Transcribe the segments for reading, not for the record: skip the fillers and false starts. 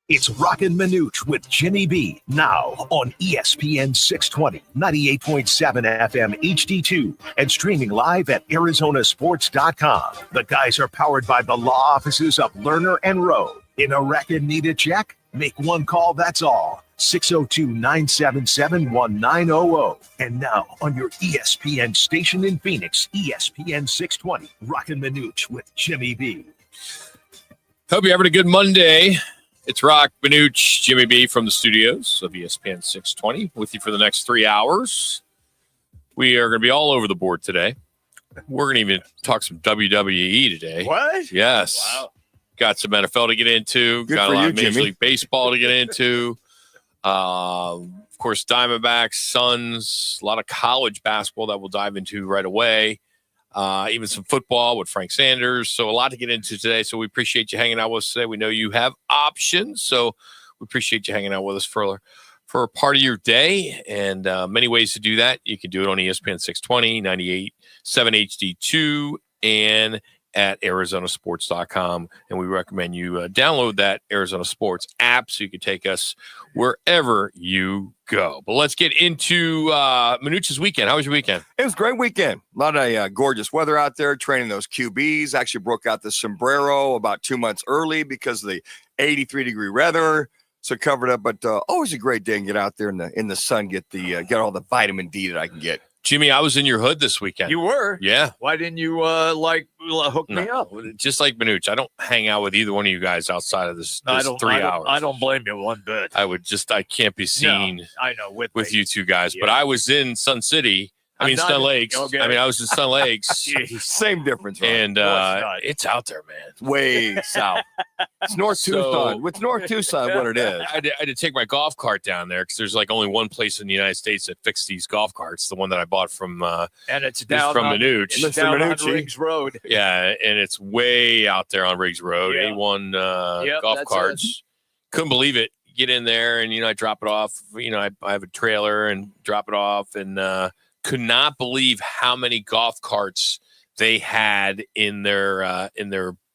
It's Roc and Manuch with Jimmy B. Now on ESPN 620, 98.7 FM HD2, and streaming live at ArizonaSports.com. The guys are powered by the law offices of Lerner and Rowe. In a wreck and need a check? Make one call, that's all. 602-977-1900. And now on your ESPN station in Phoenix, ESPN 620, Roc and Manuch with Jimmy B. Hope you're having a good Monday. It's Roc, Manuch, Jimmy B from the studios of ESPN 620 with you for the next 3 hours. We are going to be all over the board today. We're going to even talk some WWE today. What? Yes. Wow. Got some NFL to get into. Good got for a lot you, of Major Jimmy. League Baseball to get into. Of course, Diamondbacks, Suns, a lot of college basketball that we'll dive into right away. Even some football with Frank Sanders. So a lot to get into today. So we appreciate you hanging out with us today. We know you have options. So we appreciate you hanging out with us for a part of your day. And many ways to do that. You can do it on ESPN 620, 98.7 HD2, and at ArizonaSports.com. And we recommend you download that Arizona Sports app so you can take us wherever you go. But let's get into Manuch's weekend. How was your weekend? It was a great weekend. A lot of gorgeous weather out there, training those QBs. Actually broke out the sombrero about 2 months early because of the 83-degree weather. So covered up, but always a great day and get out there in the sun, get all the vitamin D that I can get. Jimmy, I was in your hood this weekend. You were? Yeah. Why didn't you hook me up? Just like Manuch, I don't hang out with either one of you guys outside of this 3 hours. I don't blame you one bit. I can't be seen No, I know with you two guys. Yeah. But I was in Sun City. Sun Lakes. Okay. I was in Sun Lakes. Same difference, right? And it's out there, man. Way south. It's North Tucson. What's North Tucson? What it is? I had to take my golf cart down there because there's like only one place in the United States that fixed these golf carts. The one that I bought from and it's down from on, Manuch. it's down on Riggs Road. Yeah, and it's way out there on Riggs Road. Yeah. A1 golf carts. Couldn't believe it. Get in there and I drop it off. I have a trailer and drop it off and could not believe how many golf carts they had in their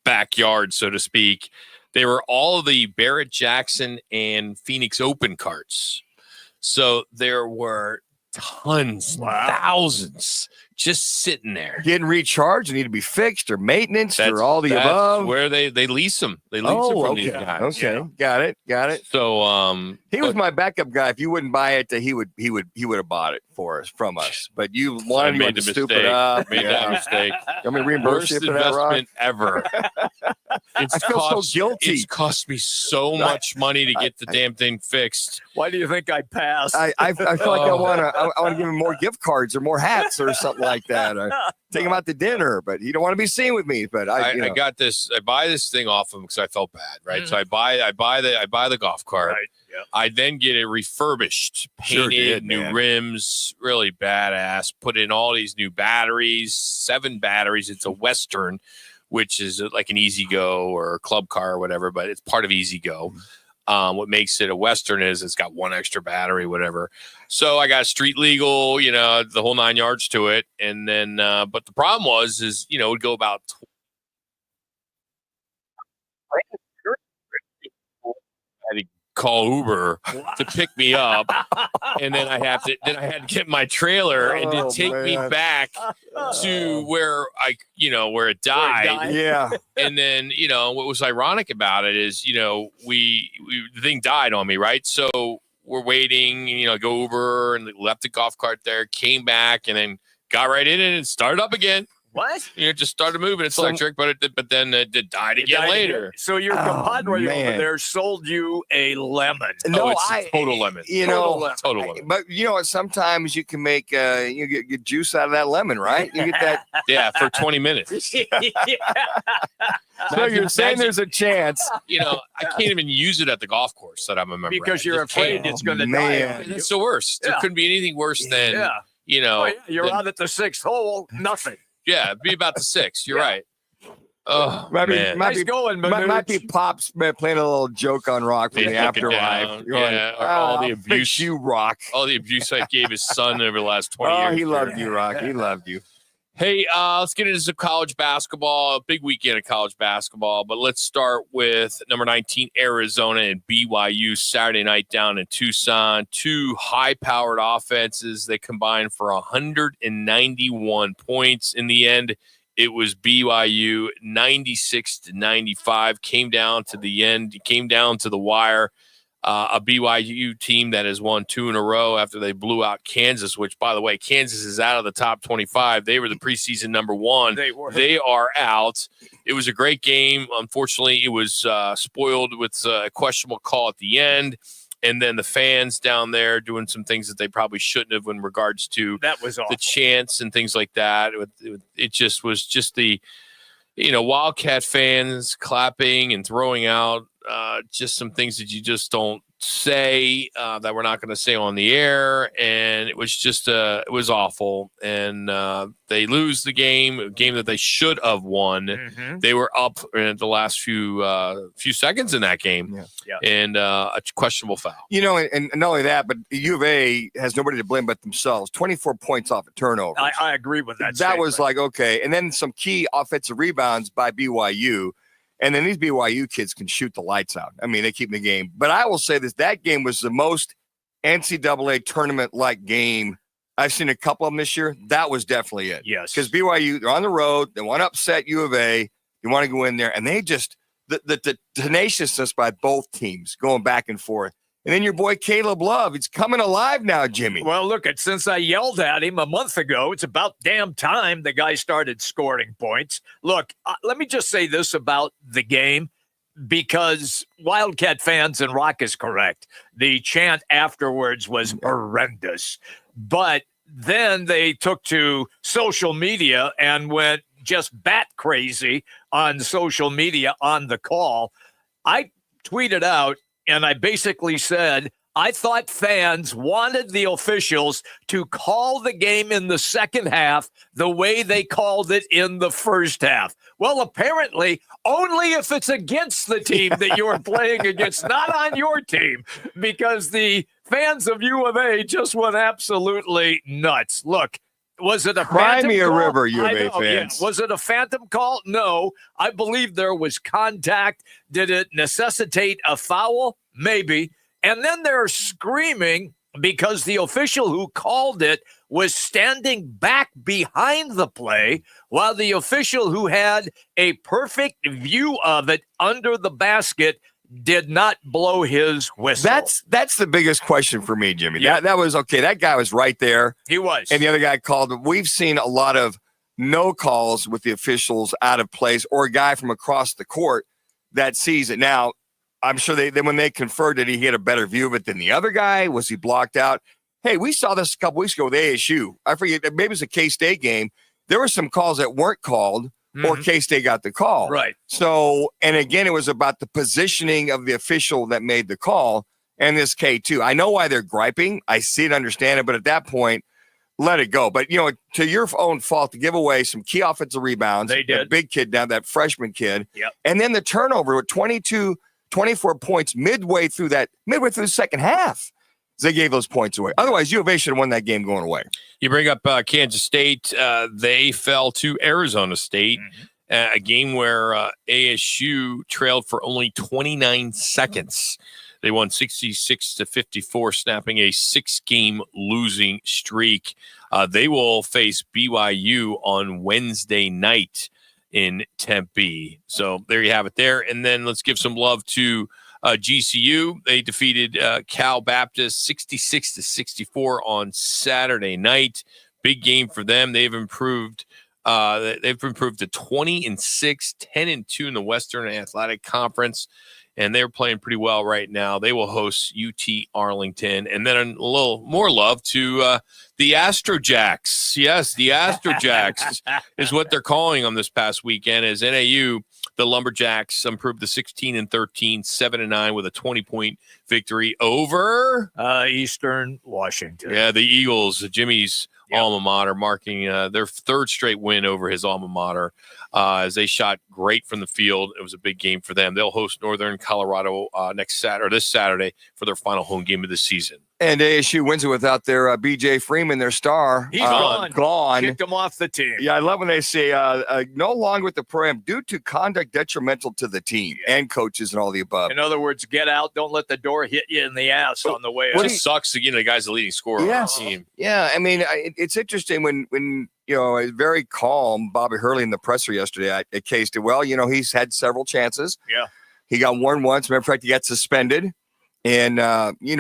backyard, so to speak. They were all of the Barrett Jackson and Phoenix Open carts. So there were tons, thousands just sitting there. Getting recharged, need to be fixed or maintenance or all the above. Where they lease them. They lease them from these guys. Okay. Yeah. Got it. So he was my backup guy. If you wouldn't buy it, he would have bought it from us. But you wanted to stupid up. Made that mistake. Let me reimburse you for that, Roc? Investment ever. I feel so guilty. It's cost me so much money to get the damn thing fixed. Why do you think I passed? I feel like I want to give him more gift cards or more hats or something like that. Or take him out to dinner, but he don't want to be seen with me. But I got this. I buy this thing off him because I felt bad, right? So I buy the golf cart. Right. Yep. I then get it refurbished, painted, new rims, really badass. Put in all these new batteries, 7 batteries. It's a Western, which is like an Easy Go or a club car or whatever, but it's part of Easy Go. What makes it a Western is it's got 1 extra battery, whatever. So I got street legal, the whole 9 yards to it. And then, but the problem is it would go about I had to call Uber to pick me up, and then I had to get my trailer and then take me back to where where it died. Yeah. And then what was ironic about it is the thing died on me, right? So we're waiting, go Uber and left the golf cart there, came back, and then got right in it and started up again. What? Just started moving. It's electric, but then it died again later. So your compadre over there sold you a lemon. No, it's a total lemon. Total lemon. But what? Sometimes you can make you get juice out of that lemon, right? You get that. Yeah, for 20 minutes. So you're saying there's a chance. I can't even use it at the golf course that I'm a member because you're afraid it's going to die. That's the worst. There couldn't be anything worse than you're out at the 6th hole, nothing. Yeah, it'd be about the 6. You're right. Oh, might Might be Pops playing a little joke on Roc from the afterlife. All the abuse you, Roc. All the abuse I gave his son over the last 20 years. Oh, he loved you, Roc. He loved you. Hey, let's get into some college basketball. A big weekend of college basketball, but let's start with number 19, Arizona and BYU Saturday night down in Tucson. Two high-powered offenses. They combined for 191 points. In the end, it was BYU 96-95. Came down to the end. Came down to the wire. A BYU team that has won 2 in a row after they blew out Kansas, which, by the way, Kansas is out of the top 25. They were the preseason number 1. They are out. It was a great game. Unfortunately, it was spoiled with a questionable call at the end. And then the fans down there doing some things that they probably shouldn't have in regards to the chants and things like that. It just was just the, Wildcat fans clapping and throwing out just some things that you just don't say that we're not going to say on the air. And it was just it was awful. And they lose the game, a game that they should have won. Mm-hmm. They were up in the last few seconds in that game. Yeah. And a questionable foul. And not only that, but U of A has nobody to blame but themselves. 24 points off a turnover. I agree with that. That was like, okay. And then some key offensive rebounds by BYU. And then these BYU kids can shoot the lights out. I mean, they keep the game. But I will say this, that game was the most NCAA tournament-like game. I've seen a couple of them this year. That was definitely it. Yes. Because BYU, they're on the road. They want to upset U of A. They want to go in there. And they just, the tenaciousness by both teams going back and forth. And then your boy Caleb Love, he's coming alive now, Jimmy. Well, look, since I yelled at him a month ago, it's about damn time the guy started scoring points. Look, let me just say this about the game, because Wildcat fans, and Rock is correct, the chant afterwards was horrendous. But then they took to social media and went just bat crazy on social media on the call. I tweeted out, and I basically said, I thought fans wanted the officials to call the game in the second half the way they called it in the first half. Well, apparently, only if it's against the team that you're playing against, not on your team, because the fans of U of A just went absolutely nuts. Look, was it a Cry me a call? river, U of A fans. Yeah. Was it a phantom call? No. I believe there was contact. Did it necessitate a foul? Maybe. And then they're screaming because the official who called it was standing back behind the play, while the official who had a perfect view of it under the basket did not blow his whistle. That's the biggest question for me, Jimmy. Yeah. That was okay. That guy was right there. He was. And the other guy called. We've seen a lot of no calls with the officials out of place, or a guy from across the court that sees it. Now, I'm sure when they conferred it, he had a better view of it than the other guy. Was he blocked out? Hey, we saw this a couple weeks ago with ASU. I forget, maybe it was a K-State game. There were some calls that weren't called. Or K-State got the call. Right. So, and again, it was about the positioning of the official that made the call, and this K2. I know why they're griping. I see it, understand it, but at that point, let it go. But, to your own fault to give away some key offensive rebounds. They did. That big kid down, that freshman kid. Yep. And then the turnover with 24 points midway through the second half. They gave those points away. Otherwise, U of A should have won that game going away. You bring up Kansas State. They fell to Arizona State, a game where ASU trailed for only 29 seconds. They won 66-54, snapping a 6-game losing streak. They will face BYU on Wednesday night in Tempe. So there you have it there. And then let's give some love to GCU. They defeated Cal Baptist 66-64 on Saturday night. Big game for them. They've improved to 20-6, 10-2 in the Western Athletic Conference, and they're playing pretty well right now. They will host UT Arlington. And then a little more love to the Astrojacks. Yes, the Astrojacks is what they're calling them this past weekend, as NAU, the Lumberjacks, improved to 16-13, 7-9 with a 20-point victory over Eastern Washington. Yeah, the Eagles, Jimmy's alma mater, marking their third straight win over his alma mater, as they shot great from the field. It was a big game for them. They'll host Northern Colorado this Saturday for their final home game of the season. And ASU wins it without their B.J. Freeman, their star. He's gone. Gone. Kicked him off the team. Yeah, I love when they say no longer with the program due to conduct detrimental to the team and coaches and all the above. In other words, get out. Don't let the door hit you in the ass on the way It out. just sucks that, the guy's the leading scorer on the team. Yeah, I mean, it's interesting when very calm Bobby Hurley in the presser yesterday at K-State. Well, he's had several chances. Yeah. He got warned once. Matter of fact, he got suspended. And, you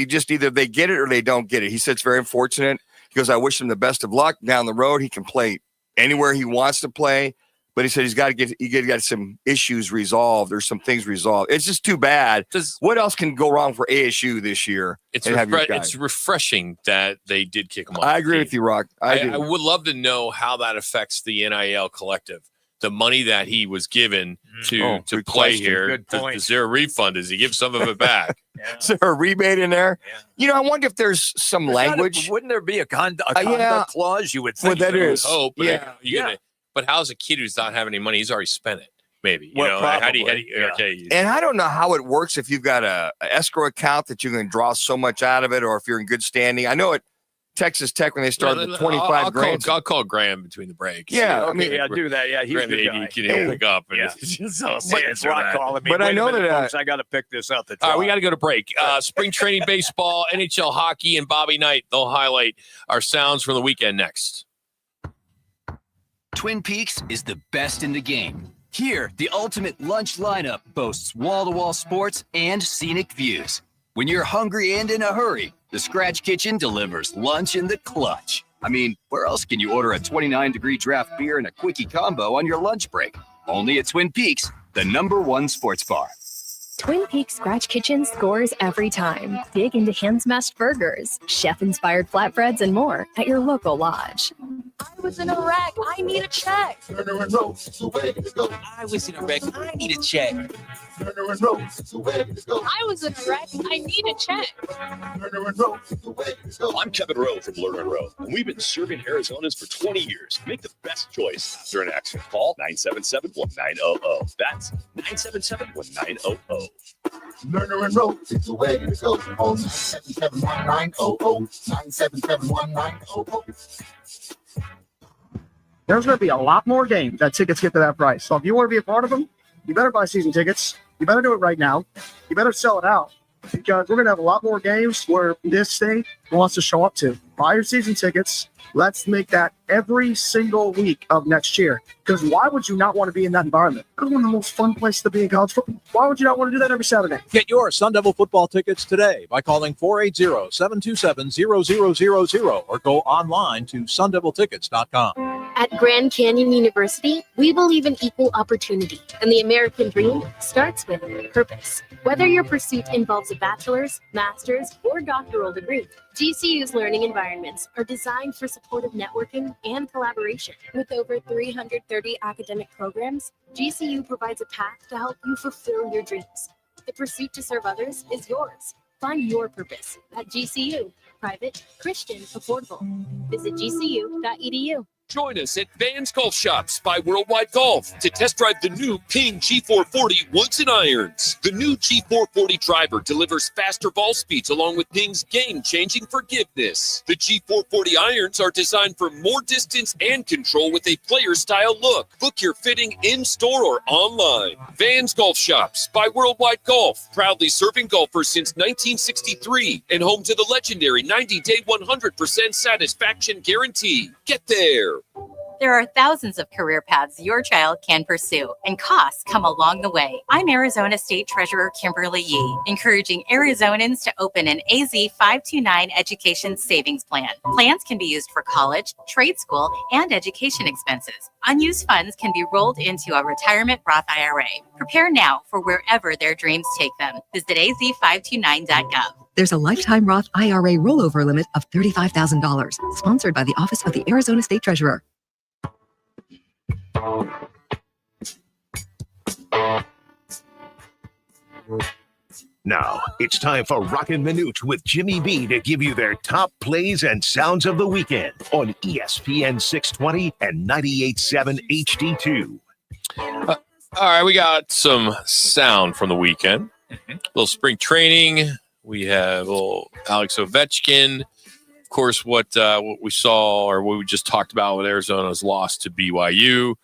just either they get it or they don't get it. He said it's very unfortunate. He goes, I wish him the best of luck down the road. He can play anywhere he wants to play. But he said he's got to get some issues resolved or some things resolved. It's just too bad. What else can go wrong for ASU this year? It's refreshing that they did kick him off. I agree with you, Rock. I would love to know how that affects the NIL collective. The money that he was given to play here. Is there a refund? Does he give some of it back? Is there a rebate in there? Yeah. I wonder if there's some language. Wouldn't there be a conduct clause? You would think. Well, that is. Hope. But how's a kid who's not having any money? He's already spent it. Maybe. Probably. And I don't know how it works if you've got a escrow account that you can draw so much out of it, or if you're in good standing. I know at Texas Tech when they started the 25 grand. I'll call Graham between the breaks. Yeah, do that. Yeah, he's Graham, the guy. He'll pick up. And it's Rock calling me. But I know that folks, I got to pick this up. All right, we got to go to break. Spring training baseball, NHL hockey, and Bobby Knight. They'll highlight our sounds from the weekend next. Twin Peaks is the best in the game. Here, the ultimate lunch lineup boasts wall-to-wall sports and scenic views. When you're hungry and in a hurry, the Scratch Kitchen delivers lunch in the clutch. I mean, where else can you order a 29-degree draft beer and a quickie combo on your lunch break? Only at Twin Peaks, the #1 sports bar. Twin Peaks Scratch Kitchen scores every time. Dig into hand-smashed burgers, chef-inspired flatbreads, and more at your local lodge. I was in a wreck. I need a check. Turner and Rose, so where did it go? I was in a wreck. I need a check. Turner and Rose, so where did it go? I was in a wreck. I need a check. Turner and Rose, so where did it go? I'm Kevin Rowe from Lerner and Rowe, and we've been serving Arizonans for 20 years. Make the best choice after an accident. Call 977-1900. That's 977-1900. Lerner and Rose, so where did it go? On 977-1900. 977-1900. There's going to be a lot more games that tickets get to that price. So if you want to be a part of them, you better buy season tickets. You better do it right now. You better sell it out because we're going to have a lot more games where this state wants to show up to. Buy your season tickets. Let's make that every single week of next year. Because why would you not want to be in that environment? It's one of the most fun places to be in college football. Why would you not want to do that every Saturday? Get your Sun Devil football tickets today by calling 480-727-0000 or go online to sundeviltickets.com. At Grand Canyon University, we believe in equal opportunity, and the American dream starts with purpose. Whether your pursuit involves a bachelor's, master's, or doctoral degree, GCU's learning environments are designed for supportive networking and collaboration. With over 330 academic programs, GCU provides a path to help you fulfill your dreams. The pursuit to serve others is yours. Find your purpose at GCU. Private, Christian, affordable. Visit gcu.edu. Join us at Vans Golf Shops by Worldwide Golf to test drive the new Ping G440 Woods and Irons. The new G440 driver delivers faster ball speeds along with Ping's game-changing forgiveness. The G440 irons are designed for more distance and control with a player-style look. Book your fitting in-store or online. Vans Golf Shops by Worldwide Golf, proudly serving golfers since 1963 and home to the legendary 90-day 100% satisfaction guarantee. Get there. There are thousands of career paths your child can pursue, and costs come along the way. I'm Arizona State Treasurer Kimberly Yee, encouraging Arizonans to open an AZ 529 education savings plan. Plans can be used for college, trade school, and education expenses. Unused funds can be rolled into a retirement Roth IRA. Prepare now for wherever their dreams take them. Visit az529.gov. There's a lifetime Roth IRA rollover limit of $35,000, sponsored by the Office of the Arizona State Treasurer. Now, it's time for Roc and Manuch with Jimmy B to give you their top plays and sounds of the weekend on ESPN 620 and 98.7 HD2. All right, we got some sound from the weekend. A little spring training We have Alex Ovechkin. Of course, what we saw or what we just talked about with Arizona's loss to BYU.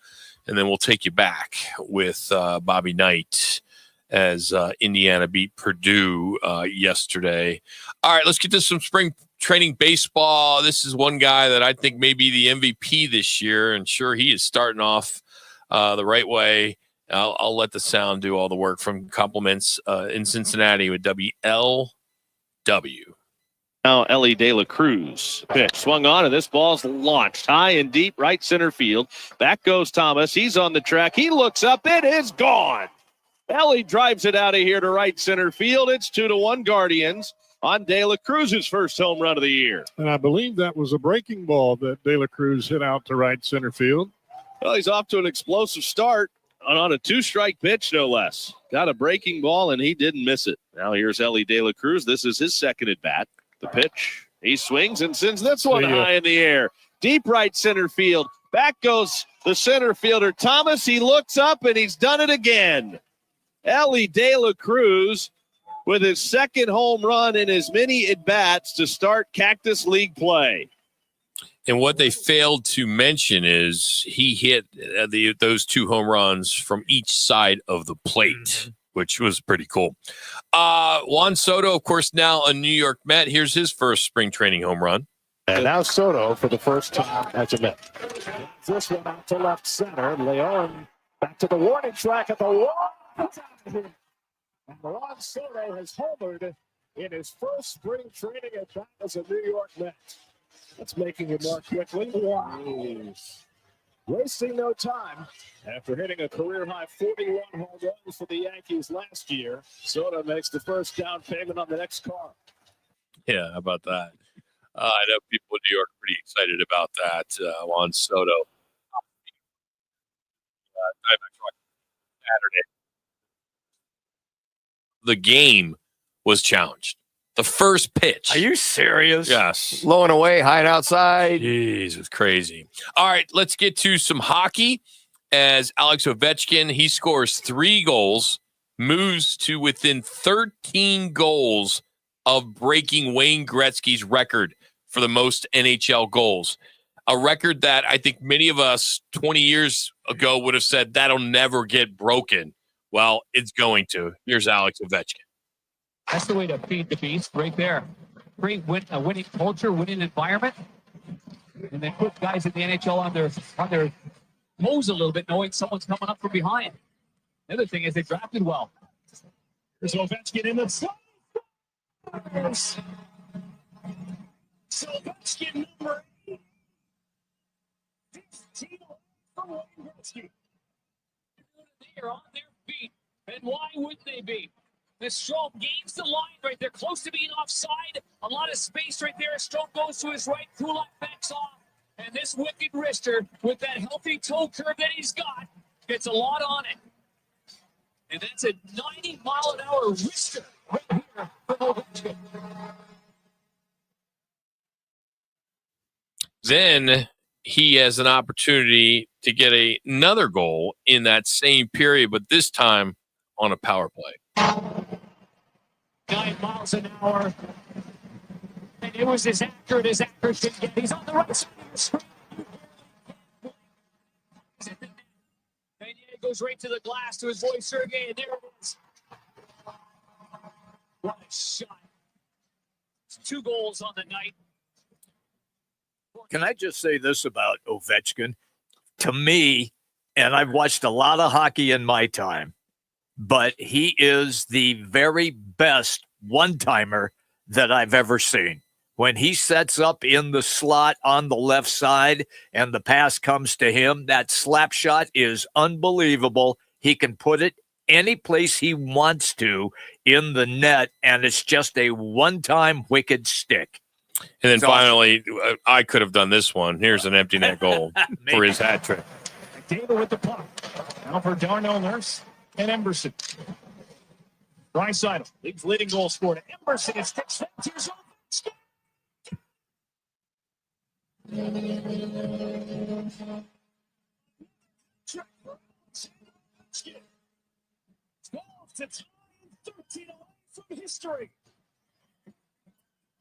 And then we'll take you back with Bobby Knight as Indiana beat Purdue yesterday. All right, let's get to some spring training baseball. This is one guy that I think may be the MVP this year. And sure, he is starting off the right way. I'll let the sound do all the work from Compliments in Cincinnati with WLW. Now Ellie De La Cruz. Pitch swung on, and this ball's launched high and deep right center field. Back goes Thomas. He's on the track. He looks up. It is gone. Ellie drives it out of here to right center field. It's 2-1 Guardians on De La Cruz's first home run of the year. And I believe that was a breaking ball that De La Cruz hit out to right center field. Well, he's off to an explosive start on a 2-strike pitch, no less. Got a breaking ball, and he didn't miss it. Now here's Ellie De La Cruz. This is his second at bat. The pitch. He swings and sends this one high in the air. Deep right center field. Back goes the center fielder, Thomas. He looks up, and he's done it again. Ellie De La Cruz with his second home run in as many at-bats to start Cactus League play. And what they failed to mention is he hit those 2 home runs from each side of the plate, which was pretty cool. Juan Soto, of course, now a New York Met. Here's his first spring training home run. And now Soto for the first time as a Met. This one out to left center. Leon back to the warning track at the wall. And Juan Soto has homered in his first spring training at bat as a New York Met. That's making him mark quickly. Wow. Wasting no time after hitting a career-high 41 home runs for the Yankees last year. Soto makes the first down payment on the next car. Yeah, how about that? I know people in New York are pretty excited about that. Juan Soto. Saturday. The game was challenged. The first pitch. Are you serious? Yes. Low and away, high and outside. Jeez, it's crazy. All right, let's get to some hockey. As Alex Ovechkin, he scores 3 goals, moves to within 13 goals of breaking Wayne Gretzky's record for the most NHL goals. A record that I think many of us 20 years ago would have said that'll never get broken. Well, it's going to. Here's Alex Ovechkin. That's the way to feed the beast right there. Great a winning culture, winning environment. And then put guys in the NHL on their toes a little bit, knowing someone's coming up from behind. The other thing is they drafted well. There's Ovechkin in the slot. So Ovechkin number 15 from Wayne Gretzky. They are on their feet. And why wouldn't they be? The Strom gains the line right there, close to being offside. A lot of space right there. Strom goes to his right. Kulak backs off. And this wicked wrister, with that healthy toe curve that he's got, gets a lot on it. And that's a 90-mile-an-hour wrister right here from Ovechkin. Then he has an opportunity to get another goal in that same period, but this time on a power play. 9 miles an hour. And it was as accurate as accurate can get. He's on the right side of the screen. And it goes right to the glass to his boy Sergei. And there it is. What a shot. 2 goals on the night. Can I just say this about Ovechkin? To me, and I've watched a lot of hockey in my time, but he is the very best one-timer that I've ever seen. When he sets up in the slot on the left side and the pass comes to him, that slap shot is unbelievable. He can put it any place he wants to in the net, and it's just a one-time wicked stick. And then finally, I could have done this one. Here's an empty net goal for his hat trick. David with the puck. Now for Darnell Nurse and Emberson. Draisaitl, league's leading goal scorer to Emberson. It sticks Frontiers on. To tie 13 away from history.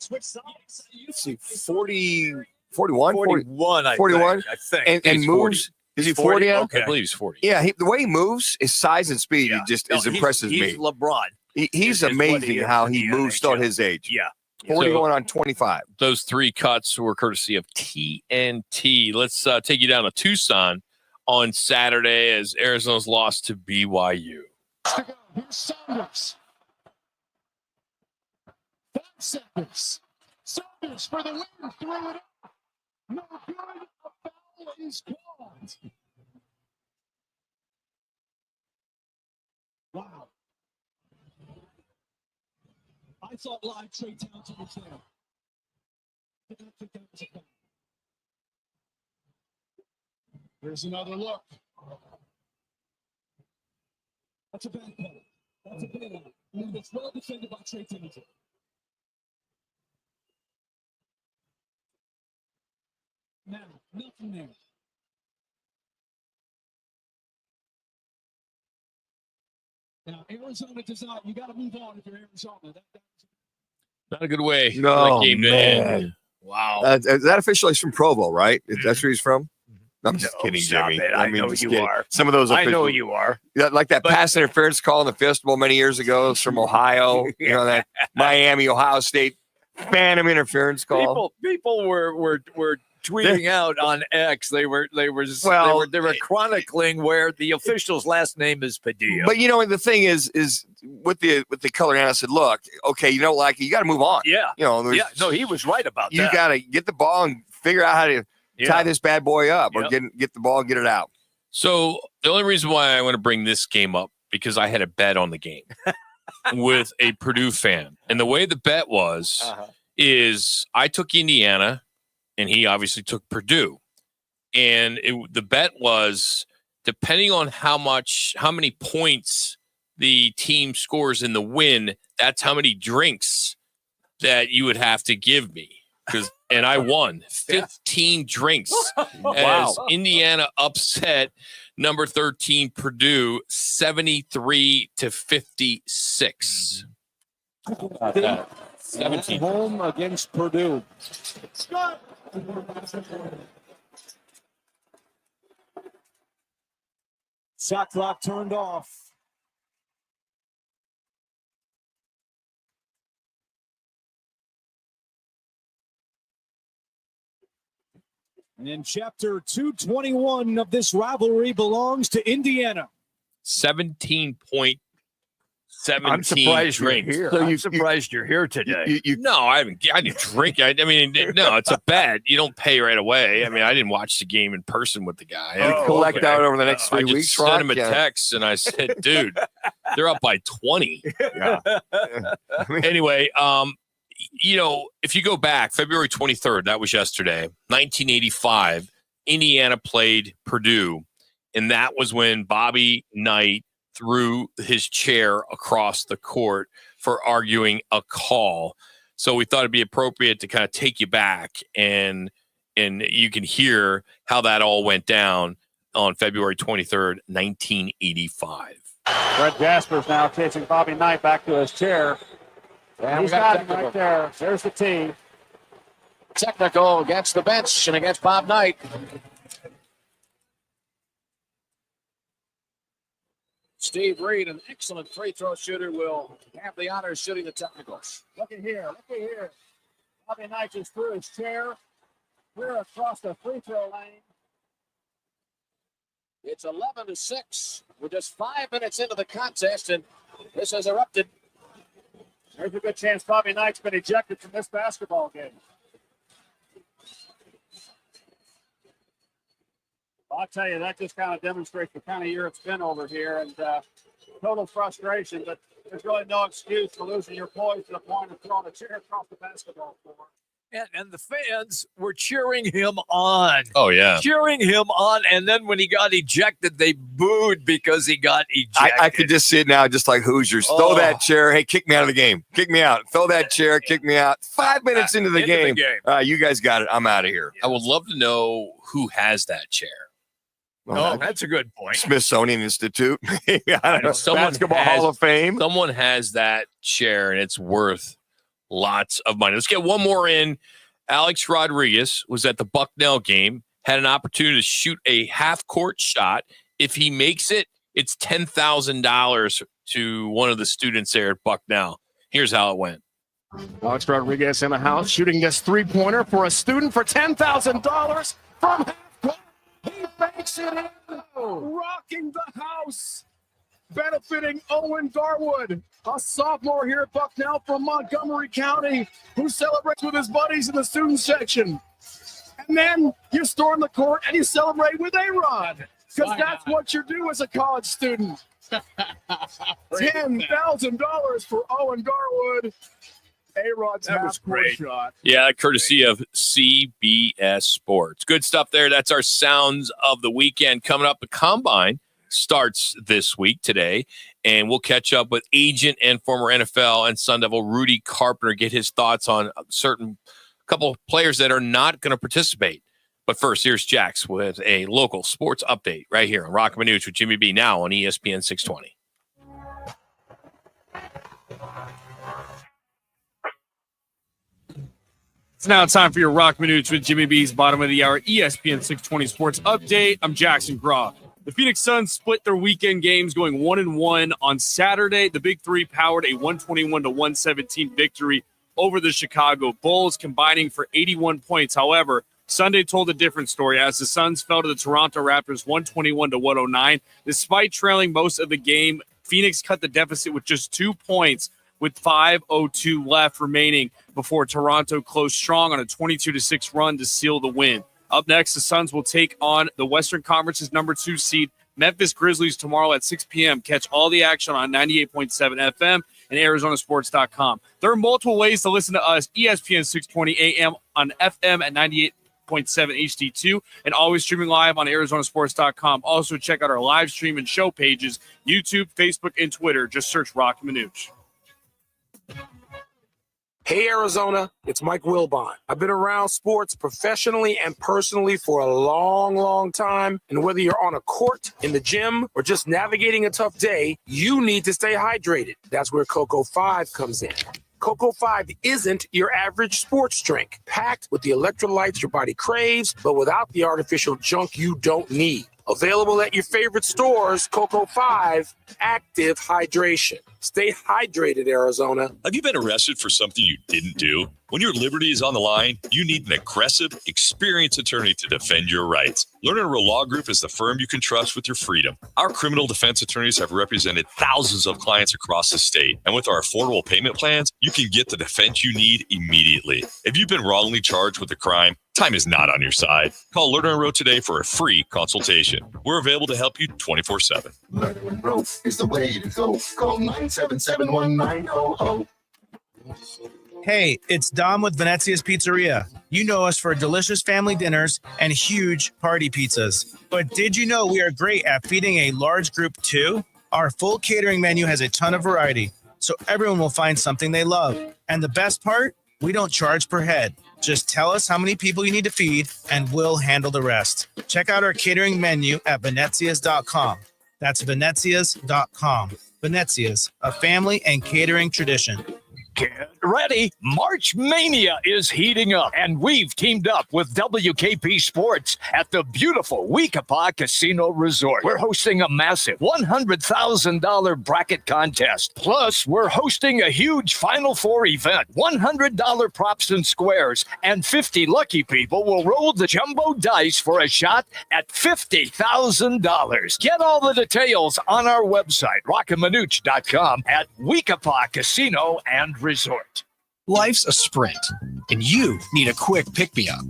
Switch sides. Let's see, 40, 41, 41, I 41, think. and he's moves. 40. Is he 40? Yeah? Okay. I believe he's 40. Yeah, the way he moves, his size and speed, impresses he's me. LeBron. He's is what amazing he is how in he the moves still at NHL. his age. Yeah. 40 So- going on 25. Those 3 cuts were courtesy of TNT. Let's take you down to Tucson on Saturday as Arizona's lost to BYU. Here's Saunders. 5 seconds. Saunders for the win. Threw it up. No good. A foul is called. Wow. I thought live Trey Townsend was there. I don't think that was a foul. Here's another look. That's a bad call. That's a bad one. And it's well defended by Trey Townsend. Now, nothing there. Now, Arizona does not. You got to move on if you're Arizona. Not a good way for No, that game to man. end. Wow. That official is from Provo, right? That's where he's from? I'm just No, kidding, stop Jimmy. it. I know just you kidding. are. Some of those I officials, know you are. Yeah, like that But- pass interference call in the Festival many years ago from Ohio. You know, that Miami, Ohio State phantom interference call. People were tweeting out on X. They were chronicling where the official's last name is Padilla. But you know, the thing is with the color analyst said, look, okay, you don't like it, you got to move on. Yeah. You know, Yeah, no, he was right about you that. got to get the ball and figure out how to tie this bad boy up or Yep. get the ball and get it out. So the only reason why I want to bring this game up because I had a bet on the game with a Purdue fan, and the way the bet was is I took Indiana, and he obviously took Purdue, and the bet was depending on how many points the team scores in the win, that's how many drinks that you would have to give me. And I won 15 drinks as Indiana upset number 13 Purdue 73-56. How about that? 17 home against Purdue. Shot clock turned off. And in chapter 221 of this rivalry belongs to Indiana. 17.17 I'm surprised you're drinks. here. So I'm surprised you're here today. No, I didn't drink. I mean, no, it's a bet. You don't pay right away. I mean, I didn't watch the game in person with the guy. You collect out over the next 3 I just weeks, sent Rock? him a text and I said, dude, they're up by 20. Yeah. Anyway, you know, if you go back, February 23rd, that was yesterday, 1985, Indiana played Purdue. And that was when Bobby Knight threw his chair across the court for arguing a call. So we thought it'd be appropriate to kind of take you back and you can hear how that all went down on February 23rd, 1985. Fred Jasper's now chasing Bobby Knight back to his chair. And he's got him right there. There's the tee. Technical against the bench and against Bob Knight. Steve Reed, an excellent free throw shooter, will have the honor of shooting the technicals. Look at here. Bobby Knight just threw his chair clear across the free throw lane. It's 11-6. We're just 5 minutes into the contest, and this has erupted. There's a good chance Bobby Knight's been ejected from this basketball game. I'll tell you, that just kind of demonstrates the kind of year it's been over here, and total frustration, but there's really no excuse for losing your poise to the point of throwing a chair across the basketball floor. And the fans were cheering him on. Oh, yeah. Cheering him on. And then when he got ejected, they booed because he got ejected. I could just see it now, just like Hoosiers. Throw that chair. Hey, kick me out of the game. Kick me out. Throw that chair. Kick me out. 5 minutes into the game. You guys got it. I'm out of here. I would love to know who has that chair. Oh, that's a good point. Smithsonian Institute. Someone Basketball has- Hall of Fame. Someone has that chair, and it's worth lots of money. Let's get one more in. Alex Rodriguez was at the Bucknell game, had an opportunity to shoot a half-court shot. If he makes it, it's $10,000 to one of the students there at Bucknell. Here's how it went. Alex Rodriguez in the house shooting this three-pointer for a student for $10,000 from half-court. He banks it in, rocking the house, benefiting Owen Garwood, a sophomore here at Bucknell from Montgomery County, who celebrates with his buddies in the student section. And then you storm the court and you celebrate with A-Rod, because that's what you do as a college student. $10,000 for Owen Garwood. A-Rod's half-court shot. Yeah, courtesy of CBS Sports. Good stuff there. That's our sounds of the weekend. Coming up, the Combine starts this week today, and we'll catch up with agent and former NFL and Sun Devil Rudy Carpenter, get his thoughts on certain couple of players that are not going to participate. But first, here's Jax with a local sports update right here on Roc and Manuch with Jimmy B, now on ESPN 620. It's now time for your Roc Manuch with Jimmy B's bottom of the hour ESPN 620 sports update. I'm Jackson Groff. The Phoenix Suns split their weekend games, going 1-1 on Saturday. The Big Three powered a 121-117 victory over the Chicago Bulls, combining for 81 points. However, Sunday told a different story as the Suns fell to the Toronto Raptors 121-109. Despite trailing most of the game, Phoenix cut the deficit with just 2 points with 5:02 left remaining before Toronto closed strong on a 22-6 run to seal the win. Up next, the Suns will take on the Western Conference's number 2 seed, Memphis Grizzlies, tomorrow at 6 p.m. Catch all the action on 98.7 FM and ArizonaSports.com. There are multiple ways to listen to us, ESPN 620 AM on FM at 98.7 HD2, and always streaming live on ArizonaSports.com. Also, check out our live stream and show pages, YouTube, Facebook, and Twitter. Just search Roc and Manuch. Hey, Arizona, it's Mike Wilbon. I've been around sports professionally and personally for a long, long time. And whether you're on a court, in the gym, or just navigating a tough day, you need to stay hydrated. That's where Cocoa 5 comes in. Cocoa 5 isn't your average sports drink, packed with the electrolytes your body craves, but without the artificial junk you don't need. Available at your favorite stores, Cocoa 5, active hydration. Stay hydrated, Arizona. Have you been arrested for something you didn't do? When your liberty is on the line, you need an aggressive, experienced attorney to defend your rights. Lerner & Rowe Law Group is the firm you can trust with your freedom. Our criminal defense attorneys have represented thousands of clients across the state. And with our affordable payment plans, you can get the defense you need immediately. If you've been wrongly charged with a crime, time is not on your side. Call Lerner & Rowe today for a free consultation. We're available to help you 24/7. Lerner & Rowe is the way to go. Call 977-1900. Hey, it's Dom with Venezia's Pizzeria. You know us for delicious family dinners and huge party pizzas. But did you know we are great at feeding a large group too? Our full catering menu has a ton of variety, so everyone will find something they love. And the best part? We don't charge per head. Just tell us how many people you need to feed, and we'll handle the rest. Check out our catering menu at Venezias.com. That's Venezias.com. Venezias, a family and catering tradition. Get ready. March Mania is heating up, and we've teamed up with WKP Sports at the beautiful Weekapaw Casino Resort. We're hosting a massive $100,000 bracket contest. Plus, we're hosting a huge Final Four event, $100 props and squares, and 50 lucky people will roll the jumbo dice for a shot at $50,000. Get all the details on our website, rockandmanuch.com, at Weekapaw Casino and Resort. Life's a sprint, and you need a quick pick-me-up.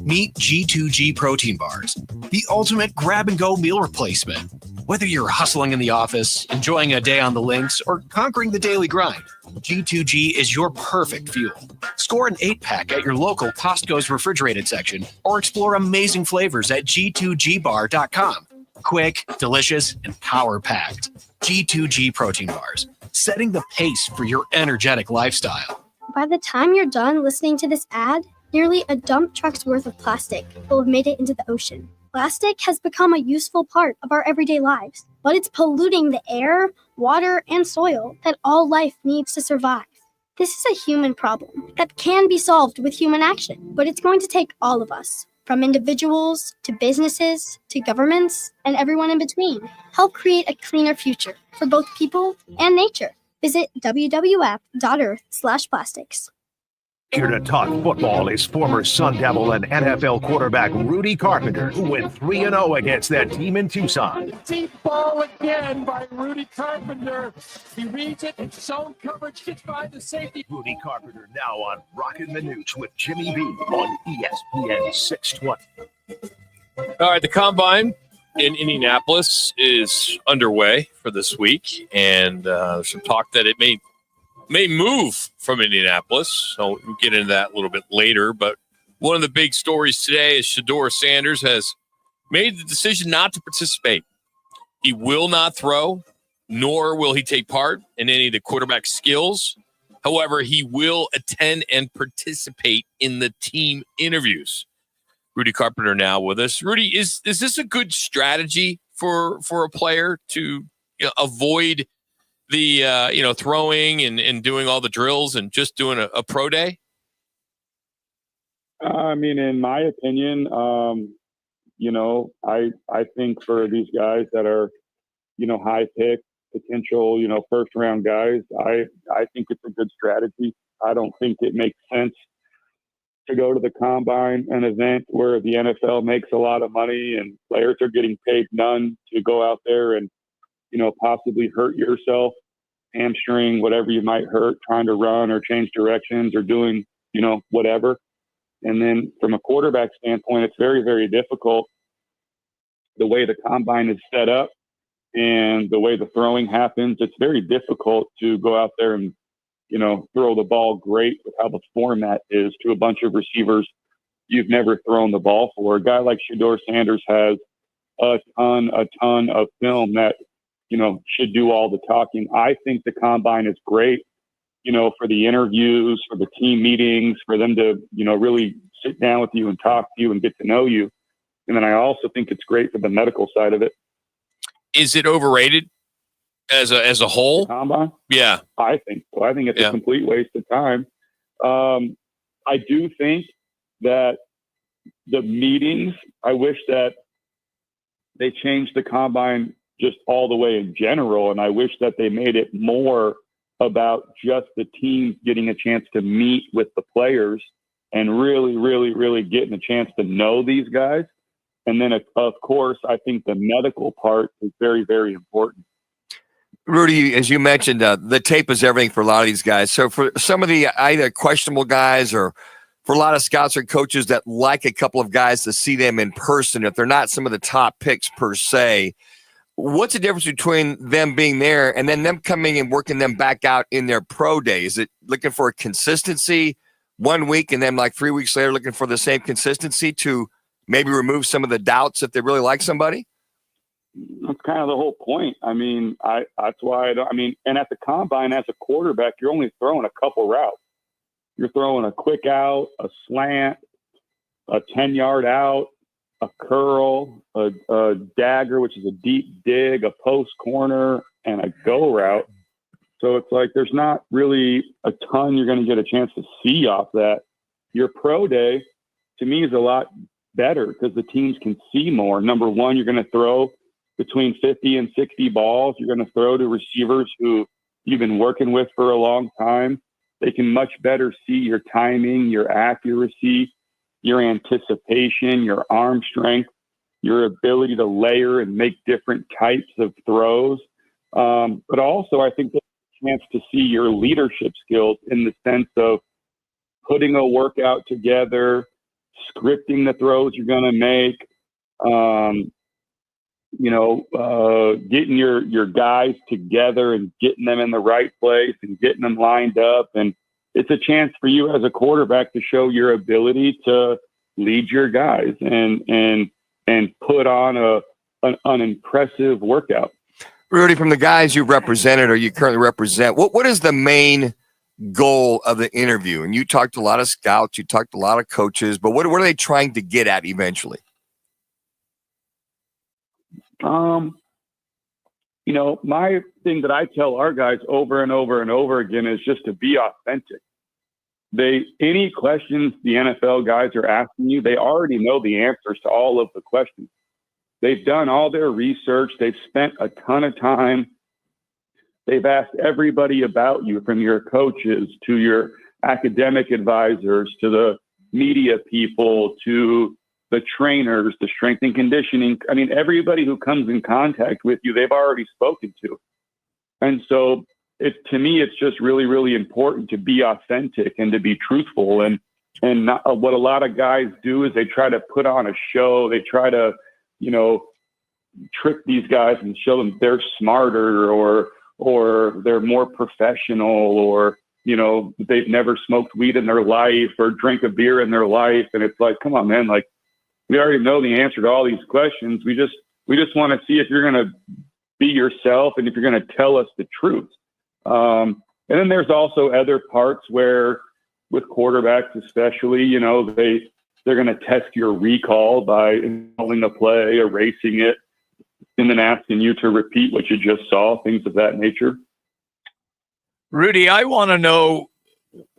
Meet G2G protein bars, the ultimate grab-and-go meal replacement. Whether you're hustling in the office, enjoying a day on the links, or conquering the daily grind, G2G is your perfect fuel. Score an 8-pack at your local Costco's refrigerated section, or explore amazing flavors at G2GBar.com. Quick, delicious, and power-packed. G2G protein bars, setting the pace for your energetic lifestyle. By the time you're done listening to this ad, nearly a dump truck's worth of plastic will have made it into the ocean. Plastic has become a useful part of our everyday lives, but it's polluting the air, water, and soil that all life needs to survive. This is a human problem that can be solved with human action, but it's going to take all of us, from individuals to businesses to governments and everyone in between. Help create a cleaner future for both people and nature. Visit wwf.earth/plastics. Here to talk football is former Sun Devil and NFL quarterback Rudy Carpenter, who went 3-0 against that team in Tucson. Deep ball again by Rudy Carpenter. He reads it, and zone coverage gets by the safety. Rudy Carpenter now on Roc and Manuch with Jimmy B on ESPN 620. All right, the Combine in Indianapolis is underway for this week, and there's some talk that it may move from Indianapolis. So we'll get into that a little bit later. But one of the big stories today is Shedeur Sanders has made the decision not to participate. He will not throw, nor will he take part in any of the quarterback skills. However, he will attend and participate in the team interviews. Rudy Carpenter now with us. Rudy, is this a good strategy for a player to avoid the throwing and doing all the drills and just doing a pro day? I mean, in my opinion, I think for these guys that are, high pick potential, first round guys, I think it's a good strategy. I don't think it makes sense to go to the Combine, an event where the NFL makes a lot of money and players are getting paid none, to go out there and, possibly hurt yourself, hamstring, whatever you might hurt, trying to run or change directions or doing, whatever. And then from a quarterback standpoint, it's very, very difficult the way the Combine is set up and the way the throwing happens. It's very difficult to go out there and, throw the ball great with how the format is to a bunch of receivers you've never thrown the ball for. A guy like Shedeur Sanders has a ton of film that, should do all the talking. I think the Combine is great, for the interviews, for the team meetings, for them to, really sit down with you and talk to you and get to know you. And then I also think it's great for the medical side of it. Is it overrated as a whole? The Combine? Yeah. I think so. I think it's a complete waste of time. I do think that the meetings, I wish that they changed the Combine just all the way in general. And I wish that they made it more about just the teams getting a chance to meet with the players and really, really, really getting a chance to know these guys. And then, of course, I think the medical part is very, very important. Rudy, as you mentioned, the tape is everything for a lot of these guys. So for some of the either questionable guys or for a lot of scouts or coaches that like a couple of guys to see them in person, if they're not some of the top picks per se, what's the difference between them being there and then them coming and working them back out in their pro day? Is it looking for a consistency 1 week and then like 3 weeks later looking for the same consistency to maybe remove some of the doubts if they really like somebody? That's kind of the whole point. I mean, that's why and at the Combine as a quarterback, you're only throwing a couple routes. You're throwing a quick out, a slant, a 10-yard out, a curl, a dagger, which is a deep dig, a post corner, and a go route. So it's like there's not really a ton you're going to get a chance to see off that. Your pro day, to me, is a lot better because the teams can see more. Number one, you're going to throw between 50 and 60 balls. You're going to throw to receivers who you've been working with for a long time. They can much better see your timing, your accuracy, your anticipation, your arm strength, your ability to layer and make different types of throws. But also, I think there's a chance to see your leadership skills in the sense of putting a workout together, scripting the throws you're going to make, getting your guys together and getting them in the right place and getting them lined up. And it's a chance for you as a quarterback to show your ability to lead your guys and put on an impressive workout. Rudy, from the guys you've represented or you currently represent, what is the main goal of the interview? And you talked to a lot of scouts, you talked to a lot of coaches, but what are they trying to get at eventually? you know, my thing that I tell our guys over and over and over again is just to be authentic. Any questions the NFL guys are asking you, they already know the answers to all of the questions. They've done all their research. They've spent a ton of time. They've asked everybody about you, from your coaches to your academic advisors to the media people to the trainers, the strength and conditioning. I mean, everybody who comes in contact with you, they've already spoken to. And so to me, it's just really, really important to be authentic and to be truthful. And not, what a lot of guys do is they try to put on a show. They try to, you know, trick these guys and show them they're smarter or they're more professional, or, you know, they've never smoked weed in their life or drink a beer in their life. And it's like, come on, man, like, we already know the answer to all these questions. We just want to see if you're going to be yourself and if you're going to tell us the truth. And then there's also other parts where, with quarterbacks especially, you know, they're going to test your recall by calling a play, erasing it, and then asking you to repeat what you just saw, things of that nature. Rudy, I want to know,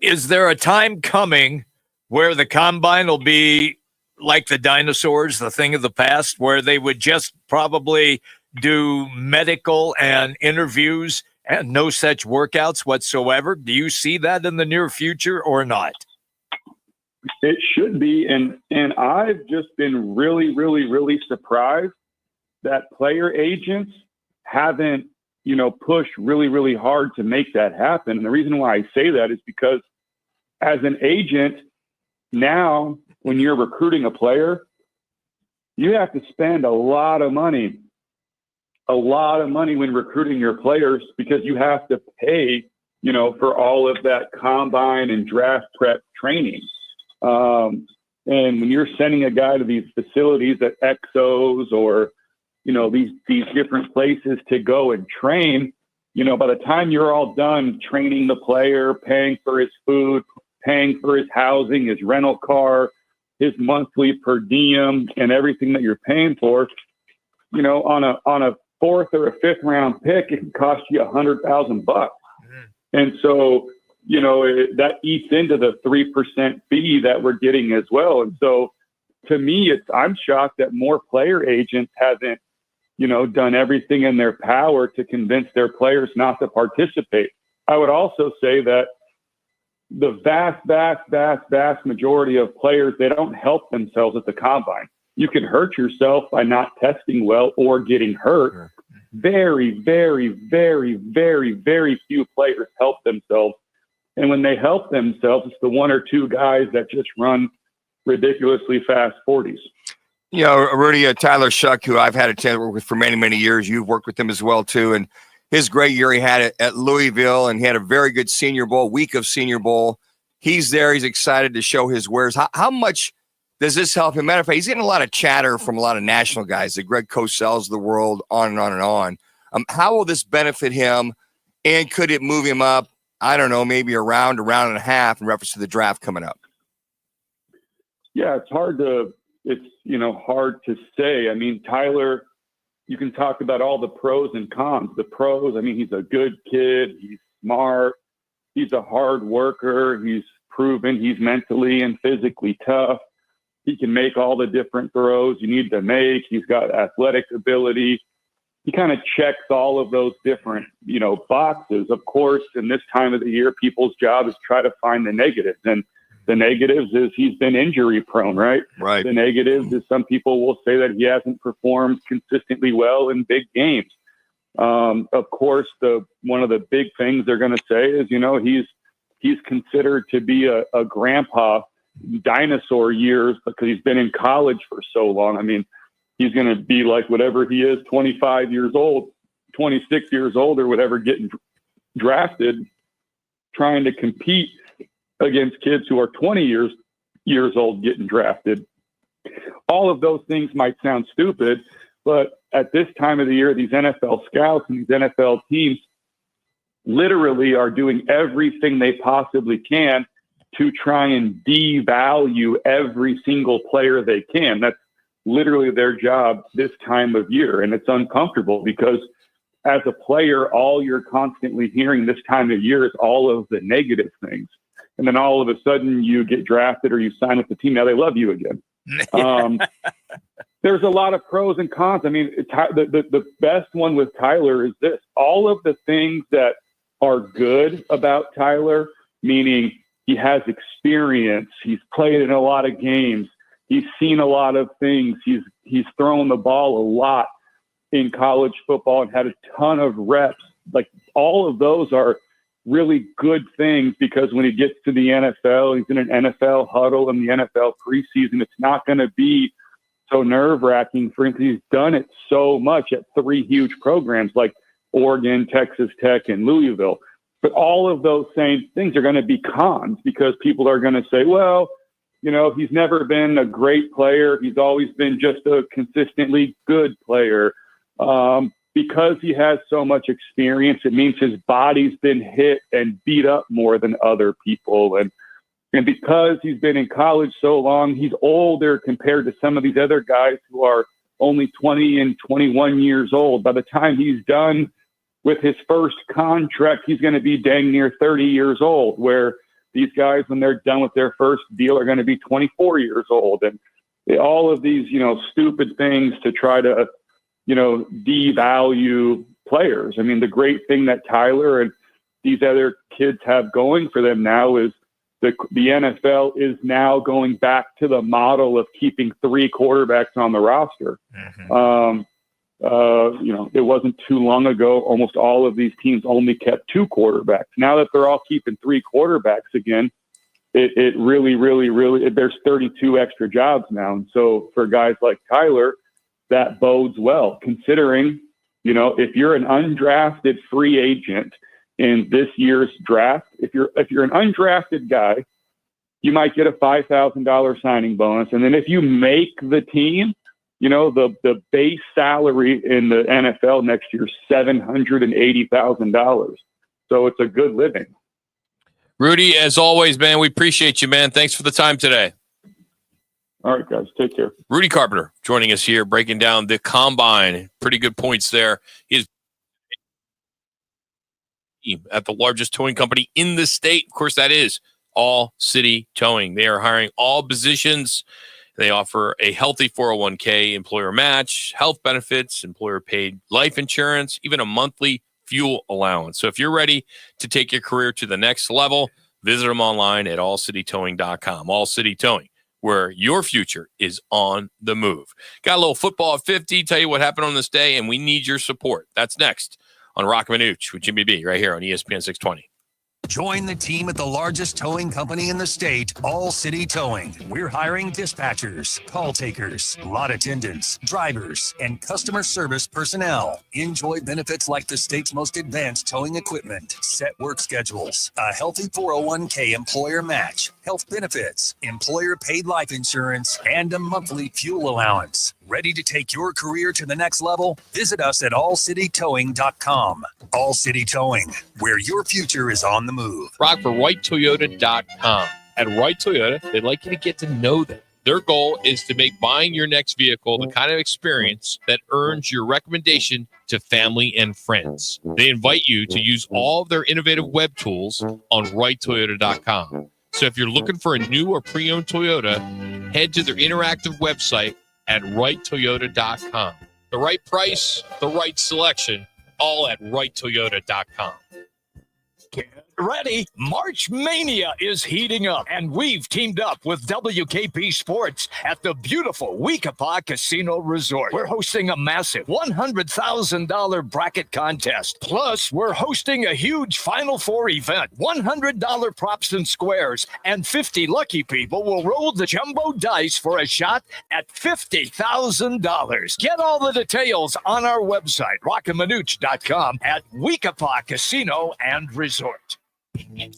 is there a time coming where the combine will be like the dinosaurs, the thing of the past, where they would just probably do medical and interviews and no such workouts whatsoever? Do you see that in the near future or not? It should be. And I've just been really, really, really surprised that player agents haven't, you know, pushed really, really hard to make that happen. And the reason why I say that is because as an agent, now when you're recruiting a player, you have to spend a lot of money when recruiting your players, because you have to pay, you know, for all of that combine and draft prep training. And when you're sending a guy to these facilities at Exos or, you know, these different places to go and train, you know, by the time you're all done training the player, paying for his food, paying for his housing, his rental car, his monthly per diem, and everything that you're paying for, you know, on a fourth or a fifth round pick, it can cost you $100,000. And so, you know, that eats into the 3% fee that we're getting as well. And so to me, I'm shocked that more player agents haven't, you know, done everything in their power to convince their players not to participate. I would also say that the vast majority of players, they don't help themselves at the combine. You can hurt yourself by not testing well or getting hurt. Sure. Very, very, very, very, very few players help themselves. And when they help themselves, it's the one or two guys that just run ridiculously fast 40s. You know, Rudy, Tyler Shuck, who I've had a chance to work with for many, many years. You've worked with him as well, too. And his great year he had at Louisville, and he had a very good Senior Bowl, week of Senior Bowl. He's there. He's excited to show his wares. How much does this help him? Matter of fact, he's getting a lot of chatter from a lot of national guys, the Greg Cosell's of the world, on and on and on. How will this benefit him, and could it move him up, I don't know, maybe a round and a half in reference to the draft coming up? Yeah, it's hard to say. I mean, Tyler, you can talk about all the pros and cons. The pros, I mean, he's a good kid. He's smart. He's a hard worker. He's proven he's mentally and physically tough. He can make all the different throws you need to make. He's got athletic ability. He kind of checks all of those different, you know, boxes. Of course, in this time of the year, people's job is try to find the negatives. And the negatives is he's been injury prone, right? Right. The negatives is some people will say that he hasn't performed consistently well in big games. Of course, one of the big things they're going to say is, you know, he's considered to be a grandpa, dinosaur years, because he's been in college for so long. I mean, he's going to be like whatever he is, 25 years old, 26 years old or whatever, getting drafted, trying to compete against kids who are 20 years old getting drafted. All of those things might sound stupid, but at this time of the year, these NFL scouts and these NFL teams literally are doing everything they possibly can to try and devalue every single player they can. That's literally their job this time of year. And it's uncomfortable because as a player, all you're constantly hearing this time of year is all of the negative things. And then all of a sudden you get drafted or you sign with the team. Now they love you again. There's a lot of pros and cons. I mean, the best one with Tyler is this. All of the things that are good about Tyler, meaning he has experience, he's played in a lot of games, he's seen a lot of things, he's thrown the ball a lot in college football and had a ton of reps. Like, all of those are really good things, because when he gets to the NFL, he's in an NFL huddle in the NFL preseason. It's not going to be so nerve-wracking for him. He's done it so much at 3 huge programs like Oregon, Texas Tech, and Louisville. But all of those same things are going to be cons, because people are going to say, well, you know, he's never been a great player. He's always been just a consistently good player. Because he has so much experience, it means his body's been hit and beat up more than other people. And because he's been in college so long, he's older compared to some of these other guys who are only 20 and 21 years old. By the time he's done with his first contract, he's going to be dang near 30 years old, where these guys, when they're done with their first deal, are going to be 24 years old. And all of these, you know, stupid things to try to, you know, devalue players. I mean, the great thing that Tyler and these other kids have going for them now is the NFL is now going back to the model of keeping 3 quarterbacks on the roster. You know, it wasn't too long ago, almost all of these teams only kept 2 quarterbacks. Now that they're all keeping 3 quarterbacks again, it really, there's 32 extra jobs now. And so for guys like Tyler, that bodes well, considering, you know, if you're an undrafted free agent in this year's draft, if you're an undrafted guy, you might get a $5,000 signing bonus. And then if you make the team, you know, the base salary in the NFL next year is $780,000. So it's a good living. Rudy, as always, man, we appreciate you, man. Thanks for the time today. All right, guys. Take care. Rudy Carpenter joining us here, breaking down the combine. Pretty good points there. He's at the largest towing company in the state. Of course, that is All City Towing. They are hiring all positions. They offer a healthy 401k employer match, health benefits, employer paid life insurance, even a monthly fuel allowance. So if you're ready to take your career to the next level, visit them online at allcitytowing.com. All City Towing, where your future is on the move. Got a little football at 50, tell you what happened on this day, and we need your support. That's next on Roc and Manuch with Jimmy B right here on ESPN 620. Join the team at the largest towing company in the state, All City Towing. We're hiring dispatchers, call takers, lot attendants, drivers, and customer service personnel. Enjoy benefits like the state's most advanced towing equipment, set work schedules, a healthy 401k employer match, health benefits, employer paid life insurance, and a monthly fuel allowance. Ready to take your career to the next level? Visit us at allcitytowing.com. All City Towing, where your future is on the move. Rock for WrightToyota.com. At Wright Toyota, they'd like you to get to know them. Their goal is to make buying your next vehicle the kind of experience that earns your recommendation to family and friends. They invite you to use all of their innovative web tools on WrightToyota.com. So if you're looking for a new or pre-owned Toyota, head to their interactive website at WrightToyota.com. The right price, the right selection, all at WrightToyota.com. Get ready. March Mania is heating up, and we've teamed up with WKP Sports at the beautiful Weekapaw Casino Resort. We're hosting a massive $100,000 bracket contest. Plus, we're hosting a huge Final Four event, $100 props and squares, and 50 lucky people will roll the jumbo dice for a shot at $50,000. Get all the details on our website, rockandmanuch.com, at Weekapaw Casino and Resort.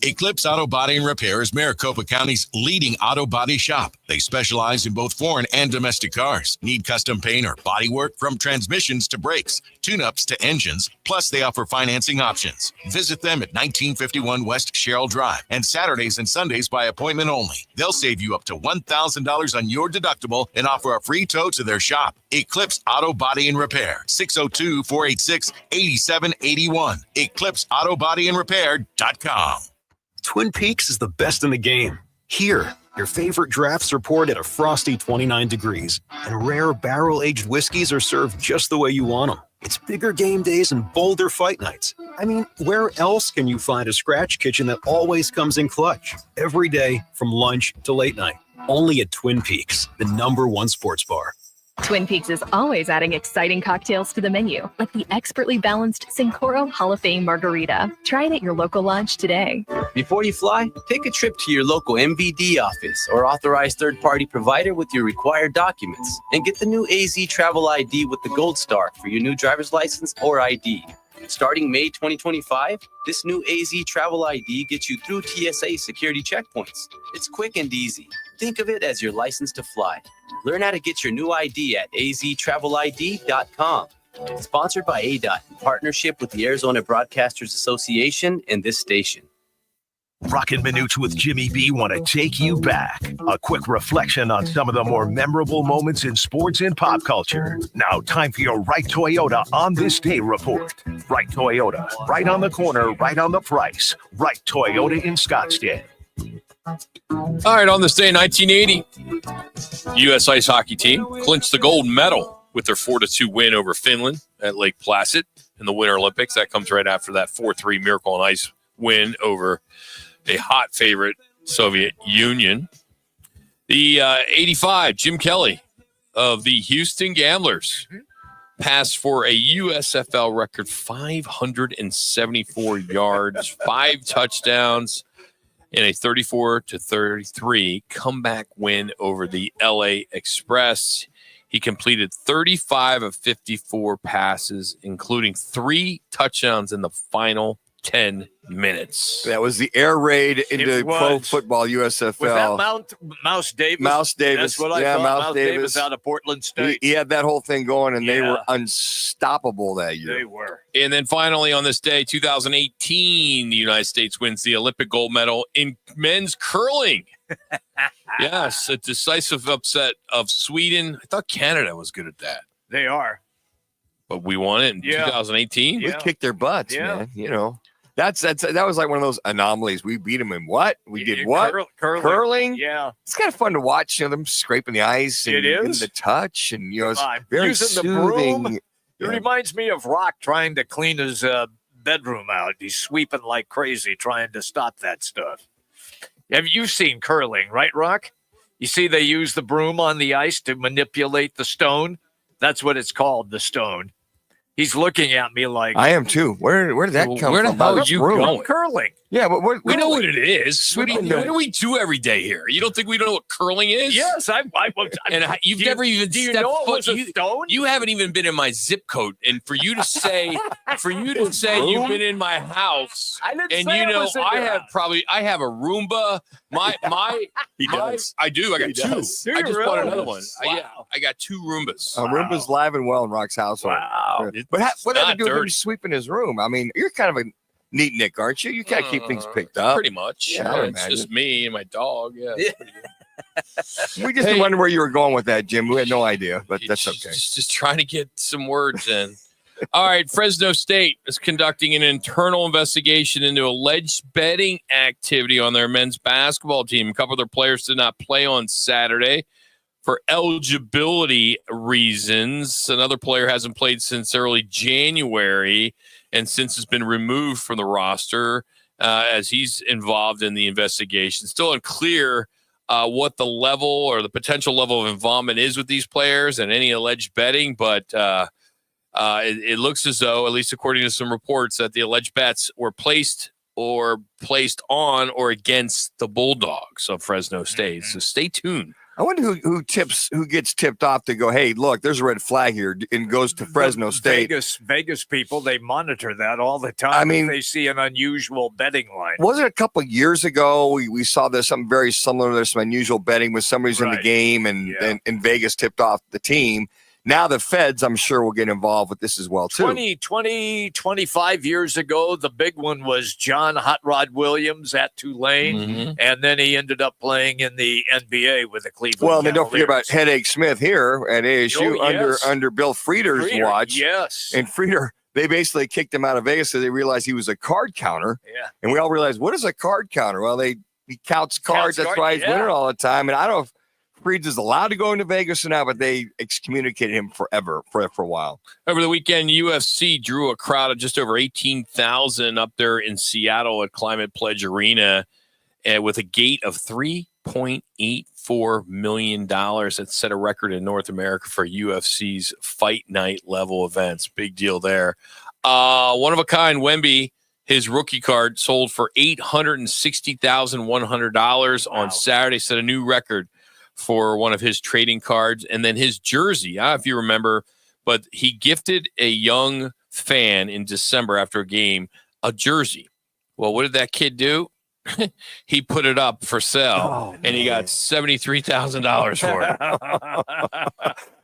Eclipse Auto Body and Repair is Maricopa County's leading auto body shop. They specialize in both foreign and domestic cars. Need custom paint or body work? From transmissions to brakes, tune-ups to engines, plus they offer financing options. Visit them at 1951 West Sherrill Drive, and Saturdays and Sundays by appointment only. They'll save you up to $1,000 on your deductible and offer a free tow to their shop. Eclipse Auto Body and Repair, 602-486-8781. EclipseAutoBodyAndRepair.com. Twin Peaks is the best in the game. Here, your favorite drafts are poured at a frosty 29 degrees, and rare barrel-aged whiskeys are served just the way you want them. It's bigger game days and bolder fight nights. I mean, where else can you find a scratch kitchen that always comes in clutch? Every day, from lunch to late night. Only at Twin Peaks, the #1 sports bar. Twin Peaks is always adding exciting cocktails to the menu, like the expertly balanced Sincoro Hall of Fame Margarita. Try it at your local lodge today. Before you fly, take a trip to your local MVD office or authorized third-party provider with your required documents, and get the new AZ Travel ID with the Gold Star for your new driver's license or ID. Starting May 2025, this new AZ Travel ID gets you through TSA security checkpoints. It's quick and easy. Think of it as your license to fly. Learn how to get your new ID at aztravelid.com. Sponsored by ADOT in partnership with the Arizona Broadcasters Association and this station. Roc and Manuch with Jimmy B want to take you back. A quick reflection on some of the more memorable moments in sports and pop culture. Now, time for your Right Toyota on this day report. Right Toyota, right on the corner, right on the price. Right Toyota in Scottsdale. All right, on this day in 1980, U.S. ice hockey team clinched the gold medal with their 4-2 win over Finland at Lake Placid in the Winter Olympics. That comes right after that 4-3 Miracle on Ice win over a hot favorite Soviet Union. The 85, Jim Kelly of the Houston Gamblers passed for a USFL record 574 yards, 5 touchdowns, in a 34-33 comeback win over the LA Express. He completed 35 of 54 passes, including 3 touchdowns in the final 10 minutes. That was the air raid into pro football USFL. Was that Mouse Davis? Mouse Davis. That's what I thought. Mouse Davis out of Portland State. He had that whole thing going, and they were unstoppable that year. They were. And then finally on this day, 2018, the United States wins the Olympic gold medal in men's curling. Yes, a decisive upset of Sweden. I thought Canada was good at that. They are. But we won it in 2018. We kicked their butts, man. You know, that was like one of those anomalies. We beat them in what? We did what? Curling. Yeah. It's kind of fun to watch, them scraping the ice and the touch, and it's very using soothing. the broom. It reminds me of Rock trying to clean his bedroom out. He's sweeping like crazy trying to stop that stuff. Have you seen curling, right, Rock? You see they use the broom on the ice to manipulate the stone. That's what it's called, the stone. He's looking at me like I am too. Where did that come from? Where the hell are you going? Curling. Yeah, but we know what it is. What do we do every day here? You don't think we don't know what curling is? Yes, and you've never even do you stepped know it foot. was a stone? You haven't even been in my zip code, and for you to say, you've been in my house, I didn't and say you I know was in I your have house. I have a Roomba. He does. I do. I got 2. Do I you just bought really? another one. Wow. I got 2 Roombas. Roomba's live and well in Rock's household. Wow. But what not had to do with him dirty. sweeping his room? I mean, you're kind of a neat Nick, aren't you? You kind of keep things picked up. Pretty much. Yeah, I would It's imagine. just me and my dog. Yeah. it's pretty good. We just wondered where you were going with that, Jim. We had no idea, but that's okay. Just trying to get some words in. All right, Fresno State is conducting an internal investigation into alleged betting activity on their men's basketball team. A couple of their players did not play on Saturday for eligibility reasons. Another player hasn't played since early January and since has been removed from the roster as he's involved in the investigation. Still unclear what the level or the potential level of involvement is with these players and any alleged betting, but it looks as though, at least according to some reports, that the alleged bets were placed on or against the Bulldogs of Fresno State. So stay tuned I wonder who gets tipped off to go, hey, look, there's a red flag here, and goes to Fresno State. Vegas people, they monitor that all the time. I mean, if they see an unusual betting line. Wasn't it a couple of years ago we saw this something very similar? There's some unusual betting when somebody's in the game and Vegas tipped off the team. Now the feds, I'm sure, will get involved with this as well, too. 25 years ago, the big one was John Hot Rod Williams at Tulane, and then he ended up playing in the NBA with the Cleveland Well, then don't Cavaliers. forget about Headache Smith here at ASU under Bill Frieder's watch. Yes. And Frieder, they basically kicked him out of Vegas because they realized he was a card counter. Yeah. And we all realized, what is a card counter? Well, he counts cards. That's why he's winning all the time. And I don't know if Freeds is allowed to go into Vegas or not, but they excommunicated him for a while. Over the weekend, UFC drew a crowd of just over 18,000 up there in Seattle at Climate Pledge Arena, with a gate of $3.84 million. That set a record in North America for UFC's fight night level events. Big deal there. One of a kind, Wemby, his rookie card sold for $860,100 on Saturday, set a new record for one of his trading cards. And then his jersey, I don't know if you remember, but he gifted a young fan in December after a game a jersey. Well, what did that kid do? He put it up for sale, and he got $73,000 for it.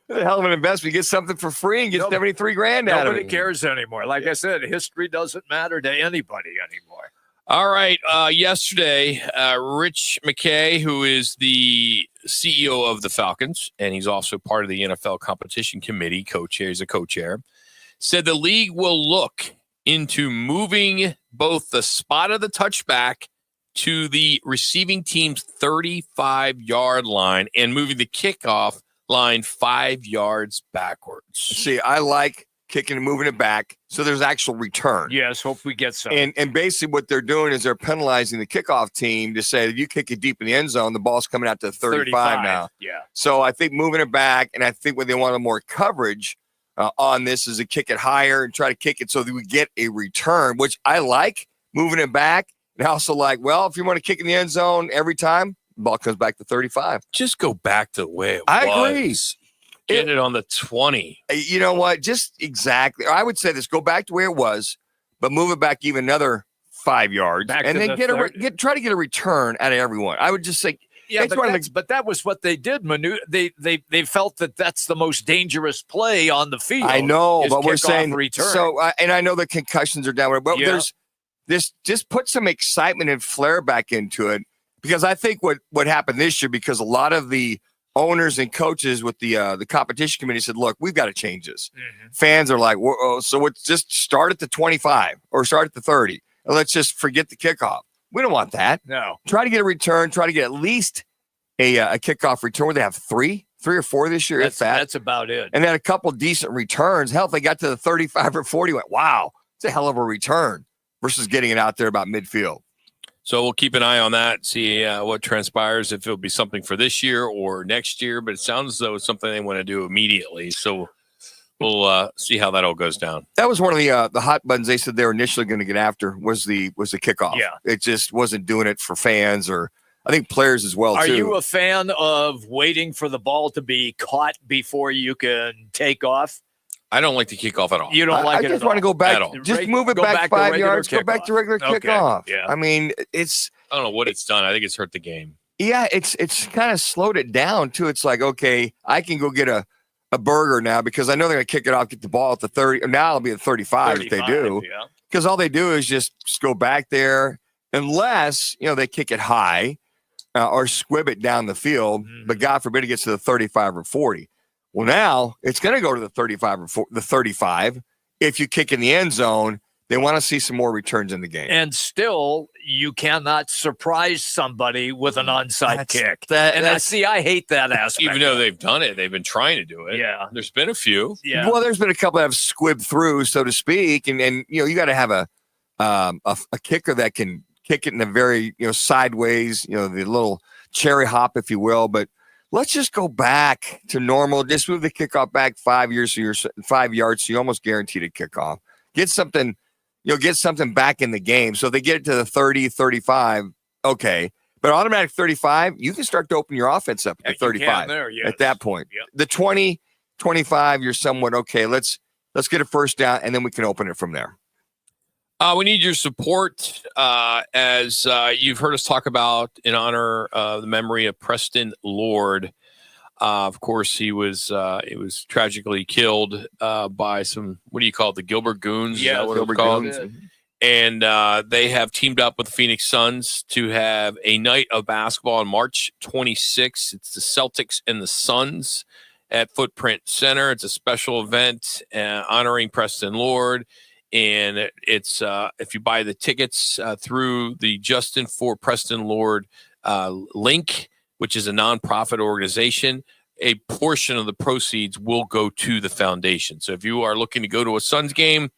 The hell of an investment. You get something for free and get $73,000 out of it. Nobody cares anymore. Like I said, history doesn't matter to anybody anymore. All right. Yesterday, Rich McKay, who is the CEO of the Falcons, and he's also part of the NFL competition committee, co-chair, he's a co-chair, said the league will look into moving both the spot of the touchback to the receiving team's 35-yard line and moving the kickoff line 5 yards backwards. See, I like kicking and moving it back so there's actual return. Yes, hope we get some. And basically what they're doing is they're penalizing the kickoff team to say that you kick it deep in the end zone, the ball's coming out to 35 now. Yeah. So I think moving it back, and I think when they want more coverage on this is to kick it higher and try to kick it so that we get a return, which I like moving it back. And also like, well, if you want to kick in the end zone every time, the ball comes back to 35. Just go back to the way it was. I agree. Get it on the 20. You know what? Just exactly. I would say this: go back to where it was, but move it back even another 5 yards, and then try to get a return out of everyone. I would just say, yeah, but that was what they did, Manu. They felt that that's the most dangerous play on the field. I know, but we're saying return. So. And I know the concussions are down, but there's this. Just put some excitement and flair back into it, because I think what happened this year, because a lot of the owners and coaches with the competition committee said, look, we've got to change this. Fans are like, so let's just start at the 25 or start at the 30 and let's just forget the kickoff. We don't want that. No. Try to get a return. Try to get at least a kickoff return where they have three or four this year. That's about it. And then a couple decent returns. Hell, if they got to the 35 or 40, went, wow, it's a hell of a return versus getting it out there about midfield. So we'll keep an eye on that, see what transpires, if it'll be something for this year or next year. But it sounds as though it's something they want to do immediately. So we'll see how that all goes down. That was one of the hot buttons they said they were initially going to get after was the kickoff. Yeah. It just wasn't doing it for fans or I think players as well, Are too. you a fan of waiting for the ball to be caught before you can take off? I don't like the kickoff at all. You don't like it I just at want to all? go back. At all. Just move it back 5 yards. Go back to regular kickoff. Yeah. I mean, it's. I don't know what it's done. I think it's hurt the game. Yeah, it's kind of slowed it down too. It's like, okay, I can go get a burger now because I know they're gonna kick it off, get the ball at the 30. Now it'll be at 35 if they do. Because all they do is just go back there, unless they kick it high or squib it down the field. But God forbid it gets to the 35 or 40. Well, now it's going to go to the 35 or the 35. If you kick in the end zone, they want to see some more returns in the game. And still, you cannot surprise somebody with an onside kick. I hate that aspect. Even though they've done it, they've been trying to do it. Yeah. There's been a few. Yeah. Well, there's been a couple that have squibbed through, so to speak. And you got to have a kicker that can kick it in a very, sideways, the little cherry hop, if you will. But let's just go back to normal. Just move the kickoff back 5 years, so you're 5 yards, so you almost guaranteed a kickoff. Get something, get something back in the game. So they get it to the 30, 35, okay. But automatic 35, you can start to open your offense up at 35 there, yes. at that point. Yep. The 20, 25, you're somewhat okay. Let's get a first down, and then we can open it from there. We need your support, as you've heard us talk about in honor of the memory of Preston Lord. Of course, he was tragically killed by some, what do you call it, the Gilbert Goons? Yeah, Is that what Gilbert it's called? Goons. And they have teamed up with the Phoenix Suns to have a night of basketball on March 26th. It's the Celtics and the Suns at Footprint Center. It's a special event honoring Preston Lord. And it's if you buy the tickets through the Justin for Preston Lord link, which is a nonprofit organization, a portion of the proceeds will go to the foundation. So if you are looking to go to a Suns game,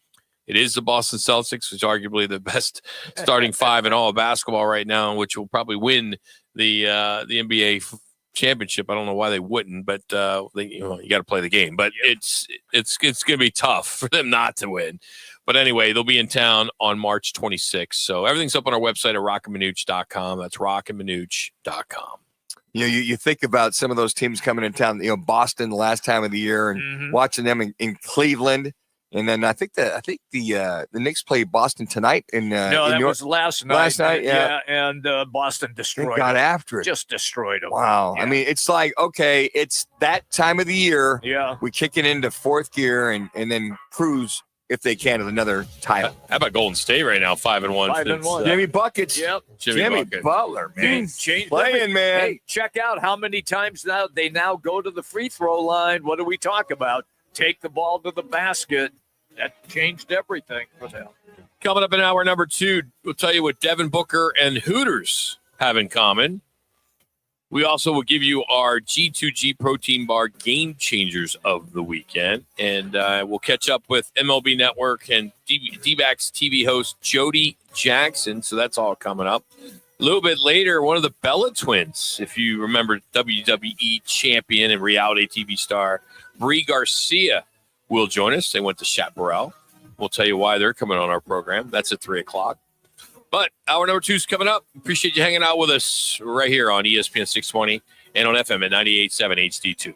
it is the Boston Celtics, which is arguably the best starting five in all of basketball right now, which will probably win the NBA championship. I don't know why they wouldn't, but you got to play the game. But it's going to be tough for them not to win. But anyway, they'll be in town on March 26th. So everything's up on our website at rockandmanuch.com. That's rockandmanuch.com. You think about some of those teams coming in town, Boston the last time of the year, and watching them in Cleveland. And then I think the Knicks play Boston tonight in no, that York. was last night. Last night, yeah. And Boston destroyed They got them. after it. Just destroyed them. Wow. Yeah. I mean, it's like, okay, it's that time of the year. Yeah. We kick it into fourth gear and then cruise, if they can, to another title. How about Golden State right now, 5-1? 5-1. Jimmy Buckets. Yep. Jimmy Butler, man. Change playing, man. Hey, check out how many times now they go to the free throw line. What do we talk about? Take the ball to the basket. That changed everything for them. Coming up in hour number 2, we'll tell you what Devin Booker and Hooters have in common. We also will give you our G2G protein bar game changers of the weekend. And we'll catch up with MLB Network and D-backs TV host Jody Jackson. So that's all coming up. A little bit later, one of the Bella twins, if you remember, WWE champion and reality TV star Brie Garcia, will join us. They went to Chaparral. We'll tell you why they're coming on our program. That's at 3 o'clock. But hour number 2 is coming up. Appreciate you hanging out with us right here on ESPN 620 and on FM at 98.7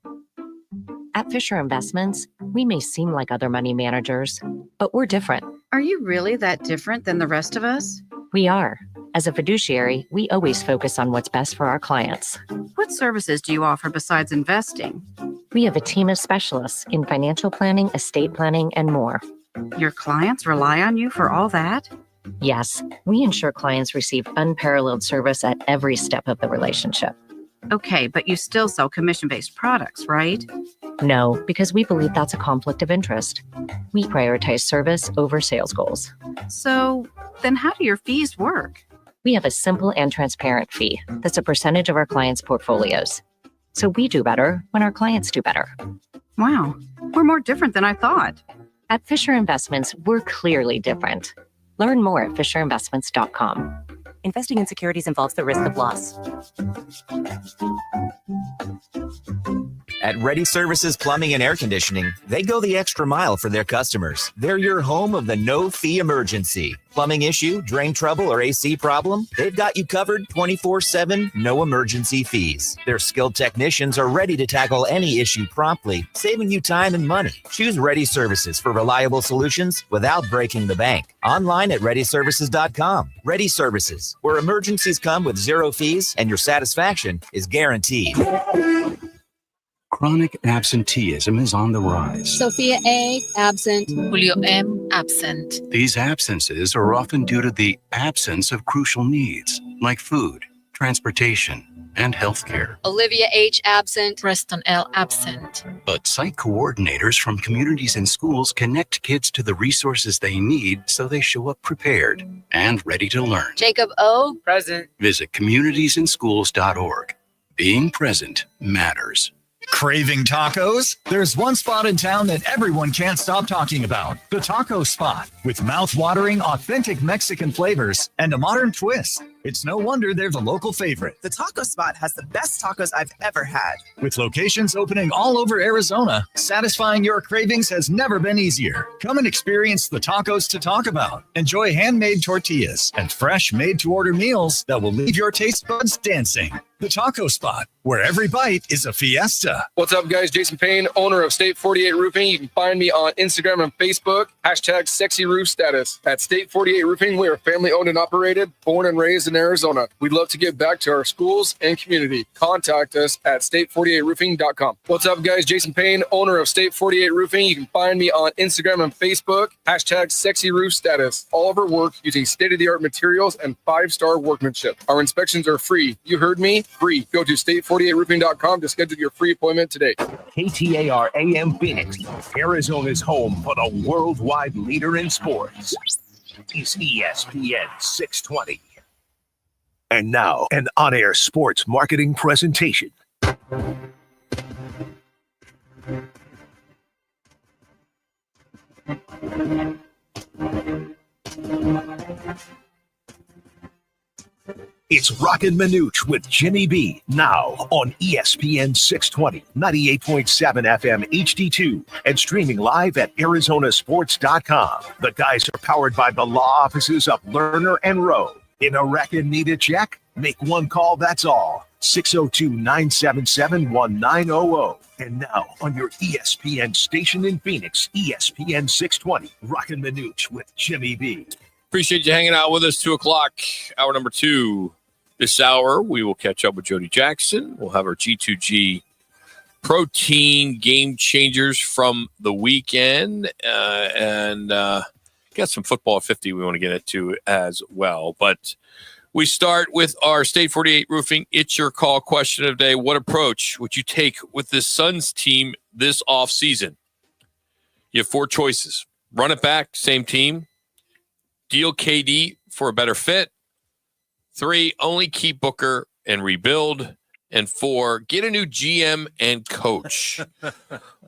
HD2. At Fisher Investments, we may seem like other money managers, but we're different. Are you really that different than the rest of us? We are. As a fiduciary, we always focus on what's best for our clients. What services do you offer besides investing? We have a team of specialists in financial planning, estate planning, and more. Your clients rely on you for all that? Yes, we ensure clients receive unparalleled service at every step of the relationship. Okay, but you still sell commission-based products, right? No, because we believe that's a conflict of interest. We prioritize service over sales goals. So then how do your fees work? We have a simple and transparent fee that's a percentage of our clients' portfolios. So we do better when our clients do better. Wow, we're more different than I thought. At Fisher Investments, we're clearly different. Learn more at FisherInvestments.com. Investing in securities involves the risk of loss. At Ready Services Plumbing and Air Conditioning, they go the extra mile for their customers. They're your home of the no-fee emergency. Plumbing issue, drain trouble, or AC problem? They've got you covered 24/7, no emergency fees. Their skilled technicians are ready to tackle any issue promptly, saving you time and money. Choose Ready Services for reliable solutions without breaking the bank. Online at ReadyServices.com. Ready Services, where emergencies come with zero fees and your satisfaction is guaranteed. Chronic absenteeism is on the rise. Sophia A. absent. Julio M. absent. These absences are often due to the absence of crucial needs like food, transportation, and healthcare. Olivia H. absent. Preston L. absent. But site coordinators from communities and schools connect kids to the resources they need so they show up prepared and ready to learn. Jacob O. present. Visit communitiesandschools.org. Being present matters. Craving tacos? There's one spot in town that everyone can't stop talking about. The Taco Spot. With mouth-watering, authentic Mexican flavors and a modern twist. It's no wonder they're the local favorite. The taco spot has the best tacos I've ever had. With locations opening all over Arizona, satisfying your cravings has never been easier. Come and experience the tacos to talk about. Enjoy handmade tortillas and fresh made-to-order meals that will leave your taste buds dancing. The Taco Spot, where every bite is a fiesta. What's up, guys? Jason Payne, owner of State 48 Roofing. You can find me on Instagram and Facebook. Hashtag sexy roof status. At State 48 Roofing, we are family owned and operated, born and raised in Arizona. We'd love to give back to our schools and community. Contact us at state48roofing.com. What's up, guys? Jason Payne, owner of State 48 Roofing. You can find me on Instagram and Facebook. Hashtag sexy roof status. All of our work using state-of-the-art materials and 5-star workmanship. Our inspections are free. You heard me? Free. Go to state48roofing.com to schedule your free appointment today. KTAR AM Phoenix, Arizona's home for the worldwide leader in sports. Is ESPN 620. And now, an on-air sports marketing presentation. It's Roc and Manuch with Jimmy B, now on ESPN 620, 98.7 FM HD2, and streaming live at arizonasports.com. The guys are powered by the law offices of Lerner and Rowe. In a wreck and need a check? Make one call, that's all. 602-977-1900. And now on your ESPN station in Phoenix, ESPN 620, Roc and Manuch with Jimmy B. Appreciate you hanging out with us. 2 o'clock, hour number 2. This hour, we will catch up with Jody Jackson. We'll have our G2G protein game changers from the weekend. And got some football at 50 we want to get into as well. But we start with our State 48 Roofing It's Your Call question of the day. What approach would you take with this Suns team this offseason? You have 4 choices. Run it back, same team. Deal KD for a better fit. 3, only keep Booker and rebuild. And 4, get a new GM and coach.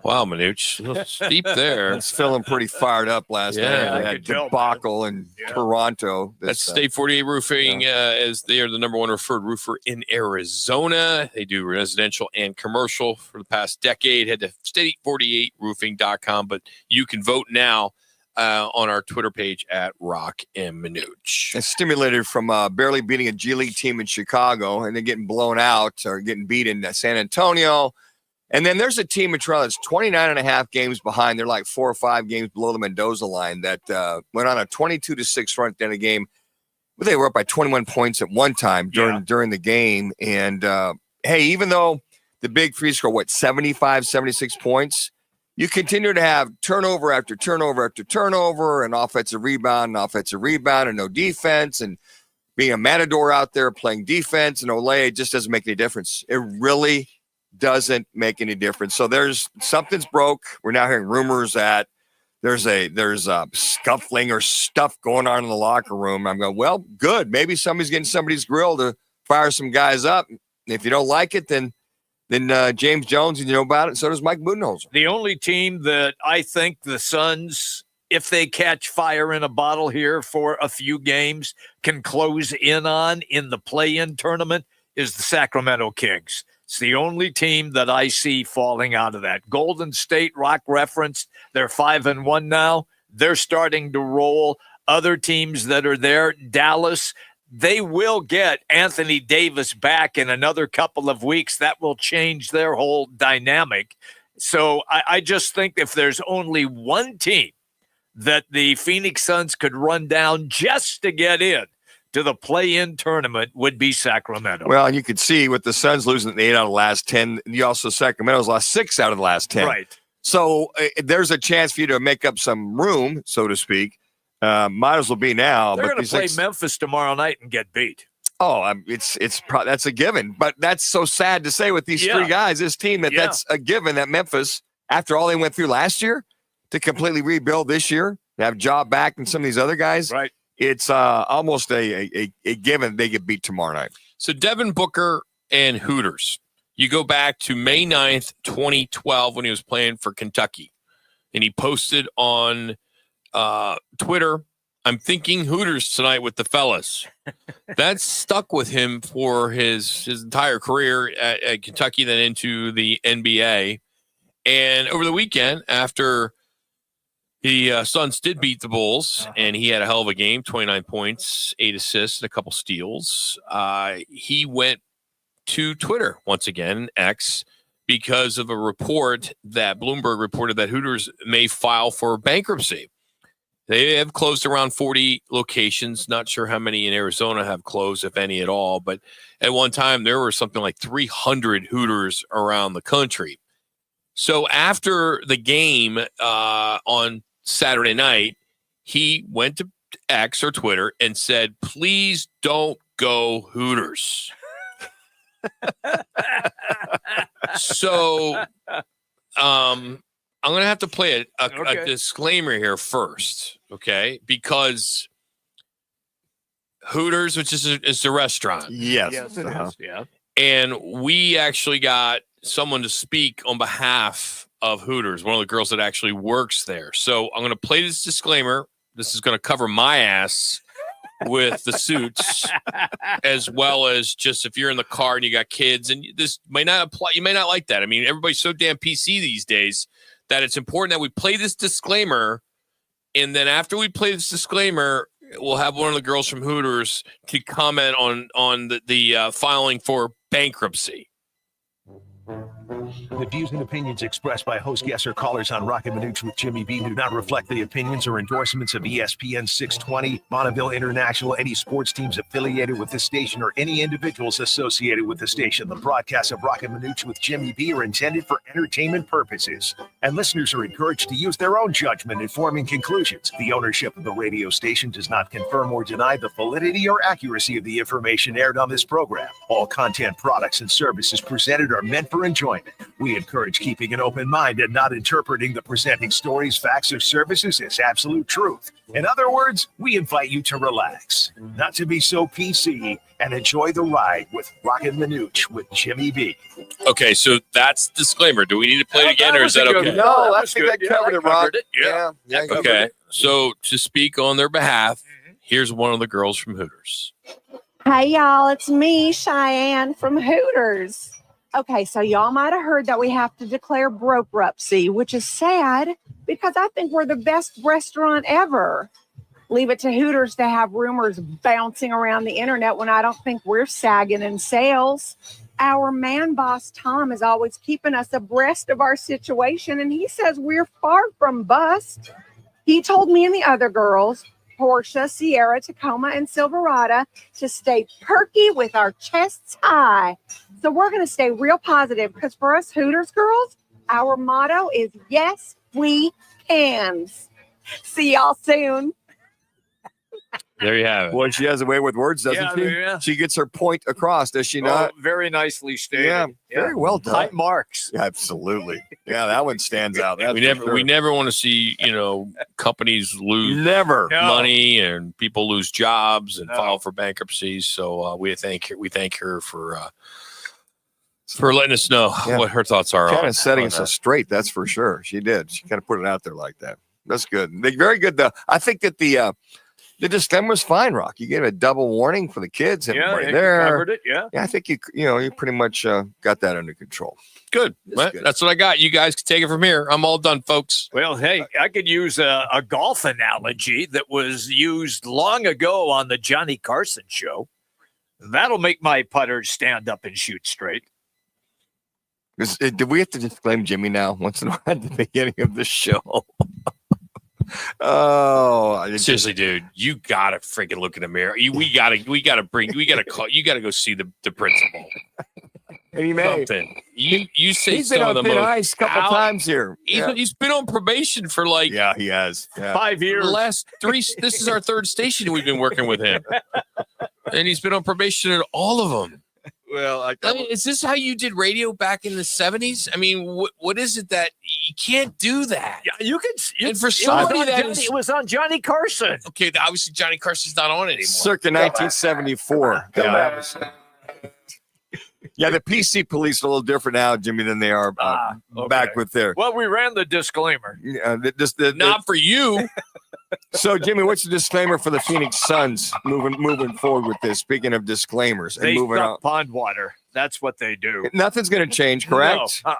Wow, Manuch, a little steep there. It's feeling pretty fired up last night. That debacle in Toronto. That's State 48 Roofing, as they are the number 1 referred roofer in Arizona. They do residential and commercial for the past decade. Head to state48roofing.com, but you can vote now on our Twitter page at Roc and Manuch. It's stimulated from barely beating a G League team in Chicago and then getting blown out or getting beat in San Antonio. And then there's a team in Toronto that's 29.5 games behind. They're like 4 or 5 games below the Mendoza line that went on a 22-6 run at the end of the game. But they were up by 21 points at one time during the game. And, hey, even though the big three score, 75, 76 points, you continue to have turnover after turnover after turnover and offensive rebound and no defense and being a matador out there playing defense and Olay just doesn't make any difference. It really doesn't make any difference. So something's broke. We're now hearing rumors that there's a scuffling or stuff going on in the locker room. I'm going, well, good. Maybe somebody's getting somebody's grill to fire some guys up. And if you don't like it, then James Jones, you know about it, and so does Mike Budenholzer. The only team that I think the Suns, if they catch fire in a bottle here for a few games, can close in on in the play-in tournament is the Sacramento Kings. It's the only team that I see falling out of that. Golden State, Rock referenced, they're 5-1 now. They're starting to roll. Other teams that are there, Dallas, they will get Anthony Davis back in another couple of weeks. That will change their whole dynamic. So I just think if there's only one team that the Phoenix Suns could run down just to get in to the play-in tournament would be Sacramento. Well, and you could see with the Suns losing 8 out of the last 10, you also Sacramento's lost 6 out of the last 10. Right. So there's a chance for you to make up some room, so to speak. Might as well be now. They're going to play Memphis tomorrow night and get beat. Oh, that's a given. But that's so sad to say with these 3 guys, this team, that's a given that Memphis, after all they went through last year, to completely rebuild this year, to have Job back and some of these other guys, right? It's almost a given they get beat tomorrow night. So Devin Booker and Hooters, you go back to May 9th, 2012 when he was playing for Kentucky. And he posted on Twitter I'm thinking Hooters tonight with the fellas. That stuck with him for his entire career at Kentucky, then into the NBA. And over the weekend, after the Suns did beat the Bulls, and he had a hell of a game, 29 points, 8 assists, and a couple steals, he went to Twitter once again, X, because of a report that Bloomberg reported that Hooters may file for bankruptcy. They have closed around 40 locations. Not sure how many in Arizona have closed, if any at all. But at one time, there were something like 300 Hooters around the country. So after the game on Saturday night, he went to X or Twitter and said, "Please don't go Hooters." So I'm going to have to play a disclaimer here first, okay? Because Hooters, which is a restaurant. Yes. It is, yeah. And we actually got someone to speak on behalf of Hooters, one of the girls that actually works there. So I'm going to play this disclaimer. This is going to cover my ass with the suits, as well as just if you're in the car and you got kids, and this may not apply. You may not like that. I mean, everybody's so damn PC these days that it's important that we play this disclaimer. And then after we play this disclaimer, we'll have one of the girls from Hooters to comment on the filing for bankruptcy. The views and opinions expressed by host, guests, or callers on Roc and Manuch with Jimmy B do not reflect the opinions or endorsements of ESPN 620, Bonneville International, any sports teams affiliated with the station, or any individuals associated with the station. The broadcasts of Roc and Manuch with Jimmy B are intended for entertainment purposes, and listeners are encouraged to use their own judgment in forming conclusions. The ownership of the radio station does not confirm or deny the validity or accuracy of the information aired on this program. All content, products, and services presented are meant for enjoyment. We encourage keeping an open mind and not interpreting the presenting stories, facts, or services as absolute truth. In other words, we invite you to relax, not to be so PC, and enjoy the ride with Roc and Manuch with Jimmy B. Okay, so that's disclaimer. Do we need to play it again, or is that okay? No, I think that covered it, Rob. Yeah. Okay, so to speak on their behalf, here's one of the girls from Hooters. Hey, y'all, it's me, Cheyenne from Hooters. Okay, so y'all might have heard that we have to declare bankruptcy, which is sad because I think we're the best restaurant ever. Leave it to Hooters to have rumors bouncing around the internet when I don't think we're sagging in sales. Our man boss, Tom, is always keeping us abreast of our situation, and he says we're far from bust. He told me and the other girls, Portia, Sierra, Tacoma, and Silverado, to stay perky with our chests high. So we're going to stay real positive because for us Hooters girls, our motto is yes, we can. See y'all soon. There you have it. Well, she has a way with words, doesn't she? Yeah. She gets her point across, does she not? Very nicely stated. Yeah, very well done. High marks. Yeah, absolutely. Yeah, that one stands out. That's We never want to see companies lose money and people lose jobs and file for bankruptcy. So we thank her for letting us know what her thoughts are. Kind of setting us straight, that's for sure. She did. She kind of put it out there like that. That's good. Very good. I think that the disclaimer was fine, Rock. You gave a double warning for the kids and right there. You covered it, yeah. I think you pretty much got that under control. Good. That's what I got. You guys can take it from here. I'm all done, folks. Well, hey, I could use a golf analogy that was used long ago on the Johnny Carson show. That'll make my putters stand up and shoot straight. Did we have to disclaim Jimmy now once in a while at the beginning of the show? Oh, seriously, dude, you gotta freaking look in the mirror. We gotta go see the principal. He may. You say he's been on thin ice a couple times here. He's been on probation for he has 5 years. The last 3. This is our third station we've been working with him, and he's been on probation at all of them. Well, I mean, is this how you did radio back in the 70s? I mean, what is it that you can't do that? Yeah, you can. And for somebody it was on Johnny Carson. Okay, obviously Johnny Carson's not on anymore. Circa 1974. Yeah, the PC police are a little different now, Jimmy, than they are back with their. Well, we ran the disclaimer. Not for you. So, Jimmy, what's the disclaimer for the Phoenix Suns moving forward with this? Speaking of disclaimers and They moving suck on, pond water. That's what they do. nothing's going to change, correct? No,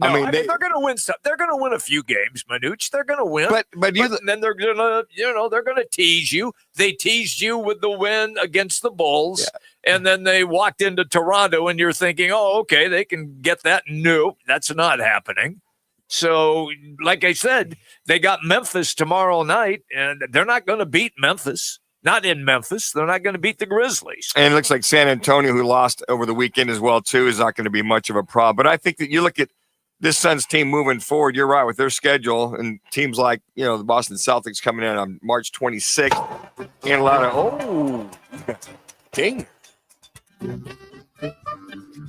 I mean, they're going to win some. They're going to win a few games, Manuch. They're going to win. But then they're going to, they're going to tease you. They teased you with the win against the Bulls, and then they walked into Toronto, and you're thinking, oh, okay, they can get that. Nope, that's not happening. So, like I said, they got Memphis tomorrow night, and they're not going to beat Memphis. Not in Memphis. They're not going to beat the Grizzlies. And it looks like San Antonio, who lost over the weekend as well, too, is not going to be much of a problem. But I think that you look at this Suns team moving forward, you're right, with their schedule and teams like, the Boston Celtics coming in on March 26th. And a lot of, dang.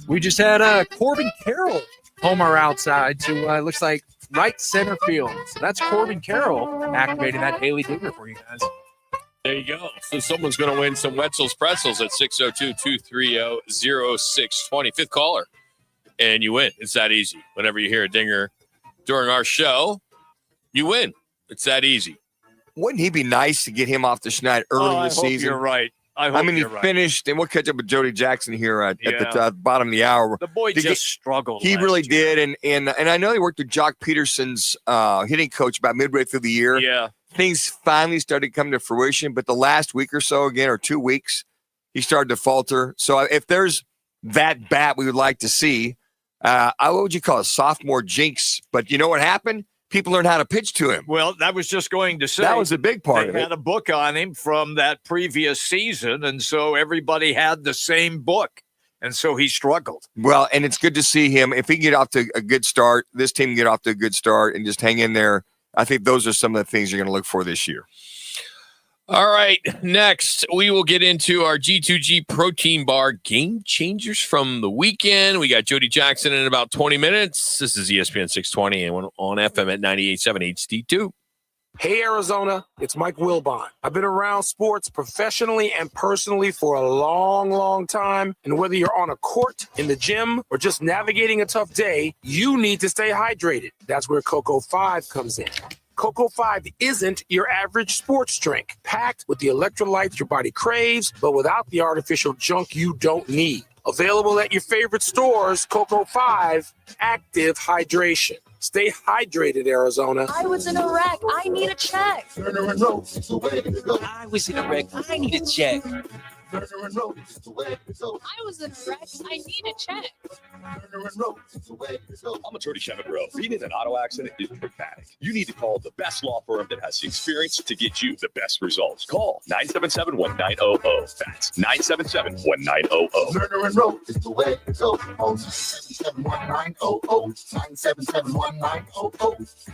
We just had Corbin Carroll homer outside to, looks like, right center field. So that's Corbin Carroll activating that Haley Dinger for you guys. There you go. So someone's going to win some Wetzel's Pretzels at 602-230-0620. Fifth caller, and you win. It's that easy. Whenever you hear a dinger during our show, you win. It's that easy. Wouldn't he be nice to get him off the schneid early this season? You're right. He finished, and we'll catch up with Jody Jackson here at the bottom of the hour. The boy just struggled. He really did, and I know he worked with Jock Peterson's hitting coach about midway through the year. Yeah. Things finally started coming to fruition, but the last week or so, again, or 2 weeks, he started to falter. So if there's that bat we would like to see, what would you call it? Sophomore jinx. But you know what happened? People learned how to pitch to him. Well, that was just going to say. That was a big part of it. They had a book on him from that previous season, and so everybody had the same book, and so he struggled. Well, and it's good to see him. If he can get off to a good start, this team can get off to a good start and just hang in there. I think those are some of the things you're going to look for this year. All right. Next, we will get into our G2G protein bar game changers from the weekend. We got Jody Jackson in about 20 minutes. This is ESPN 620 and on FM at 98.7 HD2. Hey, Arizona, it's Mike Wilbon. I've been around sports professionally and personally for a long, long time. And whether you're on a court, in the gym, or just navigating a tough day, you need to stay hydrated. That's where Cocoa 5 comes in. Cocoa 5 isn't your average sports drink, packed with the electrolytes your body craves, but without the artificial junk you don't need. Available at your favorite stores, Cocoa 5, active hydration. Stay hydrated, Arizona. I was in a wreck. I need a check. I was in a wreck. I need a check. I was in a wreck. I need a check. I'm attorney Kevin Rowe. Being in an auto accident is dramatic. You need to call the best law firm that has the experience to get you the best results. Call 977-1900. That's 977-1900. Murder and Road is the way to go. 977-1900.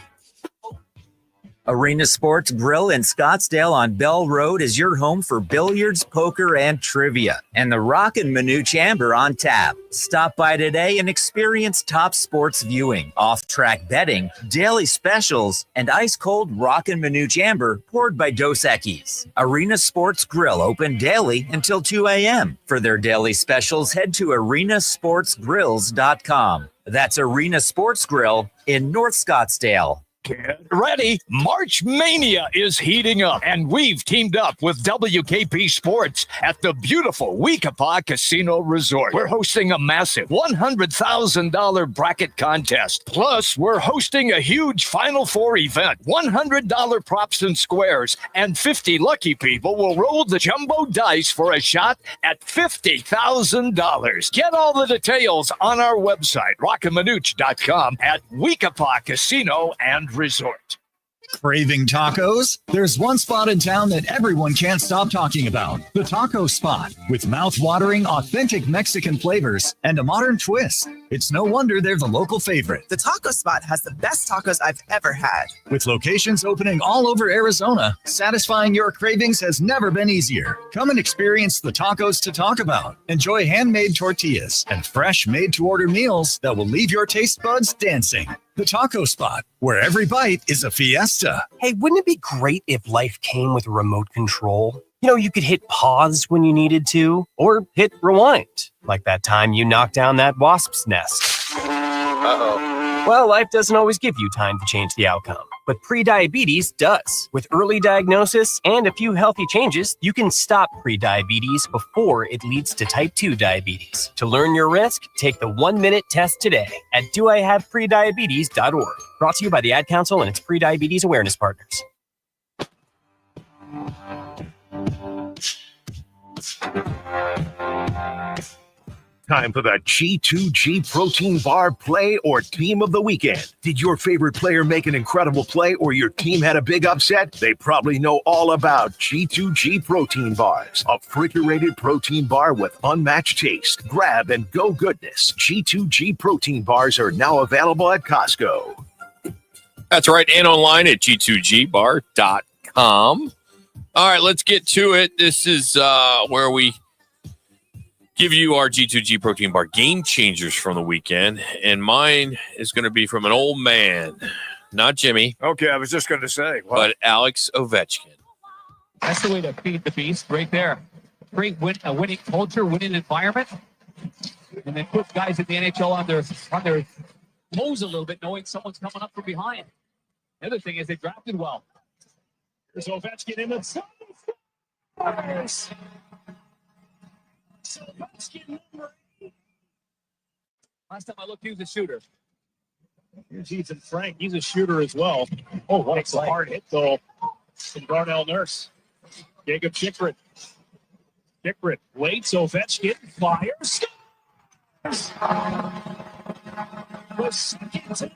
Arena Sports Grill in Scottsdale on Bell Road is your home for billiards, poker, and trivia. And the Roc and Manuch Amber on tap. Stop by today and experience top sports viewing, off-track betting, daily specials, and ice-cold Roc and Manuch Amber poured by Dos Equis. Arena Sports Grill open daily until 2 a.m. For their daily specials, head to arenasportsgrills.com. That's Arena Sports Grill in North Scottsdale. Get ready. March Mania is heating up, and we've teamed up with WKP Sports at the beautiful Weekapaug Casino Resort. We're hosting a massive $100,000 bracket contest. Plus, we're hosting a huge Final Four event, $100 props and squares, and 50 lucky people will roll the jumbo dice for a shot at $50,000. Get all the details on our website, rockandmanuch.com, at Weekapaug Casino and Resort. Craving tacos? There's one spot in town that everyone can't stop talking about. The Taco Spot. With mouth-watering, authentic Mexican flavors and a modern twist. It's no wonder they're the local favorite. The Taco Spot has the best tacos I've ever had. With locations opening all over Arizona, satisfying your cravings has never been easier. Come and experience the tacos to talk about. Enjoy handmade tortillas and fresh made-to-order meals that will leave your taste buds dancing. The Taco Spot, where every bite is a fiesta. Hey, wouldn't it be great if life came with a remote control? You know, you could hit pause when you needed to, or hit rewind, like that time you knocked down that wasp's nest. Uh-oh. Well, life doesn't always give you time to change the outcome. but prediabetes does. With early diagnosis and a few healthy changes, you can stop prediabetes before it leads to type 2 diabetes. To learn your risk, take the 1-minute test today at doihaveprediabetes.org. Brought to you by the Ad Council and its prediabetes awareness partners. Time for the G2G Protein Bar Play or Team of the Weekend. Did your favorite player make an incredible play or your team had a big upset? They probably know all about G2G Protein Bars, a refrigerated protein bar with unmatched taste, grab and go goodness. G2G Protein Bars are now available at Costco. That's right, and online at g2gbar.com. All right, let's get to it. This is where we give you our G2G Protein Bar game changers from the weekend, and mine is going to be from an old man, not Jimmy. Okay, I was just going to say. What? But Alex Ovechkin. That's the way to feed the beast right there. Great winning culture, winning environment, and then put guys in the NHL on their toes a little bit, knowing someone's coming up from behind. The other thing is they drafted well. There's Ovechkin in the zone. Last time I looked, he was a shooter. Here's Ethan Frank. He's a shooter as well. Oh, what a hard hit, though, from Darnell Nurse. Jacob Chikrin. Chikrin waits. Ovechkin fires. The second time.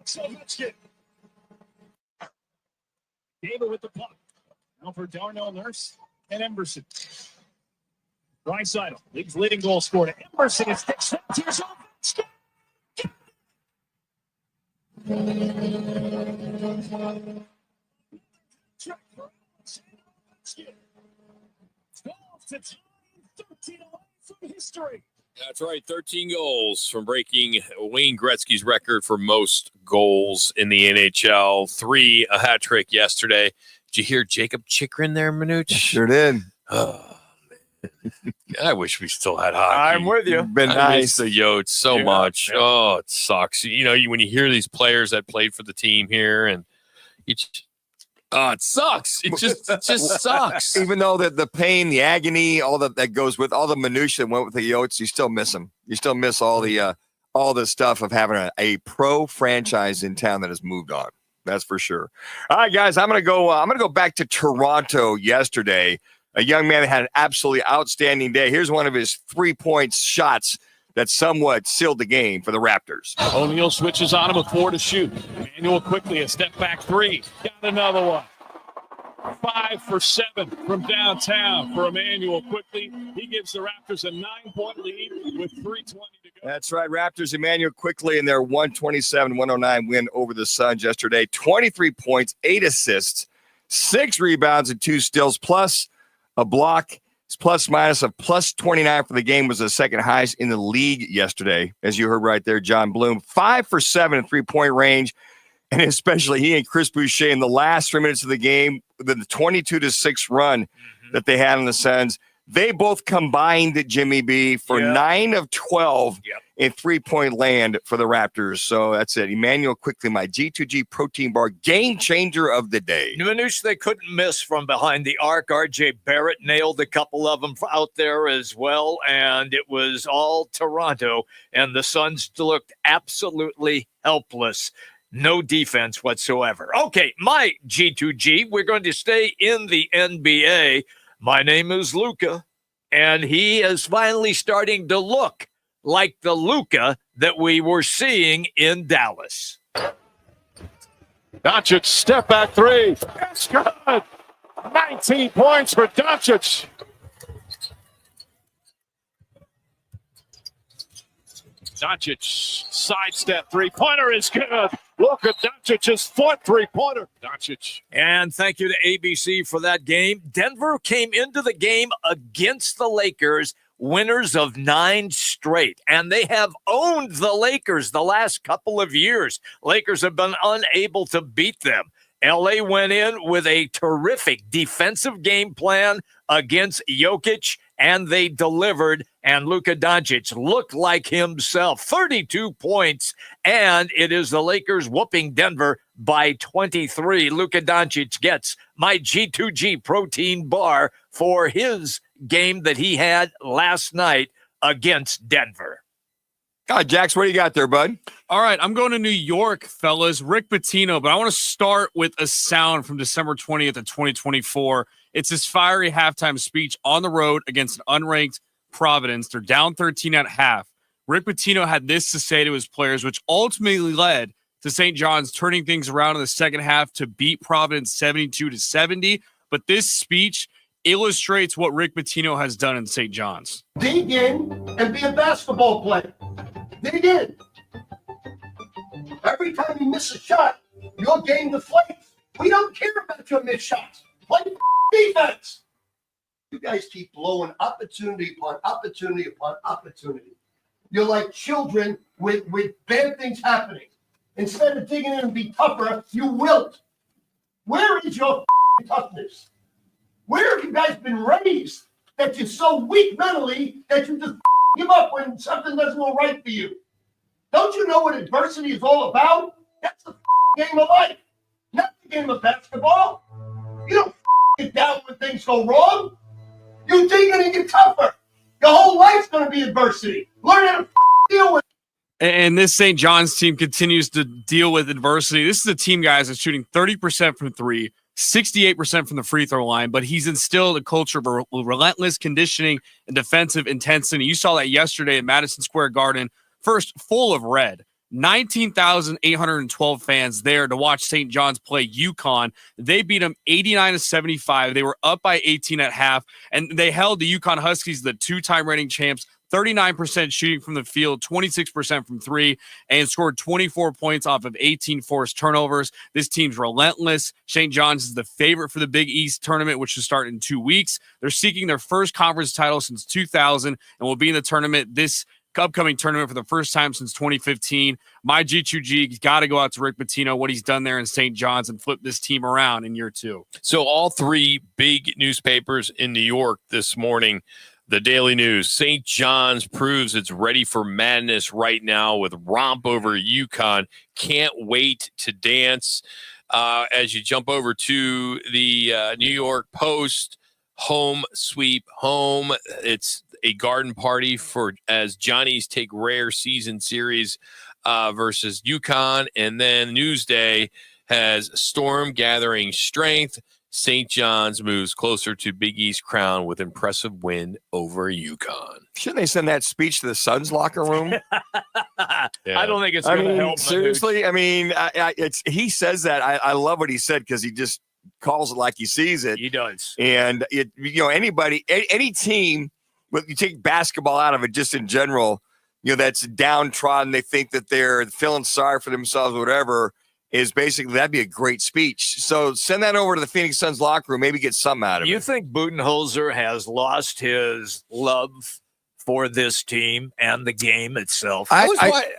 Ovechkin. David with the puck. Now for Darnell Nurse and Emberson. Draisaitl, league's leading goal scorer. Emberson is sticks. Here's Ovechkin. History. That's right, 13 goals from breaking Wayne Gretzky's record for most goals in the NHL. 3, a hat trick yesterday. Did you hear Jacob Chikrin there, Manuch? Sure did. Oh, man. I wish we still had hockey. I'm with you. Been I nice. miss the Yotes so much. Yeah. Oh, it sucks. You know, when you hear these players that played for the team here, and it sucks. It just sucks. Even though the pain, the agony, all that goes with all the minutiae that went with the Yotes, you still miss them. You still miss all the stuff of having a pro franchise in town that has moved on. That's for sure. All right, guys, I'm gonna go back to Toronto yesterday. A young man that had an absolutely outstanding day. Here's one of his 3-point shots that somewhat sealed the game for the Raptors. O'Neal switches on him with 4 to shoot. Manuel quickly, a step back 3. Got another one. 5 for 7 from downtown for Emmanuel quickly. He gives the Raptors a 9-point lead with 3:20 to go. That's right. Raptors, Emmanuel quickly in their 127-109 win over the Suns yesterday. 23 points, 8 assists, 6 rebounds, and 2 steals, plus a block. His plus minus of plus 29 for the game was the second highest in the league yesterday. As you heard right there, John Bloom, 5 for 7 in 3-point range. And especially he and Chris Boucher in the last 3 minutes of the game, the 22-6 run that they had on the Suns. They both combined, Jimmy B, for 9 of 12 in 3-point land for the Raptors. So that's it. Emmanuel quickly, my G2G Protein Bar game changer of the day. Manuch, they couldn't miss from behind the arc. RJ Barrett nailed a couple of them out there as well, and it was all Toronto, and the Suns looked absolutely helpless. No defense whatsoever. Okay, my G2G, we're going to stay in the NBA. My name is Luka, and he is finally starting to look like the Luka that we were seeing in Dallas. Doncic, step back 3. That's good. 19 points for Doncic. Doncic, sidestep 3-pointer is good. Look at Doncic's foot 3-pointer. Doncic. And thank you to ABC for that game. Denver came into the game against the Lakers, winners of 9 straight. And they have owned the Lakers the last couple of years. Lakers have been unable to beat them. LA went in with a terrific defensive game plan against Jokic and they delivered, and Luka Doncic looked like himself. 32 points, and it is the Lakers whooping Denver by 23. Luka Doncic gets my G2G protein bar for his game that he had last night against Denver. All right, Jax, what do you got there, bud? All right, I'm going to New York, fellas. Rick Pitino, but I want to start with a sound from December 20th of 2024. It's his fiery halftime speech on the road against an unranked Providence. They're down 13 at half. Rick Pitino had this to say to his players, which ultimately led to St. John's turning things around in the second half to beat Providence 72-70. But this speech illustrates what Rick Pitino has done in St. John's. Dig in and be a basketball player. Dig in. Every time you miss a shot, your game deflates. We don't care about your missed shots. Play defense. You guys keep blowing opportunity upon opportunity upon opportunity. You're like children with bad things happening. Instead of digging in and be tougher, you wilt. Where is your toughness? Where have you guys been raised that you're so weak mentally that you just give up when something doesn't go right for you? Don't you know what adversity is all about? That's the game of life, not the game of basketball. You don't get down when things go wrong. You dig in and get tougher. Your whole life's going to be adversity. Learn how to deal with it. And this St. John's team continues to deal with adversity. This is a team, guys, that's shooting 30% from three, 68% from the free throw line, but he's instilled a culture of relentless conditioning and defensive intensity. You saw that yesterday at Madison Square Garden, first full of red. 19,812 fans there to watch St. John's play UConn. They beat them 89-75. They were up by 18 at half, and they held the UConn Huskies, the two-time reigning champs, 39% shooting from the field, 26% from three, and scored 24 points off of 18 forced turnovers. This team's relentless. St. John's is the favorite for the Big East tournament, which will start in 2 weeks. They're seeking their first conference title since 2000 and will be in the tournament this upcoming tournament for the first time since 2015. My G2G got to go out to Rick Pitino, what he's done there in St. John's, and flip this team around in year two. So all three big newspapers in New York this morning, the Daily News, St. John's proves it's ready for madness right now with romp over UConn. Can't wait to dance. As you jump over to the New York Post, home sweep home. It's a garden party for as Johnny's Take Rare season series versus UConn. And then Newsday has Storm gathering strength. St. John's moves closer to Big East crown with impressive win over UConn. Shouldn't they send that speech to the Suns locker room? I don't think it's going to help. Seriously, I mean, he says that. I love what he said because he just calls it like he sees it. He does. And anybody, any team, but you take basketball out of it, just in general, that's downtrodden. They think that they're feeling sorry for themselves, or whatever. Is basically that'd be a great speech. So send that over to the Phoenix Suns locker room. Maybe get something out of it. You think Budenholzer has lost his love for this team and the game itself? Go ahead.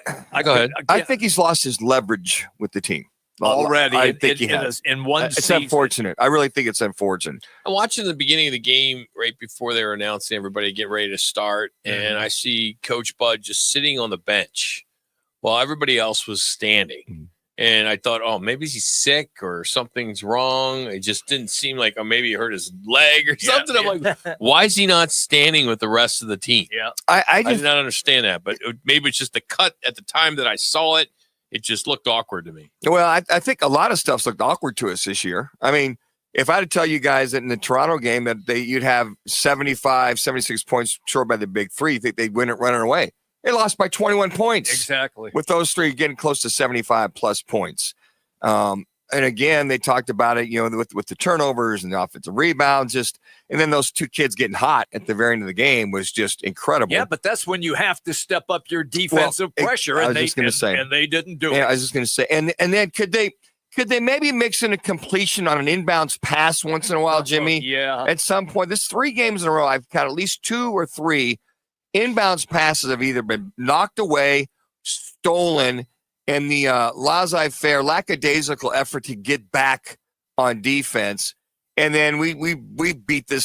I Yeah. think he's lost his leverage with the team Already. I think he has. In one It's season. unfortunate. I really think it's unfortunate. I'm watching the beginning of the game right before they were announcing everybody get ready to start, and I see Coach Bud just sitting on the bench while everybody else was standing. And I thought, oh, maybe he's sick or something's wrong. It just didn't seem like, oh, maybe he hurt his leg or something. I'm like, why is he not standing with the rest of the team? Yeah, I did not understand that. But maybe it's just the cut at the time that I saw it. It just looked awkward to me. Well, I think a lot of stuff's looked awkward to us this year. I mean, if I had to tell you guys that in the Toronto game that you'd have 75, 76 points short by the big three, you think they'd win it running away. They lost by 21 points. Exactly. With those three getting close to 75 plus points. And again, they talked about it, with the turnovers and the offensive rebounds, and then those two kids getting hot at the very end of the game was just incredible. Yeah, but that's when you have to step up your defensive pressure, and they didn't do it. I was just going to say, and then could they maybe mix in a completion on an inbounds pass once in a while, Jimmy? Yeah. At some point, this 3 games in a row, I've got at least 2 or 3 inbounds passes have either been knocked away, stolen, and the laissez-faire, lackadaisical effort to get back on defense And then we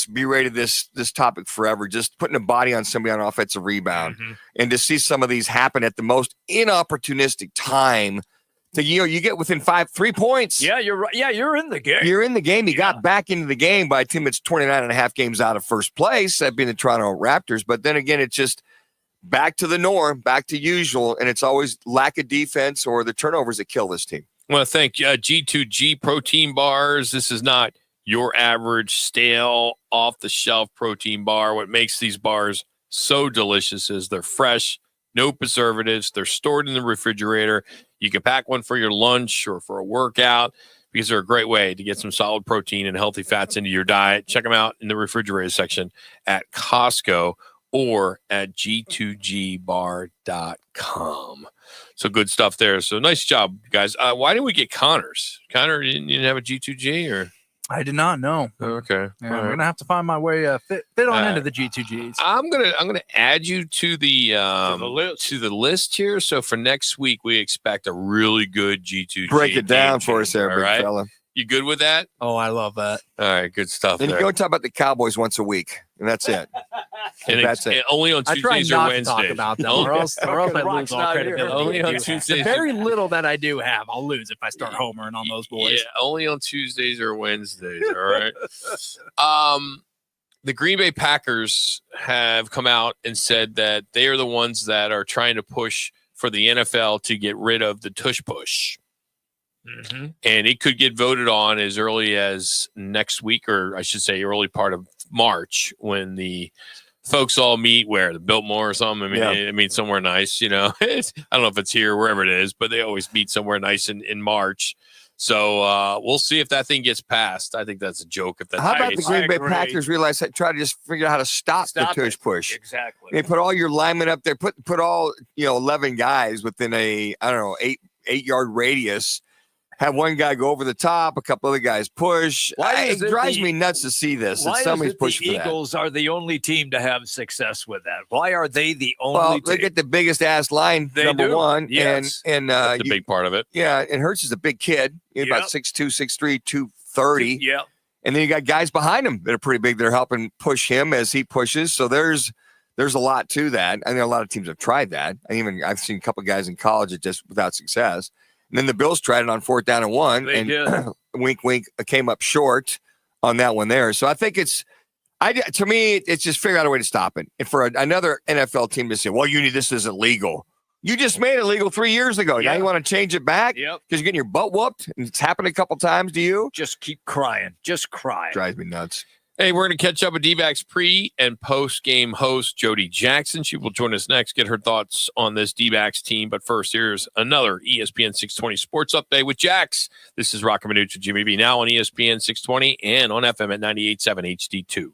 berated this topic forever, just putting a body on somebody on an offensive rebound. And to see some of these happen at the most inopportunistic time, you get within 3 points. Yeah, you're right. Yeah, you're in the game. You're in the game. You got back into the game by a team that's 29 and a half games out of first place, that being the Toronto Raptors. But then again, it's just back to the norm, back to usual, and it's always lack of defense or the turnovers that kill this team. I want to thank G2G Protein Bars. This is not your average stale, off-the-shelf protein bar. What makes these bars so delicious is they're fresh, no preservatives. They're stored in the refrigerator. You can pack one for your lunch or for a workout because they're a great way to get some solid protein and healthy fats into your diet. Check them out in the refrigerator section at Costco or at g2gbar.com. So good stuff there. So nice job, guys. Why didn't we get Connors? Connor, you didn't have a G2G or? I did not know. Okay. Yeah, I'm gonna have to find my way fit on into the G2Gs. I'm gonna add you to the list here. So for next week, we expect a really good G2G. Break it down for us there, big fella. You good with that? Oh, I love that. All right, good stuff. Then you go talk about the Cowboys once a week, and that's it. And that's it. Only on Tuesdays or Wednesdays. Talk about them, or else I lose all credibility. Only on Tuesdays. The very little that I do have, I'll lose if I start homering on those boys. Yeah, only on Tuesdays or Wednesdays. All right. The Green Bay Packers have come out and said that they are the ones that are trying to push for the NFL to get rid of the tush push. And it could get voted on as early as next week, or I should say early part of March, when the folks all meet where the Biltmore or something. I mean, somewhere nice, I don't know if it's here, wherever it is, but they always meet somewhere nice in March. So we'll see if that thing gets passed. I think that's a joke. How about the Green Bay Packers realize that, try to just figure out how to stop the tush push? Exactly. They put all your linemen up there, put all 11 guys within a 8-yard radius. Have one guy go over the top, a couple other guys push. It drives me nuts to see this. Why somebody's is it pushing the for that. Eagles are the only team to have success with that? Why are they the only Well, team? they get the biggest ass line, number do. one. Yes. And that's a big part of it. Yeah, and Hurts is a big kid. He's about 6'2", 6'3", 230. Yeah. And then you got guys behind him that are pretty big that are helping push him as he pushes. So there's a lot to that. I know a lot of teams have tried that. I've seen a couple of guys in college that just without success. And then the Bills tried it on 4th down and 1, and wink, wink, came up short on that one there. So I think to me, it's just figure out a way to stop it. And for another NFL team to say, well, this isn't legal. You just made it legal 3 years ago. Now you want to change it back? Because you're getting your butt whooped, and it's happened a couple times to you? Just keep crying. Just cry. Drives me nuts. Hey, we're going to catch up with D-backs pre- and post-game host Jody Jackson. She will join us next, get her thoughts on this D-backs team. But first, here's another ESPN 620 Sports Update with Jax. This is Roc and Manuch with Jimmy B, now on ESPN 620 and on FM at 98.7 HD2.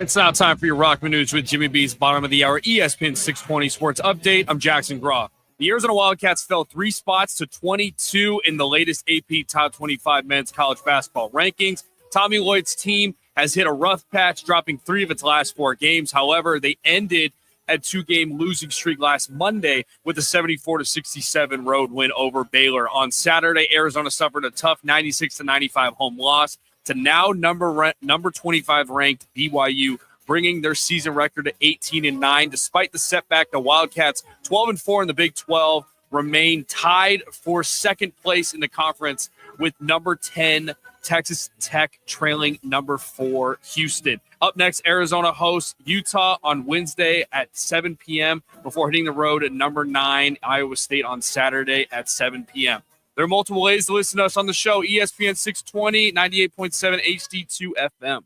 It's now time for your Roc and Manuch with Jimmy B's bottom of the hour ESPN 620 Sports Update. I'm Jackson Groff. The Arizona Wildcats fell 3 spots to 22 in the latest AP Top 25 men's college basketball rankings. Tommy Lloyd's team has hit a rough patch, dropping 3 of its last 4 games. However, they ended a 2-game losing streak last Monday with a 74-67 road win over Baylor. On Saturday, Arizona suffered a tough 96-95 home loss to now number 25 ranked BYU, bringing their season record to 18-9. Despite the setback, the Wildcats, 12-4 in the Big 12, remain tied for second place in the conference with number 10 Texas Tech trailing number 4 Houston. Up next, Arizona hosts Utah on Wednesday at 7 p.m. before hitting the road at number 9 Iowa State on Saturday at 7 p.m. There are multiple ways to listen to us on the show. ESPN 620, 98.7 HD2 FM.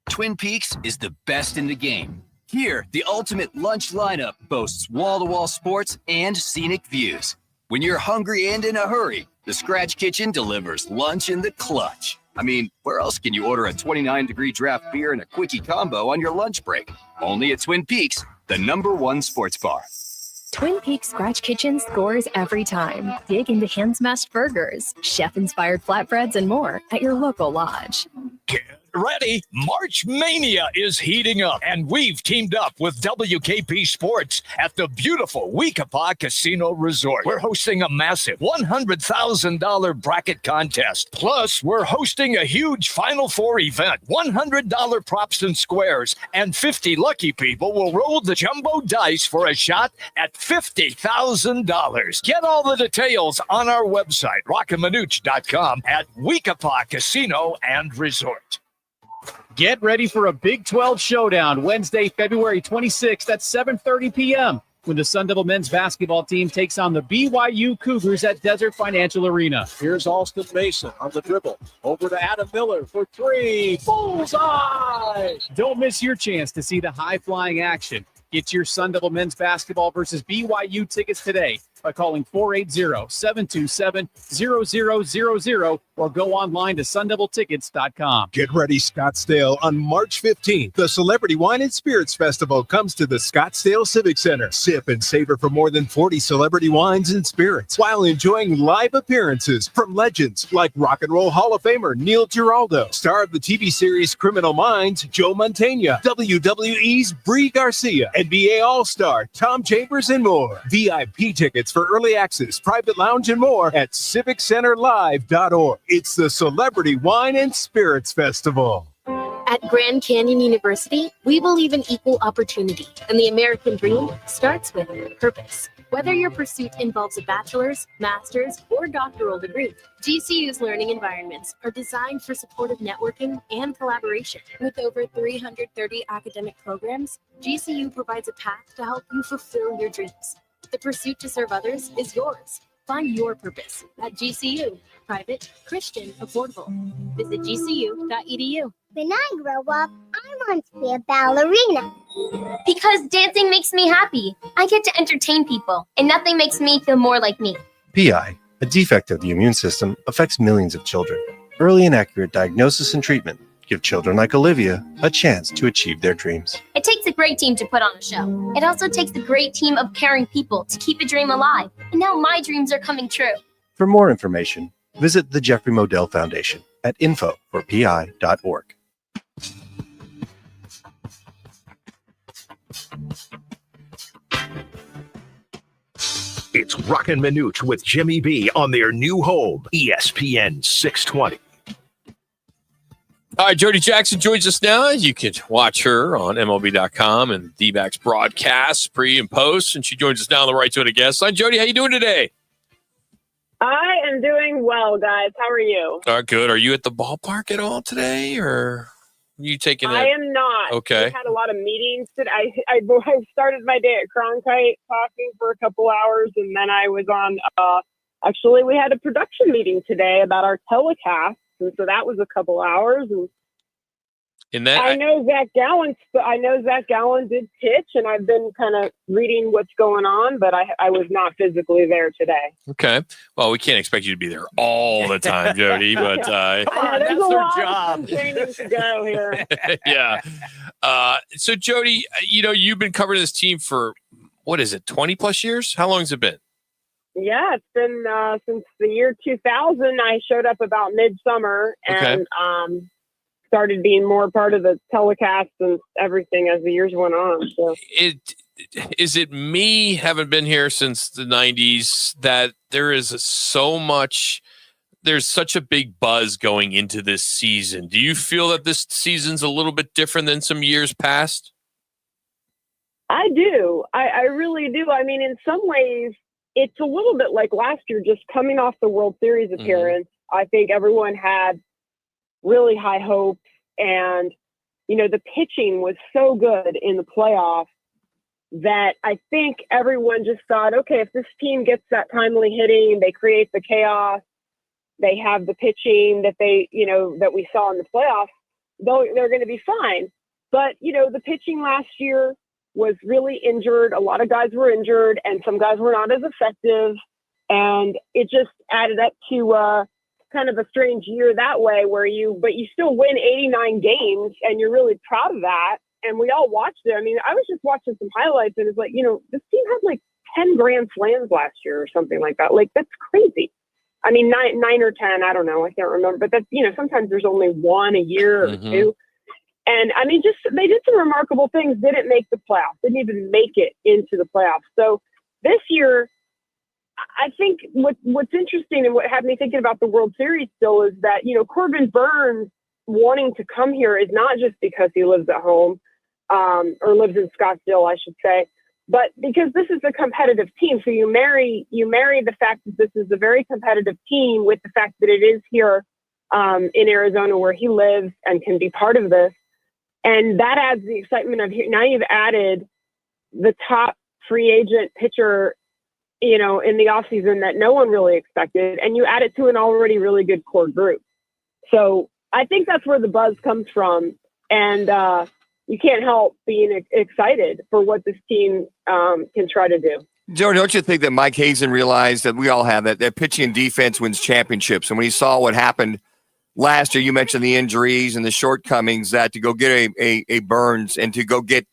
Twin Peaks is the best in the game. Here, the ultimate lunch lineup boasts wall-to-wall sports and scenic views. When you're hungry and in a hurry, the Scratch Kitchen delivers lunch in the clutch. I mean, where else can you order a 29-degree draft beer and a quickie combo on your lunch break? Only at Twin Peaks, the #1 sports bar. Twin Peaks Scratch Kitchen scores every time. Dig into hand-smashed burgers, chef-inspired flatbreads, and more at your local lodge. Get ready. March Mania is heating up, and we've teamed up with WKP Sports at the beautiful Weekapaw Casino Resort. We're hosting a massive $100,000 bracket contest. Plus, we're hosting a huge Final Four event, $100 props and squares, and 50 lucky people will roll the jumbo dice for a shot at $50,000. Get all the details on our website, rockandmanuch.com, at Weekapaw Casino and Resort. Get ready for a Big 12 showdown Wednesday, February 26th at 7:30 p.m. when the Sun Devil men's basketball team takes on the BYU Cougars at Desert Financial Arena. Here's Alston Mason on the dribble. Over to Adam Miller for three. Bullseye! Don't miss your chance to see the high-flying action. Get your Sun Devil men's basketball versus BYU tickets today by calling 480-727-0000 or go online to sundeviltickets.com. Get ready, Scottsdale. On March 15th, the Celebrity Wine and Spirits Festival comes to the Scottsdale Civic Center. Sip and savor from more than 40 celebrity wines and spirits while enjoying live appearances from legends like Rock and Roll Hall of Famer Neil Giraldo, star of the TV series Criminal Minds, Joe Mantegna, WWE's Brie Garcia, NBA All-Star Tom Chambers, and more. VIP tickets for early access, private lounge, and more at civiccenterlive.org. It's the Celebrity Wine and Spirits Festival. At Grand Canyon University, we believe in equal opportunity, and the American dream starts with purpose. Whether your pursuit involves a bachelor's, master's, or doctoral degree, GCU's learning environments are designed for supportive networking and collaboration. With over 330 academic programs, GCU provides a path to help you fulfill your dreams. The pursuit to serve others is yours. Find your purpose at GCU. Private, Christian, affordable. Visit gcu.edu. When I grow up, I want to be a ballerina. Because dancing makes me happy. I get to entertain people, and nothing makes me feel more like me. PI, a defect of the immune system, affects millions of children. Early and accurate diagnosis and treatment give children like Olivia a chance to achieve their dreams. It takes a great team to put on a show. It also takes a great team of caring people to keep a dream alive. And now my dreams are coming true. For more information, visit the Jeffrey Modell Foundation at info4pi.org. It's Roc and Manuch with Jimmy B on their new home, ESPN 620. All right, Jody Jackson joins us now. You can watch her on MLB.com and D-backs broadcasts, pre and post, and she joins us now on the Right to It guest line. Jody, how you doing today? I am doing well, guys. How are you? Good. Are you at the ballpark at all today, or are you taking I am not. Okay. We had a lot of meetings today. I started my day at Cronkite talking for a couple hours, and then I was on, actually, we had a production meeting today about our telecast. And so that was a couple hours. And I know Zach Gallen did pitch, and I've been kind of reading what's going on, but I was not physically there today. Okay. Well, we can't expect you to be there all the time, Jody, but there's that's a their lot job. of training to go here. yeah. So Jody, you've been covering this team for, 20 plus years? How long has it been? Yeah, it's been since the year 2000. I showed up about midsummer and started being more part of the telecast and everything as the years went on. So is it me, haven't been here since the 90s, that there's such a big buzz going into this season? Do you feel that this season's a little bit different than some years past? I do. I really do. I mean, in some ways, it's a little bit like last year, just coming off the World Series appearance. Mm-hmm. I think everyone had really high hopes, and, the pitching was so good in the playoffs that I think everyone just thought, okay, if this team gets that timely hitting, they create the chaos, they have the pitching that that we saw in the playoffs, they're going to be fine. But, the pitching last year was really injured. A lot of guys were injured, and some guys were not as effective. And it just added up to kind of a strange year that way, but you still win 89 games, and you're really proud of that. And we all watched it. I mean, I was just watching some highlights, and it's like, this team had like 10 grand slams last year or something like that. Like, that's crazy. I mean, nine or 10, I don't know. I can't remember. But that's, sometimes there's only one a year or two. And I mean, they did some remarkable things. Didn't make the playoffs. Didn't even make it into the playoffs. So this year, I think what's interesting and what had me thinking about the World Series still is that, Corbin Burns wanting to come here is not just because he lives at home, or lives in Scottsdale, I should say, but because this is a competitive team. So you marry the fact that this is a very competitive team with the fact that it is here in Arizona where he lives and can be part of this. And that adds the excitement of here. Now you've added the top free agent pitcher, in the offseason that no one really expected, and you add it to an already really good core group. So I think that's where the buzz comes from. And you can't help being excited for what this team can try to do. Joe, don't you think that Mike Hazen realized that we all have that pitching and defense wins championships? And when he saw what happened last year, you mentioned the injuries and the shortcomings, that to go get a Burns and to go get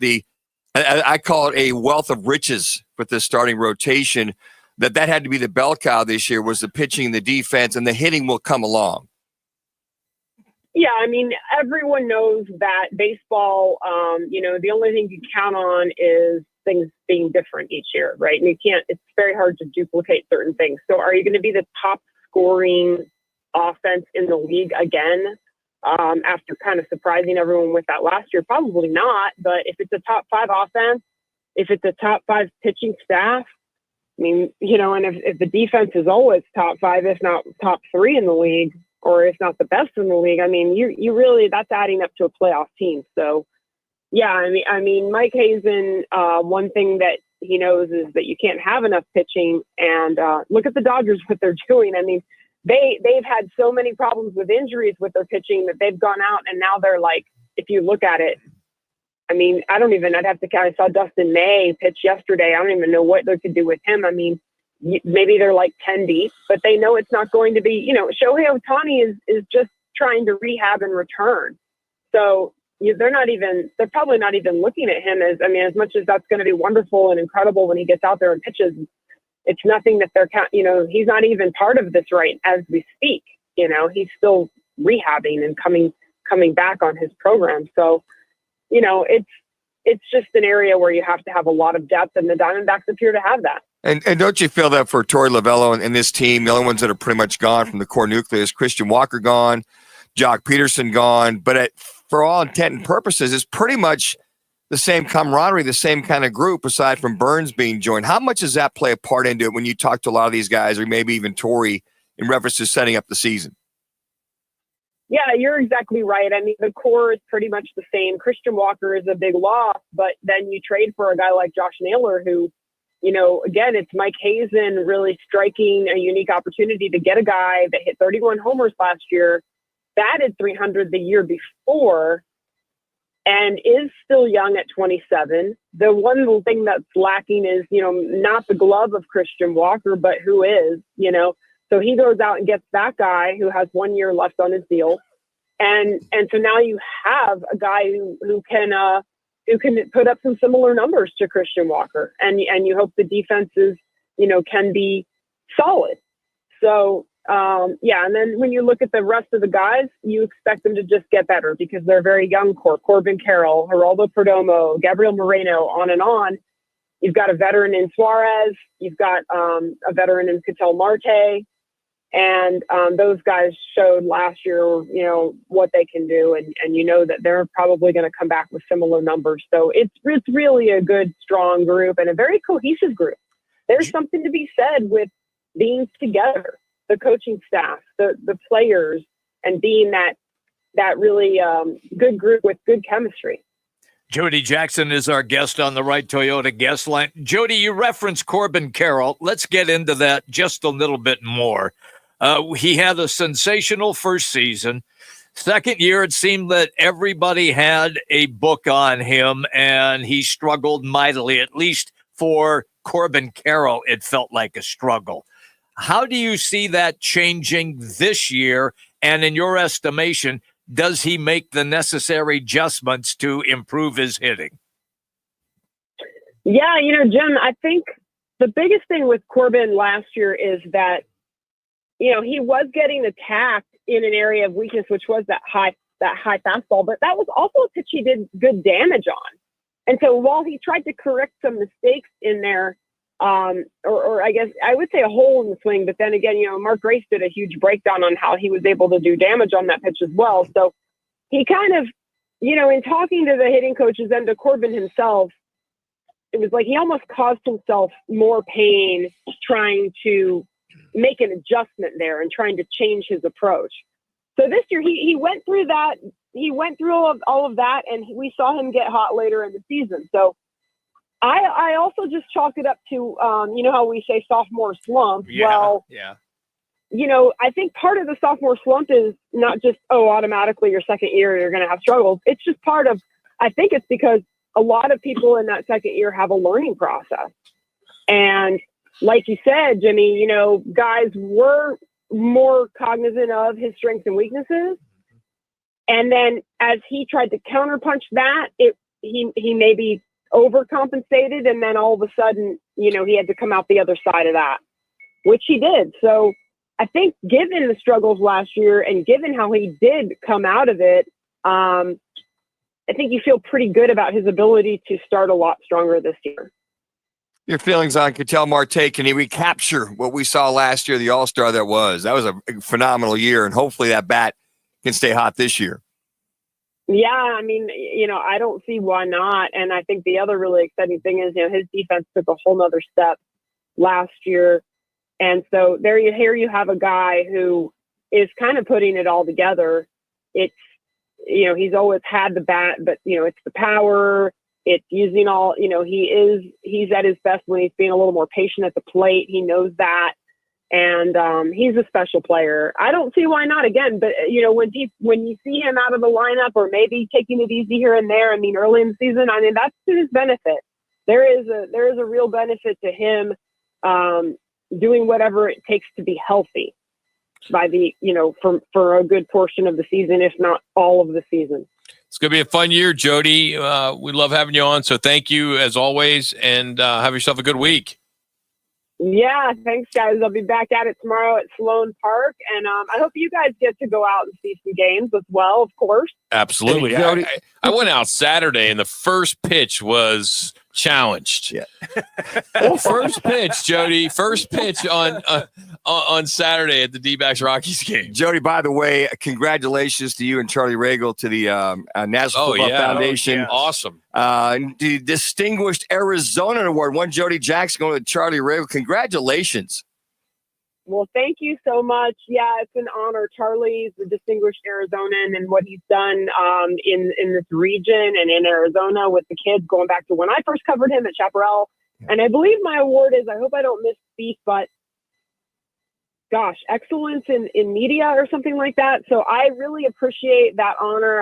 I call it a wealth of riches with the starting rotation, that had to be the bell cow this year, was the pitching, the defense, and the hitting will come along. Yeah, I mean, everyone knows that baseball, the only thing you count on is things being different each year, right? And it's very hard to duplicate certain things. So are you going to be the top scoring offense in the league again after kind of surprising everyone with that last year? Probably not. But if it's a top 5 offense, if it's a top 5 pitching staff, I mean, and if the defense is always top 5, if not top 3 in the league, or if not the best in the league, I mean, you really, that's adding up to a playoff team. So, yeah, I mean, Mike Hazen, one thing that he knows is that you can't have enough pitching. And look at the Dodgers, what they're doing. I mean, they've had so many problems with injuries with their pitching that they've gone out, and now they're like, if you look at it, I mean, I'd have to count. I saw Dustin May pitch yesterday. I don't even know what they could do with him. I mean, maybe they're like 10 deep, but they know it's not going to be, Shohei Ohtani is just trying to rehab and return. So they're probably not even looking at him as much as that's going to be wonderful and incredible when he gets out there and pitches. It's nothing that he's not even part of this right as we speak. He's still rehabbing and coming back on his program. So, it's just an area where you have to have a lot of depth, and the Diamondbacks appear to have that. And don't you feel that for Torey Lovello and this team, the only ones that are pretty much gone from the core nucleus, Christian Walker gone, Jock Peterson gone, but for all intent and purposes, it's pretty much the same camaraderie, the same kind of group, aside from Burns being joined. How much does that play a part into it when you talk to a lot of these guys, or maybe even Torey, in reference to setting up the season? Yeah, you're exactly right. I mean, the core is pretty much the same. Christian Walker is a big loss, but then you trade for a guy like Josh Naylor, who, again, it's Mike Hazen really striking a unique opportunity to get a guy that hit 31 homers last year, batted 300 the year before, and is still young at 27. The one little thing that's lacking is, not the glove of Christian Walker, but who is, So he goes out and gets that guy who has 1 year left on his deal. And so now you have a guy who can put up some similar numbers to Christian Walker. And you hope the defenses, can be solid. So, and then when you look at the rest of the guys, you expect them to just get better because they're very young core. Corbin Carroll, Geraldo Perdomo, Gabriel Moreno, on and on. You've got a veteran in Suarez. You've got a veteran in Ketel Marte. And those guys showed last year, what they can do. And that they're probably going to come back with similar numbers. So it's really a good, strong group and a very cohesive group. There's something to be said with being together, the coaching staff, the players, and being that really good group with good chemistry. Jody Jackson is our guest on the Right Toyota guest line. Jody, you referenced Corbin Carroll. Let's get into that just a little bit more. He had a sensational first season. Second year, it seemed that everybody had a book on him, and he struggled mightily. At least for Corbin Carroll, it felt like a struggle. How do you see that changing this year? And in your estimation, does he make the necessary adjustments to improve his hitting? Yeah, Jim, I think the biggest thing with Corbin last year is that he was getting attacked in an area of weakness, which was that high fastball, but that was also a pitch he did good damage on. And so while he tried to correct some mistakes in there, or I guess I would say a hole in the swing, but then again, Mark Grace did a huge breakdown on how he was able to do damage on that pitch as well. So he kind of, in talking to the hitting coaches and to Corbin himself, it was like he almost caused himself more pain trying to make an adjustment there and trying to change his approach. So this year he went through that. He went through all of that, and we saw him get hot later in the season. So I also just chalk it up to, how we say sophomore slump. Yeah. I think part of the sophomore slump is not just, automatically your second year, you're going to have struggles. It's just I think it's because a lot of people in that second year have a learning process. And like you said, Jimmy, guys were more cognizant of his strengths and weaknesses. And then as he tried to counterpunch that, he maybe overcompensated. And then all of a sudden, he had to come out the other side of that, which he did. So I think given the struggles last year and given how he did come out of it, I think you feel pretty good about his ability to start a lot stronger this year. Your feelings on Ketel Marte? Can he recapture what we saw last year, the All-Star that was? That was a phenomenal year, and hopefully that bat can stay hot this year. Yeah, I mean, I don't see why not. And I think the other really exciting thing is, his defense took a whole nother step last year. And so here you have a guy who is kind of putting it all together. It's, he's always had the bat, but, it's the power. It's using all, he's at his best when he's being a little more patient at the plate. He knows that. And he's a special player. I don't see why not again, but when you see him out of the lineup or maybe taking it easy here and there, early in the season, that's to his benefit. There is a real benefit to him doing whatever it takes to be healthy by for a good portion of the season, if not all of the season. It's going to be a fun year, Jody. We love having you on. So thank you as always, and have yourself a good week. Yeah, thanks, guys. I'll be back at it tomorrow at Sloan Park, and I hope you guys get to go out and see some games as well, of course. Absolutely. I went out Saturday, and the first pitch was challenged. Yeah. First pitch, Jody. First pitch on Saturday at the D-backs Rockies game. Jody, by the way, congratulations to you and Charlie Regal to the National Football Foundation. Awesome. The Distinguished Arizona Award. One Jody Jackson going to Charlie Regal. Congratulations. Well, thank you so much. Yeah, it's an honor. Charlie's the distinguished Arizonan, and what he's done in this region and in Arizona with the kids, going back to when I first covered him at Chaparral. And I believe my award is, I hope I don't misspeak, but gosh, excellence in media or something like that. So I really appreciate that honor.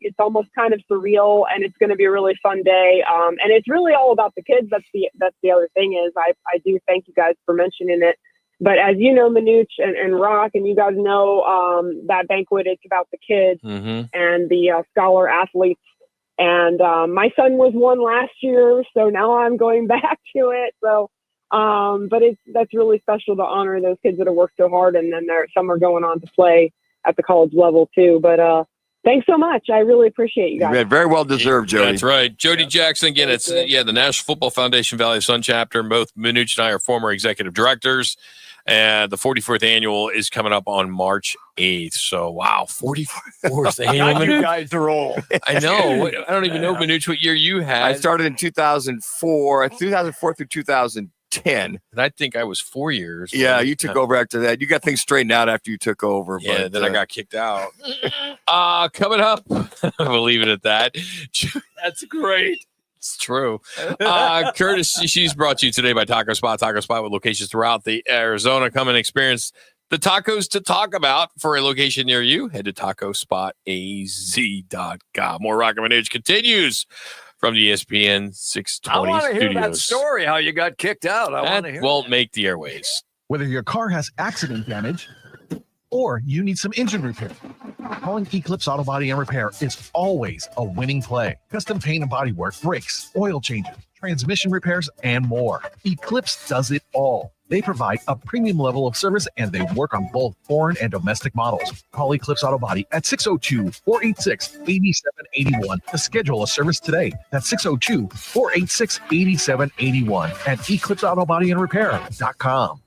It's almost kind of surreal, and it's going to be a really fun day. And it's really all about the kids. That's the other thing is I do thank you guys for mentioning it. But as you know, Manuch and Rock, and you guys know, that banquet, it's about the kids and the scholar athletes. And my son was one last year, so now I'm going back to it. So, but that's really special to honor those kids that have worked so hard, and then some are going on to play at the college level too. But thanks so much. I really appreciate you guys. Very well deserved, Jody. That's right. Jody Jackson, again, it's the National Football Foundation Valley Sun chapter, and both Manuch and I are former executive directors. And the 44th annual is coming up on March 8th. So, wow, 44th annual. You guys are old. I know. I don't even know, Manuch, what year you had. I started in 2004 through 2010. And I think I was 4 years. Yeah, you took over after that. You got things straightened out after you took over. Yeah, but then I got kicked out. Coming up, we'll leave it at that. That's great. It's true. Curtis, she's brought to you today by Taco Spot. Taco Spot with locations throughout the Arizona. Come and experience the tacos to talk about. For a location near you, head to tacospotaz.com. More Roc and Manuch continues from the ESPN 620 I want to hear studios. that story, how you got kicked out. I want to hear won't make the airways. Whether your car has accident damage or you need some engine repair, calling Eclipse Auto Body and Repair is always a winning play. Custom paint and body work, brakes, oil changes, transmission repairs, and more. Eclipse does it all. They provide a premium level of service and they work on both foreign and domestic models. Call Eclipse Auto Body at 602-486-8781 to schedule a service today. That's 602-486-8781 at EclipseAutoBodyAndRepair.com.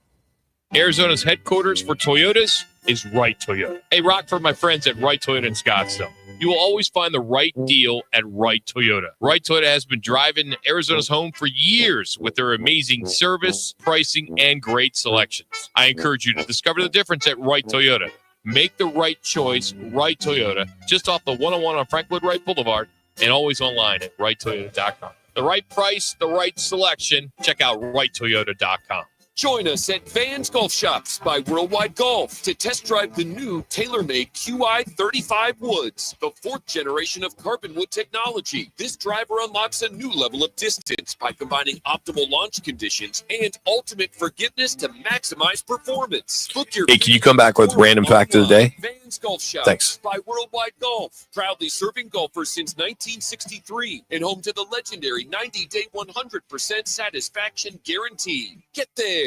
Arizona's headquarters for Toyotas is Wright Toyota. Hey, Rock, for my friends at Wright Toyota in Scottsdale. You will always find the right deal at Wright Toyota. Wright Toyota has been driving Arizona's home for years with their amazing service, pricing, and great selections. I encourage you to discover the difference at Wright Toyota. Make the right choice, Wright Toyota, just off the 101 on Frank Lloyd Wright Boulevard, and always online at WrightToyota.com. The right price, the right selection. Check out WrightToyota.com. Join us at Vans Golf Shops by Worldwide Golf to test drive the new tailor-made QI 35 Woods, the 4th generation of carbon wood technology. This driver unlocks a new level of distance by combining optimal launch conditions and ultimate forgiveness to maximize performance. Book your Hey, can you come back with random fact of the day? Vans Golf Shops Thanks. by Worldwide Golf, proudly serving golfers since 1963 and home to the legendary 90-day 100% satisfaction guarantee. Get there.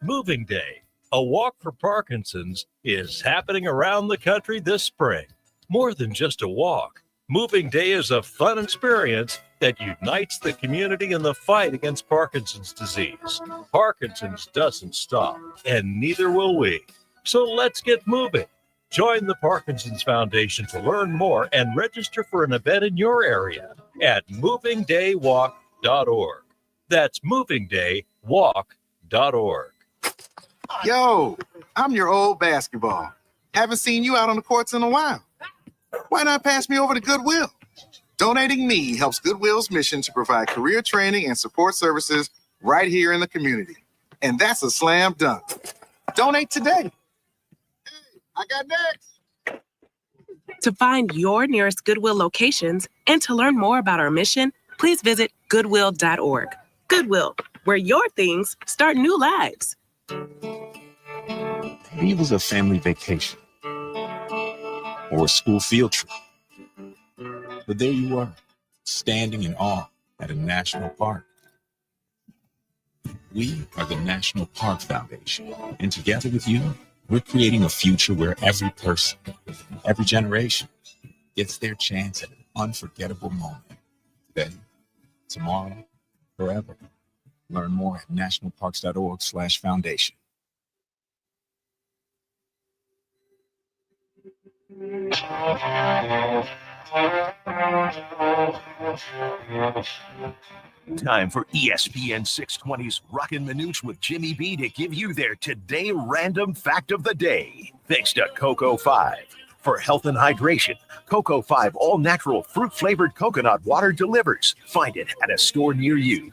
Moving Day, a walk for Parkinson's, is happening around the country this spring. More than just a walk, Moving Day is a fun experience that unites the community in the fight against Parkinson's disease. Parkinson's doesn't stop, and neither will we. So let's get moving. Join the Parkinson's Foundation to learn more and register for an event in your area at movingdaywalk.org. That's movingdaywalk.org. Yo, I'm your old basketball. Haven't seen you out on the courts in a while. Why not pass me over to Goodwill? Donating me helps Goodwill's mission to provide career training and support services right here in the community. And that's a slam dunk. Donate today. Hey, I got next. To find your nearest Goodwill locations and to learn more about our mission, please visit goodwill.org. Goodwill, where your things start new lives. Maybe it was a family vacation or a school field trip. But there you were, standing in awe at a national park. We are the National Park Foundation, and together with you, we're creating a future where every person, every generation gets their chance at an unforgettable moment. Today, tomorrow, forever. Learn more at nationalparks.org/foundation. Time for ESPN 620's Roc and Manuch with Jimmy B to give you their Today Random Fact of the Day. Thanks to Cocoa 5. For health and hydration, Cocoa 5 all-natural fruit-flavored coconut water delivers. Find it at a store near you.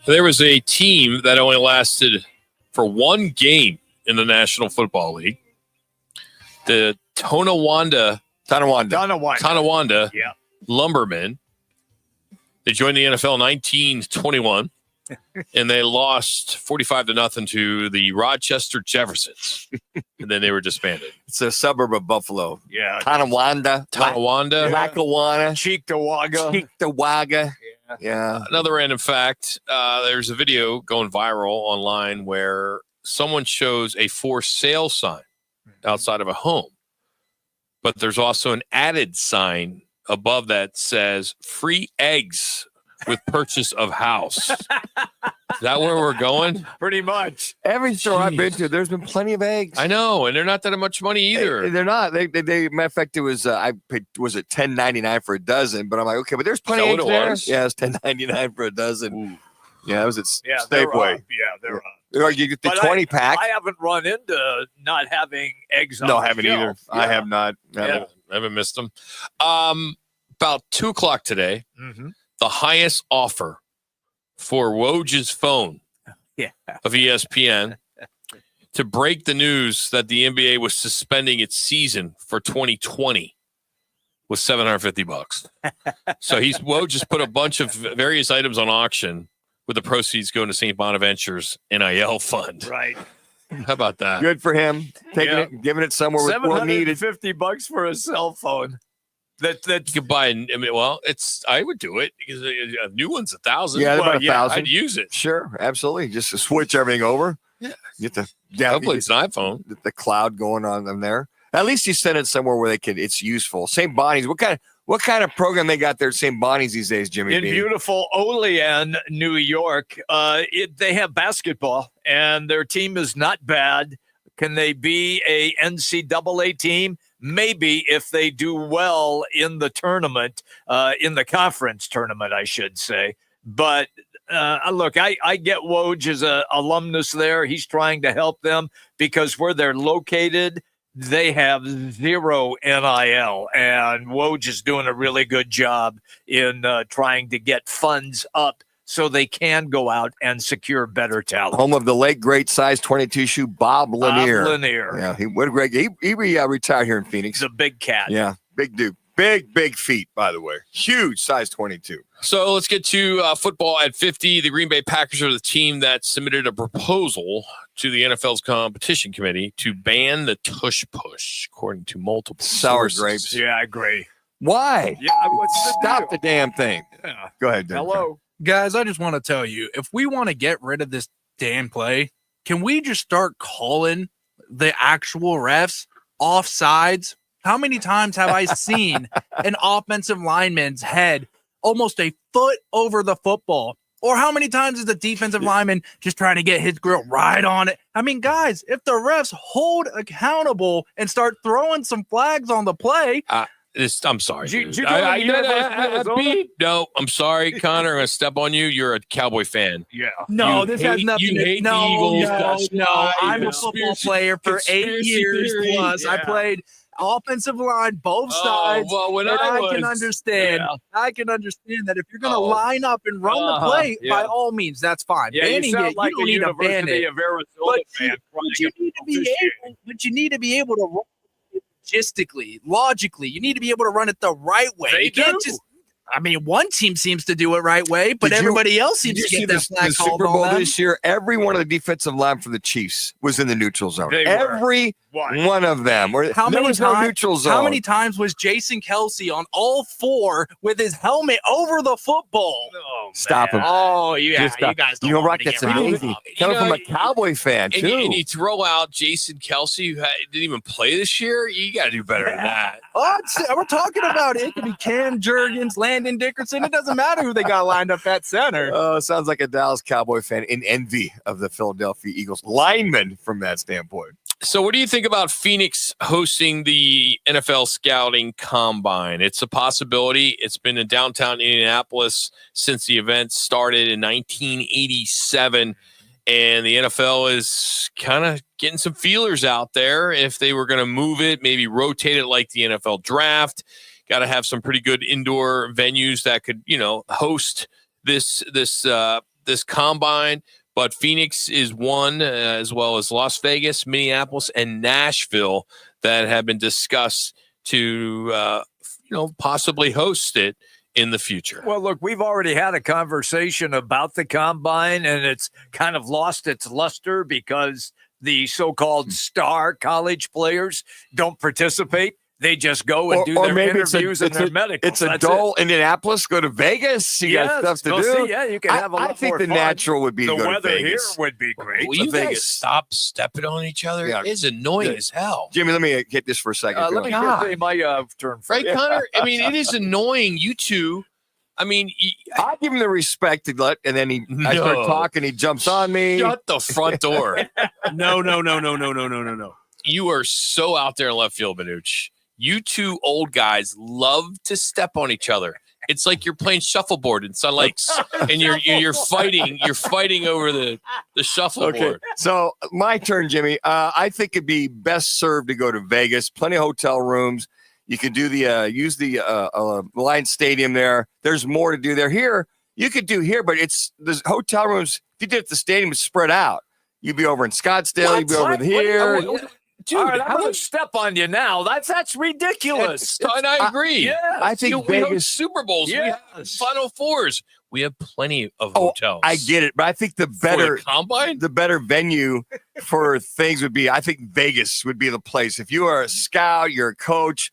There was a team that only lasted for one game in the National Football League. The Tonawanda Yeah. Lumbermen. They joined the NFL in 1921, and they lost 45-0 to the Rochester Jeffersons, and then they were disbanded. It's a suburb of Buffalo. Yeah. Tonawanda. Lackawanna. Cheektowaga. Yeah. Another random fact, there's a video going viral online where someone shows a for sale sign outside of a home, but there's also an added sign above that says free eggs with purchase of house. Is that where we're going? Pretty much. Every store I've been to, there's been plenty of eggs. I know, and they're not that much money either. They're not. They matter of fact, it was I paid, was it $10.99 for a dozen? But I'm like, okay, but there's plenty of eggs there. Yeah, it's $10.99 for a dozen. Ooh. Yeah, it was at Safeway. They're up. Or you get the 20 pack. I haven't run into not having eggs on No, the I haven't shelf. either. Yeah. I have not. I haven't missed them. About 2:00 today, the highest offer for Woj's phone of ESPN to break the news that the NBA was suspending its season for 2020 was $750. So Woj just put a bunch of various items on auction with the proceeds going to St. Bonaventure's NIL fund. Right. How about that? Good for him. Taking it, giving it somewhere where needed. $750 for a cell phone. That You could buy. I would do it because a new one's $1,000. Yeah, about $1,000. I'd use it. Sure, absolutely. Just to switch everything over. Yeah. Get the Hopefully it's an iPhone. The cloud going on them there. At least you send it somewhere where it's useful. St. Bonnie's. What kind of program they got there at St. Bonnie's these days, Jimmy? In beautiful Olean, New York, they have basketball, and their team is not bad. Can they be a NCAA team? Maybe if they do well in the tournament, in the conference tournament, I should say. But look, I get Woj as an alumnus there. He's trying to help them because where they're located, they have zero NIL, and Woj is doing a really good job in trying to get funds up so they can go out and secure better talent. Home of the late great size 22 shoe Bob Lanier. Yeah, he retired here in Phoenix. The big cat. Yeah, big dude. Big feet, by the way. Huge, size 22. So let's get to football at 50. The Green Bay Packers are the team that submitted a proposal to the NFL's competition committee to ban the tush push, according to multiple sour sources. grapes. Yeah, I agree. Why? Yeah, Stop the damn thing. Yeah. Go ahead, Dan. Hello. Guys, I just want to tell you, if we want to get rid of this damn play, can we just start calling the actual refs offsides? How many times have I seen an offensive lineman's head almost a foot over the football? Or how many times is the defensive lineman just trying to get his grill right on it? I mean, guys, if the refs hold accountable and start throwing some flags on the play. I'm sorry. Did you go to the University of Arizona? No, I'm sorry, Connor. I'm going to step on you. You're a Cowboy fan. Yeah. No, this has nothing you to hate do. the Eagles. No. I'm a football player for 8 years plus. Yeah. I played offensive line, both sides. Well, when and I can was- understand. yeah. I can understand that if you're going to line up and run the play, yeah. by all means, that's fine. Yeah, you Banning sound it, like you don't a need to ban University it. of Arizona But fan. you need to be able. But you need to be able to run it logistically, logically. You need to be able to run it the right way. They you can't do. just. I mean, one team seems to do it right way, but Did you- everybody else Did seems you to see get that the flag called Super Bowl on them. this year? Every one of the defensive line for the Chiefs was in the neutral zone. They were. Every one of them. How There many was no times? neutral zone. How many times was Jason Kelsey on all four with his helmet over the football? Stop him. Oh, yeah, Just stop. you guys. You know, Rock, that's amazing. Coming from a Cowboy fan, And too. you throw out Jason Kelsey, who didn't even play this year. You got to do better than that. Oh, we're talking about it. It could be Cam Jurgens, Landon Dickerson. It doesn't matter who they got lined up at center. Oh, sounds like a Dallas Cowboy fan in envy of the Philadelphia Eagles lineman from that standpoint. So what do you think about Phoenix hosting the NFL Scouting Combine? It's a possibility. It's been in downtown Indianapolis since the event started in 1987. And the NFL is kind of getting some feelers out there. If they were going to move it, maybe rotate it like the NFL draft. Got to have some pretty good indoor venues that could, host this combine. But Phoenix is one, as well as Las Vegas, Minneapolis, and Nashville that have been discussed to, possibly host it in the future. Well, look, we've already had a conversation about the combine, and it's kind of lost its luster because the so-called star college players don't participate. They just go and do their interviews and their medicals. It's a That's dull Indianapolis. Go to Vegas. You got stuff to do. See, you can have a lot I think more the fun. natural would be the to go weather to Vegas. here would be great. Will you guys stop stepping on each other? Yeah. It's annoying as hell. Jimmy, let me get this for a second. Let me just say my turn. Right, Connor? I mean, it is annoying. You two. I mean, I give him the respect to let, and then I start talking. He jumps on me. Shut the front door. No. You are so out there in left field, Manuch. You two old guys love to step on each other. It's like you're playing shuffleboard in Sun Lakes, and you're fighting. You're fighting over the shuffleboard. Okay, so my turn, Jimmy. I think it'd be best served to go to Vegas. Plenty of hotel rooms. You could do the use the Lions Stadium there. There's more to do there. Here, you could do here, but the hotel rooms. If you did it at the stadium, it's spread out. You'd be over in Scottsdale. You'd be over here. Dude, all right, I'm going to step on you now. That's ridiculous. And I agree. Yeah, I think we Vegas host Super Bowls. We have Final Fours. We have plenty of hotels. I get it, but I think the better venue for things would be. I think Vegas would be the place. If you are a scout, you're a coach,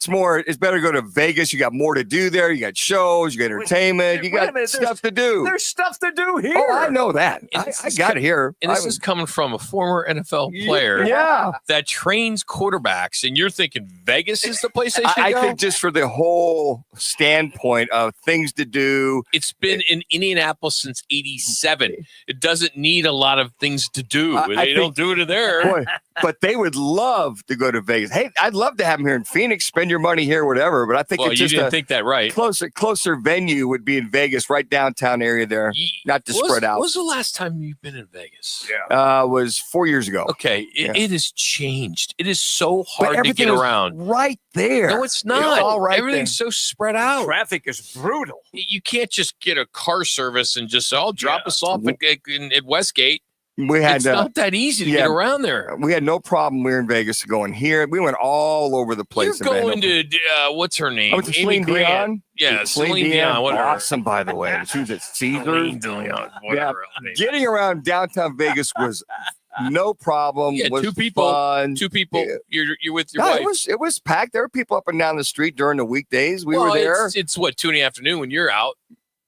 It's better to go to Vegas. You got more to do there. You got shows, you got entertainment, you got stuff to do. There's stuff to do here. Oh, I know that. I got it here. And this is coming from a former NFL player that trains quarterbacks. And you're thinking Vegas is the place they should go? I think just for the whole standpoint of things to do. It's been in Indianapolis since 87. It doesn't need a lot of things to do. They don't do it there. Boy, but they would love to go to Vegas. Hey, I'd love to have them here in Phoenix, spend your money here, whatever. But I think it's you just didn't think that right. Closer venue would be in Vegas, right downtown area there, not to spread out. When was the last time you've been in Vegas? Was 4 years ago. Okay, it has changed. It is so hard to get was around. Right there. No, it's not. All right Everything's so spread out. Traffic is brutal. You can't just get a car service and just drop us off at Westgate. It's not that easy to get around there. We had no problem. We were in Vegas going here. We went all over the place. You're going to what's her name? Celine Dion. Yeah, Celine Dion. Whatever. Awesome, by the way. She was at Caesars. Celine Dion. Whatever. Getting around downtown Vegas was no problem. Yeah, was two people. Fun. Two people. Yeah. You're with your wife. It was packed. There were people up and down the street during the weekdays. We were there. It's what, 2 in the afternoon when you're out.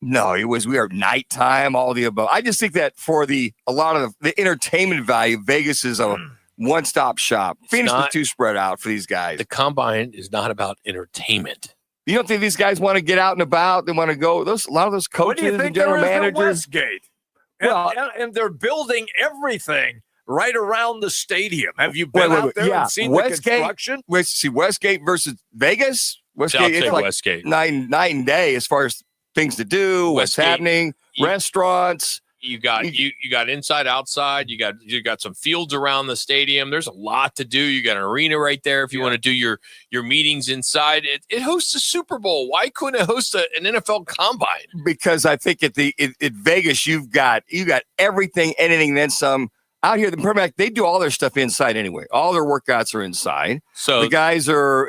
No, we were nighttime, all the above. I just think that for a lot of the entertainment value, Vegas is a one-stop shop. Phoenix is too spread out for these guys. The Combine is not about entertainment. You don't think these guys want to get out and about? They want to go. A lot of those coaches and general managers. Westgate? And they're building everything right around the stadium. Have you been out there and seen the construction? Westgate versus Vegas. Westgate, it's like Westgate. night and day as far as things to do, what's happening, restaurants. You got inside, outside. You got some fields around the stadium. There's a lot to do. You got an arena right there if you want to do your meetings inside. It hosts a Super Bowl. Why couldn't it host an NFL Combine? Because I think at Vegas you've got everything, anything, then some. Out here, the Permac, they do all their stuff inside anyway. All their workouts are inside. So the guys are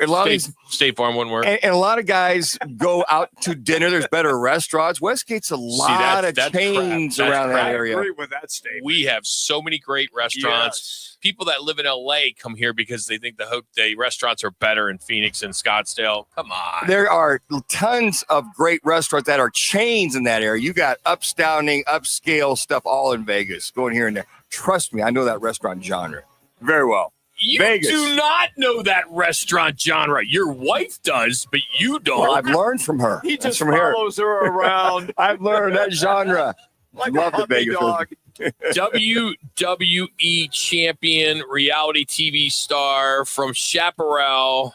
State Farm wouldn't work. And a lot of guys go out to dinner. There's better restaurants. Westgate's a lot of chains around that area. I agree with that statement. We have so many great restaurants. Yes. People that live in LA come here because they think the restaurants are better in Phoenix and Scottsdale. Come on. There are tons of great restaurants that are chains in that area. You got upscale stuff all in Vegas, going here and there. Trust me, I know that restaurant genre very well. You Vegas. do not know that restaurant genre. Your wife does, but you don't. Well, I've learned from her. He just follows her around. I've learned that genre. Like love the Vegas dog. WWE champion, reality TV star from Chaparral,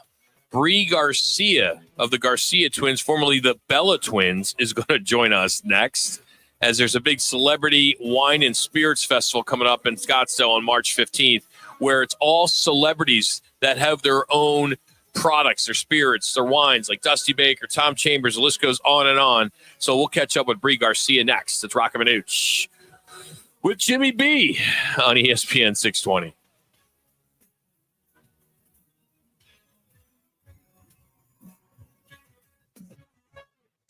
Brie Garcia of the Garcia twins, formerly the Bella twins, is going to join us next, as there's a big celebrity wine and spirits festival coming up in Scottsdale on March 15th, where it's all celebrities that have their own products, their spirits, their wines, like Dusty Baker, Tom Chambers, the list goes on and on. So we'll catch up with Brie Garcia next. It's Roc and Manuch with Jimmy B on ESPN 620.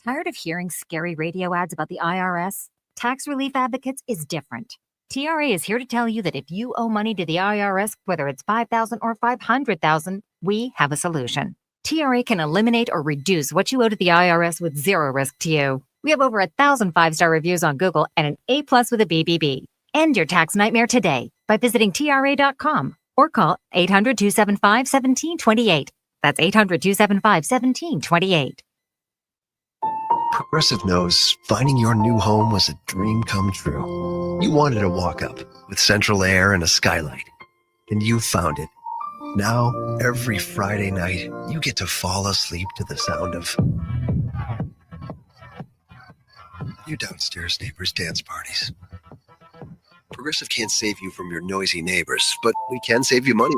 Tired of hearing scary radio ads about the IRS? Tax Relief Advocates is different. TRA is here to tell you that if you owe money to the IRS, whether it's $5,000 or $500,000, we have a solution. TRA can eliminate or reduce what you owe to the IRS with zero risk to you. We have over 1,000 5-star reviews on Google and an A+ with a BBB. End your tax nightmare today by visiting TRA.com or call 800-275-1728. That's 800-275-1728. Progressive knows finding your new home was a dream come true. You wanted to walk up with central air and a skylight, and you found it. Now, every Friday night, you get to fall asleep to the sound of your downstairs neighbors' dance parties. Progressive can't save you from your noisy neighbors, but we can save you money.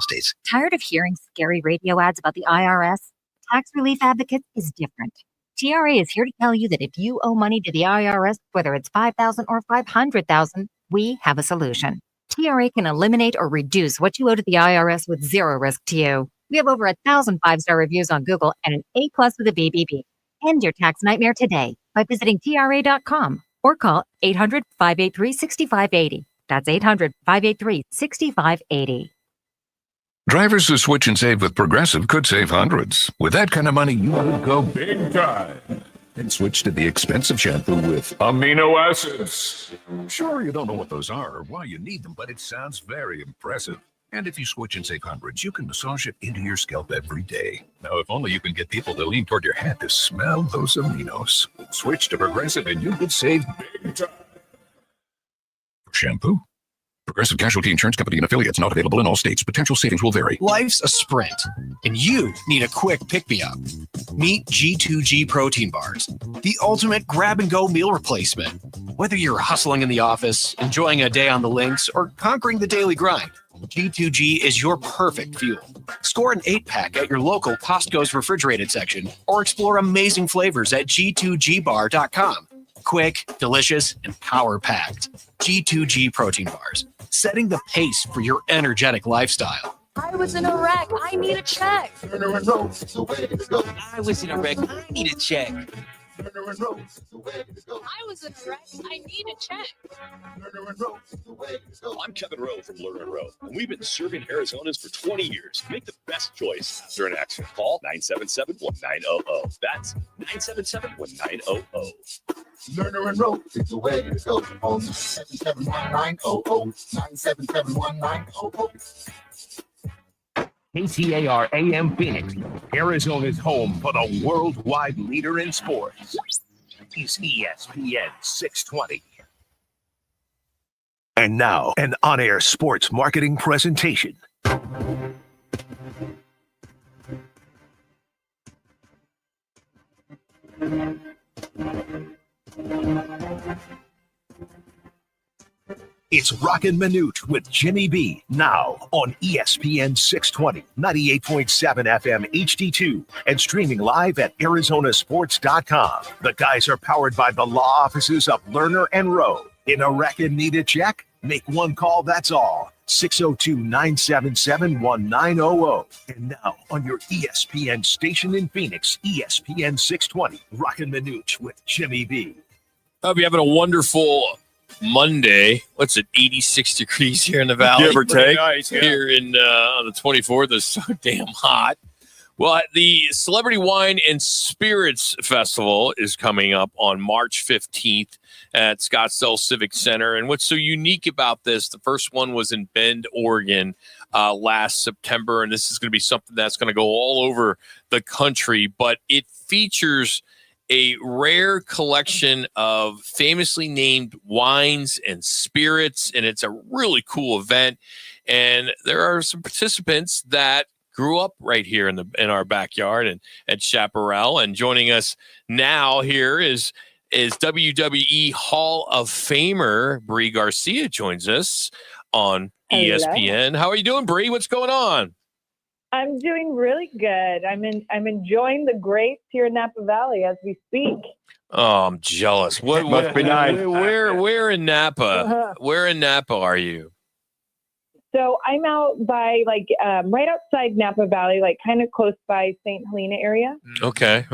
States. Tired of hearing scary radio ads about the IRS? Tax Relief Advocates is different. TRA is here to tell you that if you owe money to the IRS, whether it's $5,000 or $500,000, we have a solution. TRA can eliminate or reduce what you owe to the IRS with zero risk to you. We have over 1,000 5-star reviews on Google and an A+ with a BBB. End your tax nightmare today by visiting TRA.com or call 800-583-6580. That's 800-583-6580. Drivers who switch and save with Progressive could save hundreds. With that kind of money, you would go big time and switch to the expensive shampoo with amino acids. Sure, you don't know what those are or why you need them, but it sounds very impressive. And if you switch and save hundreds, you can massage it into your scalp every day. Now, if only you can get people to lean toward your head to smell those aminos. Switch to Progressive and you could save big time. For shampoo, Progressive Casualty Insurance Company and affiliates, not available in all states. Potential savings will vary. Life's a sprint, and you need a quick pick-me-up. Meet G2G protein bars, the ultimate grab-and-go meal replacement. Whether you're hustling in the office, enjoying a day on the links, or conquering the daily grind, G2G is your perfect fuel. Score an 8-pack at your local Costco's refrigerated section, or explore amazing flavors at G2GBar.com. Quick, delicious, and power-packed. G2G protein bars, setting the pace for your energetic lifestyle. I was in a wreck. I need a check. I was in a wreck. I need a check. I was in a wreck. I need a check. I'm Kevin Rowe from Lerner & Rowe, and we've been serving Arizonans for 20 years. Make the best choice after an accident. Call 977-1900. That's 977-1900. Lerner & Rowe, it's the way to go. Phone 977-1900. 977-1900. KTAR AM Phoenix, Arizona's home for the worldwide leader in sports, is ESPN 620. And now, an on-air sports marketing presentation. It's Roc and Manuch with Jimmy B, now on ESPN 620, 98.7 FM HD2, and streaming live at arizonasports.com. The guys are powered by the law offices of Lerner & Rowe. In a wreck and need a check? Make one call, that's all. 602-977-1900. And now on your ESPN station in Phoenix, ESPN 620, Roc and Manuch with Jimmy B. Hope you're having a wonderful Monday. What's it, 86 degrees here in the valley? Give or take. Nice, yeah. Here in on the 24th, it's so damn hot. Well, the Celebrity Wine and Spirits Festival is coming up on March 15th at Scottsdale Civic Center. And what's so unique about this, the first one was in Bend, Oregon last September. And this is going to be something that's going to go all over the country. But it features a rare collection of famously named wines and spirits, and it's a really cool event. And there are some participants that grew up right here in our backyard and at Chaparral. And joining us now here is WWE Hall of Famer Brie Garcia joins us on ESPN. How are you doing, Brie? What's going on? I'm doing really good. I'm enjoying the grapes here in Napa Valley as we speak. Oh, I'm jealous. What must be nice. Where in Napa? Where in Napa are you? So I'm out by right outside Napa Valley, kind of close by St. Helena area. Okay.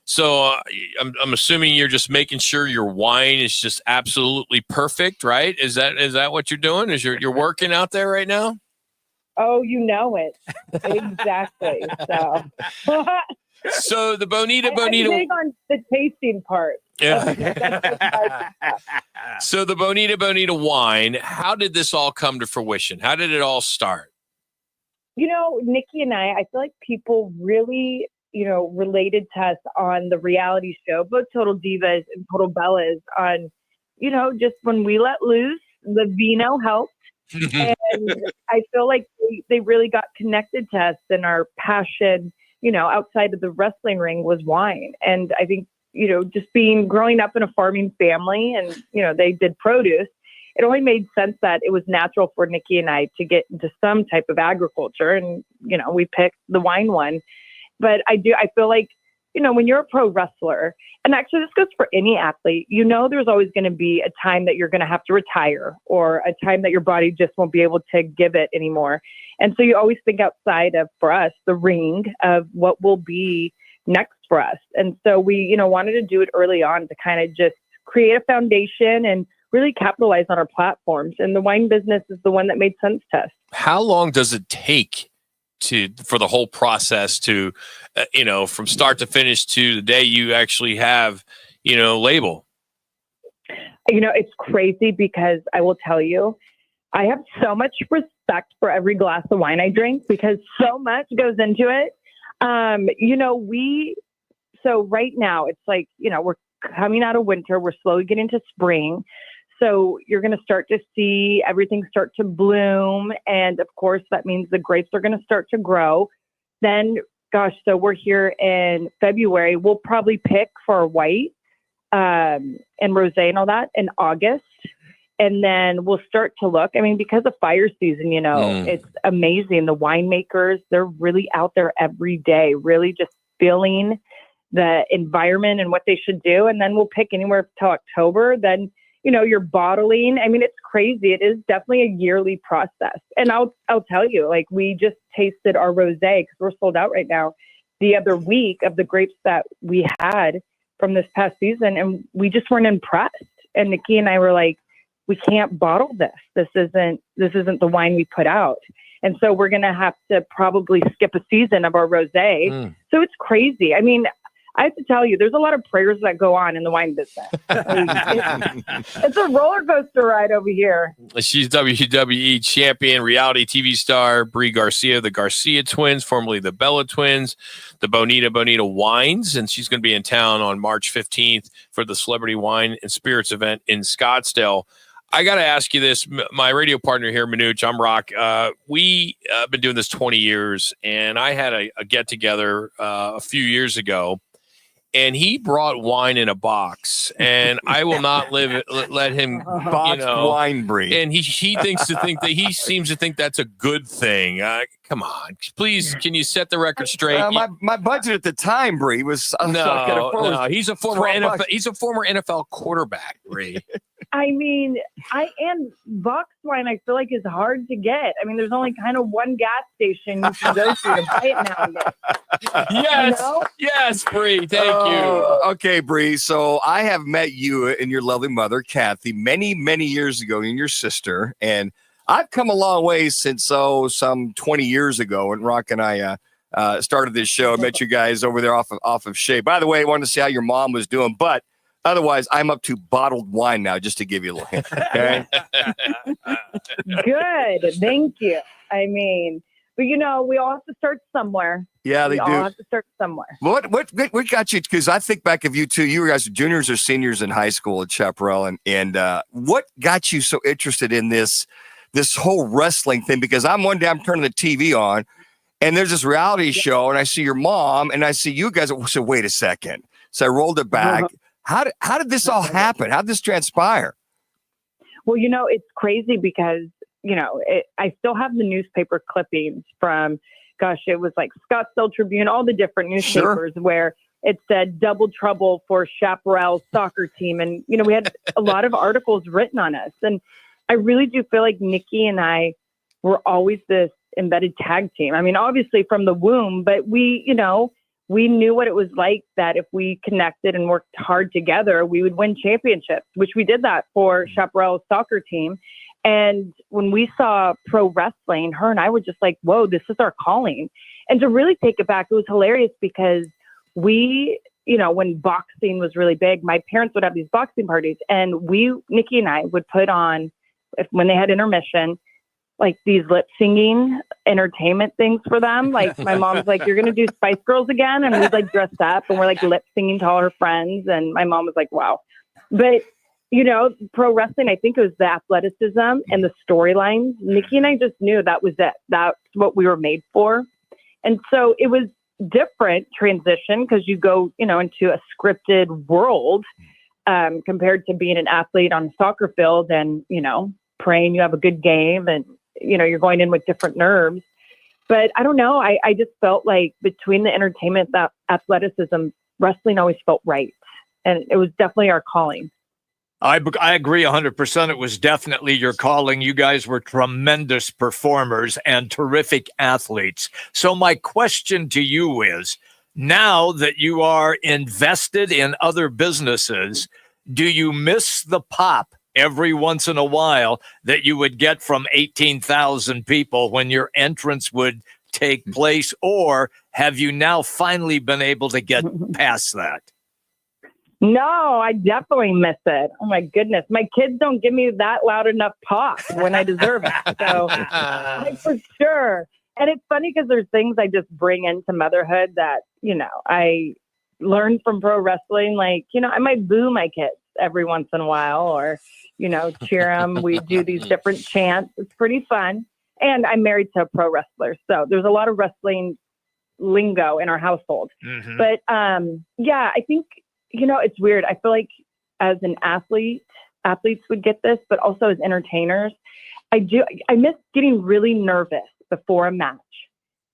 So I'm assuming you're just making sure your wine is just absolutely perfect, right? Is that what you're doing? Is you're working out there right now? Oh, you know it. Exactly. So the Bonita. I'm big on the tasting part. Yeah. So the Bonita wine, how did this all come to fruition? How did it all start? Nikki and I feel like people really, related to us on the reality show, both Total Divas and Total Bellas on, just when we let loose, the vino helped. And I feel like they really got connected to us, and our passion, outside of the wrestling ring was wine. And I think, just growing up in a farming family and, they did produce, it only made sense that it was natural for Nikki and I to get into some type of agriculture. And, we picked the wine one. But I feel like, when you're a pro wrestler, and actually this goes for any athlete, there's always going to be a time that you're going to have to retire, or a time that your body just won't be able to give it anymore. And so you always think outside of, for us, the ring of what will be next for us. And so we, wanted to do it early on to kind of just create a foundation and really capitalize on our platforms. And the wine business is the one that made sense to us. How long does it take for the whole process to, from start to finish to the day you actually have, label? It's crazy because I will tell you, I have so much respect for every glass of wine I drink because so much goes into it. So right now it's like, we're coming out of winter, we're slowly getting to spring. So you're going to start to see everything start to bloom. And of course, that means the grapes are going to start to grow. Then, so we're here in February. We'll probably pick for white and rosé and all that in August. And then we'll start to look, because of fire season, it's amazing. The winemakers, they're really out there every day, really just feeling the environment and what they should do. And then we'll pick anywhere till October. Then, you're bottling. It's crazy. It is definitely a yearly process. And I'll tell you, like, we just tasted our rosé because we're sold out right now the other week of the grapes that we had from this past season. And we just weren't impressed. And Nikki and I were like, we can't bottle this. This isn't the wine we put out. And so we're going to have to probably skip a season of our rosé. So it's crazy. I have to tell you, there's a lot of prayers that go on in the wine business. It's a roller coaster ride over here. She's WWE champion, reality TV star Brie Garcia, the Garcia twins, formerly the Bella twins, the Bonita Wines. And she's going to be in town on March 15th for the Celebrity Wine and Spirits event in Scottsdale. I got to ask you this. My radio partner here, Manuch, I'm Roc. We have been doing this 20 years, and I had a get-together a few years ago, and he brought wine in a box, and I will not let him boxed wine, Brie. And he seems to think that's a good thing. Come on, please, can you set the record straight? My budget at the time, Brie, was no. He's a former NFL. He's a former NFL quarterback, Brie. And box wine, I feel like is hard to get. There's only kind of one gas station you can go to buy it now and then. Yes, Brie. Thank you. Okay, Brie. So I have met you and your lovely mother, Kathy, many, many years ago, and your sister. And I've come a long way since some 20 years ago when Roc and I started this show. I met you guys over there off of Shea. By the way, I wanted to see how your mom was doing, but otherwise, I'm up to bottled wine now, just to give you a little hint. Okay. Good. Thank you. But we all have to start somewhere. Yeah, they do. We all have to start somewhere. What got you? Because I think back of you two. You guys were juniors or seniors in high school at Chaparral, and what got you so interested in this whole wrestling thing? Because I'm one day I'm turning the TV on, and there's this reality show, and I see your mom, and I see you guys. So wait a second. So I rolled it back. How did this all happen? How did this transpire? Well, it's crazy because, I still have the newspaper clippings from, it was like Scottsdale Tribune, all the different newspapers where it said double trouble for Chaparral's soccer team. And, we had a lot of articles written on us. And I really do feel like Nikki and I were always this embedded tag team. Obviously from the womb, but we knew what it was like, that if we connected and worked hard together, we would win championships, which we did that for Chaparral's soccer team. And when we saw pro wrestling, her and I were just like, whoa, this is our calling. And to really take it back, it was hilarious because we, when boxing was really big, my parents would have these boxing parties, and Nikki and I would put on, when they had intermission, like these lip singing entertainment things for them. Like my mom's like, you're going to do Spice Girls again. And we'd like dress up and we're like lip singing to all her friends. And my mom was like, wow. But, pro wrestling, I think it was the athleticism and the storylines. Nikki and I just knew that was it. That's what we were made for. And so it was different transition because you go, into a scripted world compared to being an athlete on a soccer field and, praying you have a good game and, you're going in with different nerves. But I don't know. I just felt like between the entertainment, that athleticism, wrestling always felt right. And it was definitely our calling. I agree 100%. It was definitely your calling. You guys were tremendous performers and terrific athletes. So my question to you is, now that you are invested in other businesses, do you miss the pop every once in a while that you would get from 18,000 people when your entrance would take place? Or have you now finally been able to get past that? No, I definitely miss it. Oh my goodness. My kids don't give me that loud enough pop when I deserve it. So like, for sure. And it's funny because there's things I just bring into motherhood that, I learned from pro wrestling. Like, I might boo my kids every once in a while or, cheer them. We do these different chants. It's pretty fun. And I'm married to a pro wrestler. So there's a lot of wrestling lingo in our household. Mm-hmm. But yeah, I think, it's weird. I feel like as an athlete, athletes would get this, but also as entertainers, I miss getting really nervous before a match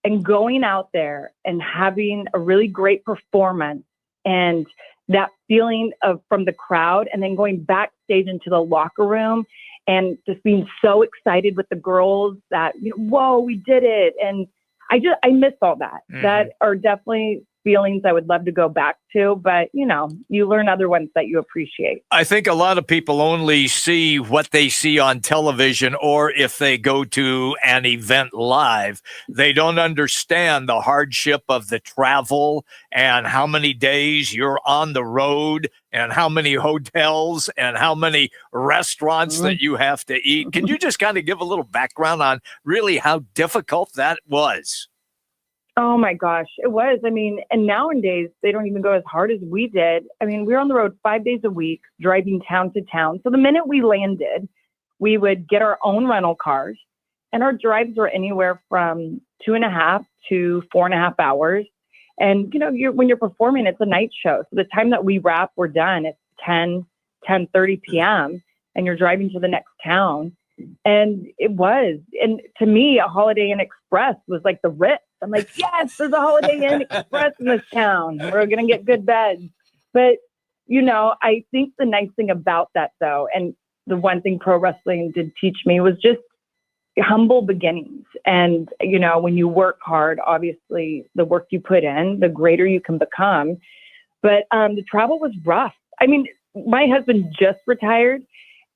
and going out there and having a really great performance and that feeling from the crowd, and then going backstage into the locker room and just being so excited with the girls that, whoa, we did it. And I miss all that. Mm-hmm. That are definitely feelings I would love to go back to, but you learn other ones that you appreciate. I think a lot of people only see what they see on television, or if they go to an event live, they don't understand the hardship of the travel and how many days you're on the road and how many hotels and how many restaurants that you have to eat. Can you just kind of give a little background on really how difficult that was? Oh my gosh, it was. I mean, and nowadays they don't even go as hard as we did. I mean, we were on the road 5 days a week, driving town to town. So the minute we landed, we would get our own rental cars, and our drives were anywhere from 2.5 to 4.5 hours. And, when you're performing, it's a night show. So the time that we wrap, we're done. It's 10:30 p.m. and you're driving to the next town. And it was, and to me, a Holiday Inn Express was like the Ritz. I'm like, yes, there's a Holiday Inn Express in this town. We're going to get good beds. But, I think the nice thing about that, though, and the one thing pro wrestling did teach me was just humble beginnings. And, when you work hard, obviously the work you put in, the greater you can become. But the travel was rough. I mean, my husband just retired.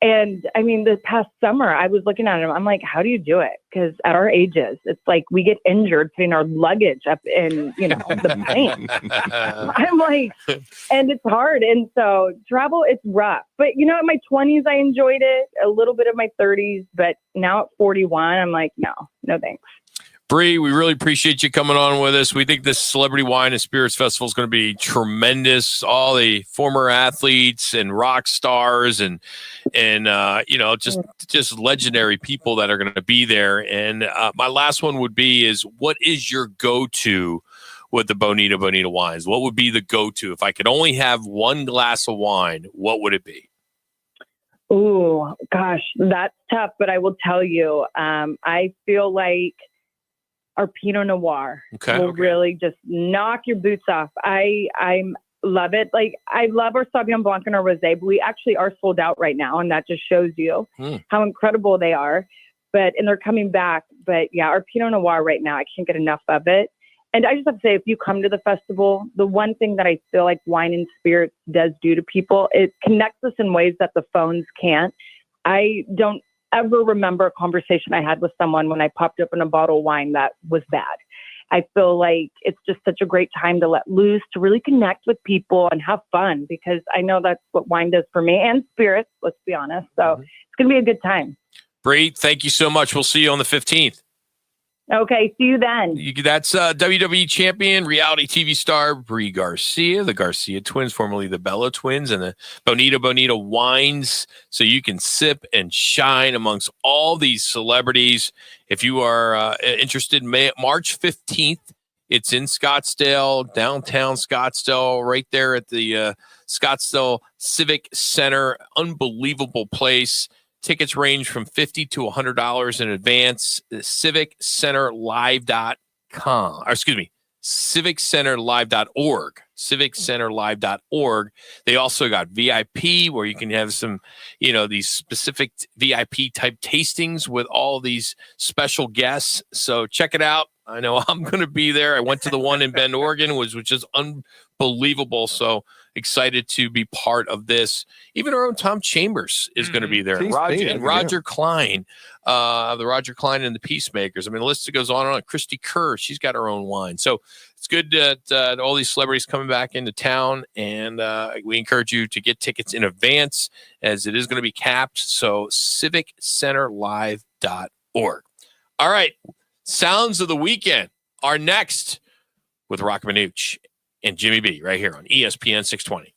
And I mean, this past summer, I was looking at him. I'm like, how do you do it? Because at our ages, it's like we get injured putting our luggage up in, the plane. I'm like, and it's hard. And so travel, it's rough. But, in my 20s, I enjoyed it, a little bit of my 30s. But now at 41, I'm like, no thanks. Bree, we really appreciate you coming on with us. We think this Celebrity Wine and Spirits Festival is going to be tremendous. All the former athletes and rock stars and just legendary people that are going to be there. And my last one would be is, what is your go-to with the Bonita wines? What would be the go-to? If I could only have one glass of wine, what would it be? Ooh, gosh, that's tough. But I will tell you, I feel like our Pinot Noir will really just knock your boots off. I love it. Like, I love our Sauvignon Blanc and our Rosé, but we actually are sold out right now, and that just shows you how incredible they are. And they're coming back. But yeah, our Pinot Noir right now, I can't get enough of it. And I just have to say, if you come to the festival, the one thing that I feel like wine and spirits does do to people, it connects us in ways that the phones can't. I don't ever remember a conversation I had with someone when I popped open a bottle of wine that was bad. I feel like it's just such a great time to let loose, to really connect with people and have fun, because I know that's what wine does for me, and spirits, let's be honest. So it's going to be a good time. Bree, thank you so much. We'll see you on the 15th. Okay, see you then. That's WWE champion, reality TV star Brie Garcia, the Garcia twins, formerly the Bella twins, and the Bonita wines, so you can sip and shine amongst all these celebrities. If you are interested, March 15th, it's in Scottsdale, downtown Scottsdale, right there at the Scottsdale Civic Center. Unbelievable place. Tickets range from $50 to $100 in advance. CivicCenterLive.com. Or excuse me, CivicCenterLive.org. CivicCenterLive.org. They also got VIP, where you can have some, these specific VIP type tastings with all these special guests. So check it out. I know I'm going to be there. I went to the one in Bend, Oregon, which is unbelievable. So excited to be part of this. Even our own Tom Chambers is going to be there. He's Roger Klein, the Roger Klein and the Peacemakers. I mean, the list goes on and on. Christy Kerr, she's got her own wine. So it's good that all these celebrities coming back into town, and we encourage you to get tickets in advance as it is going to be capped. So civiccenterlive.org. All right, Sounds of the Weekend are next with Roc and Manuch and Jimmy B right here on ESPN 620.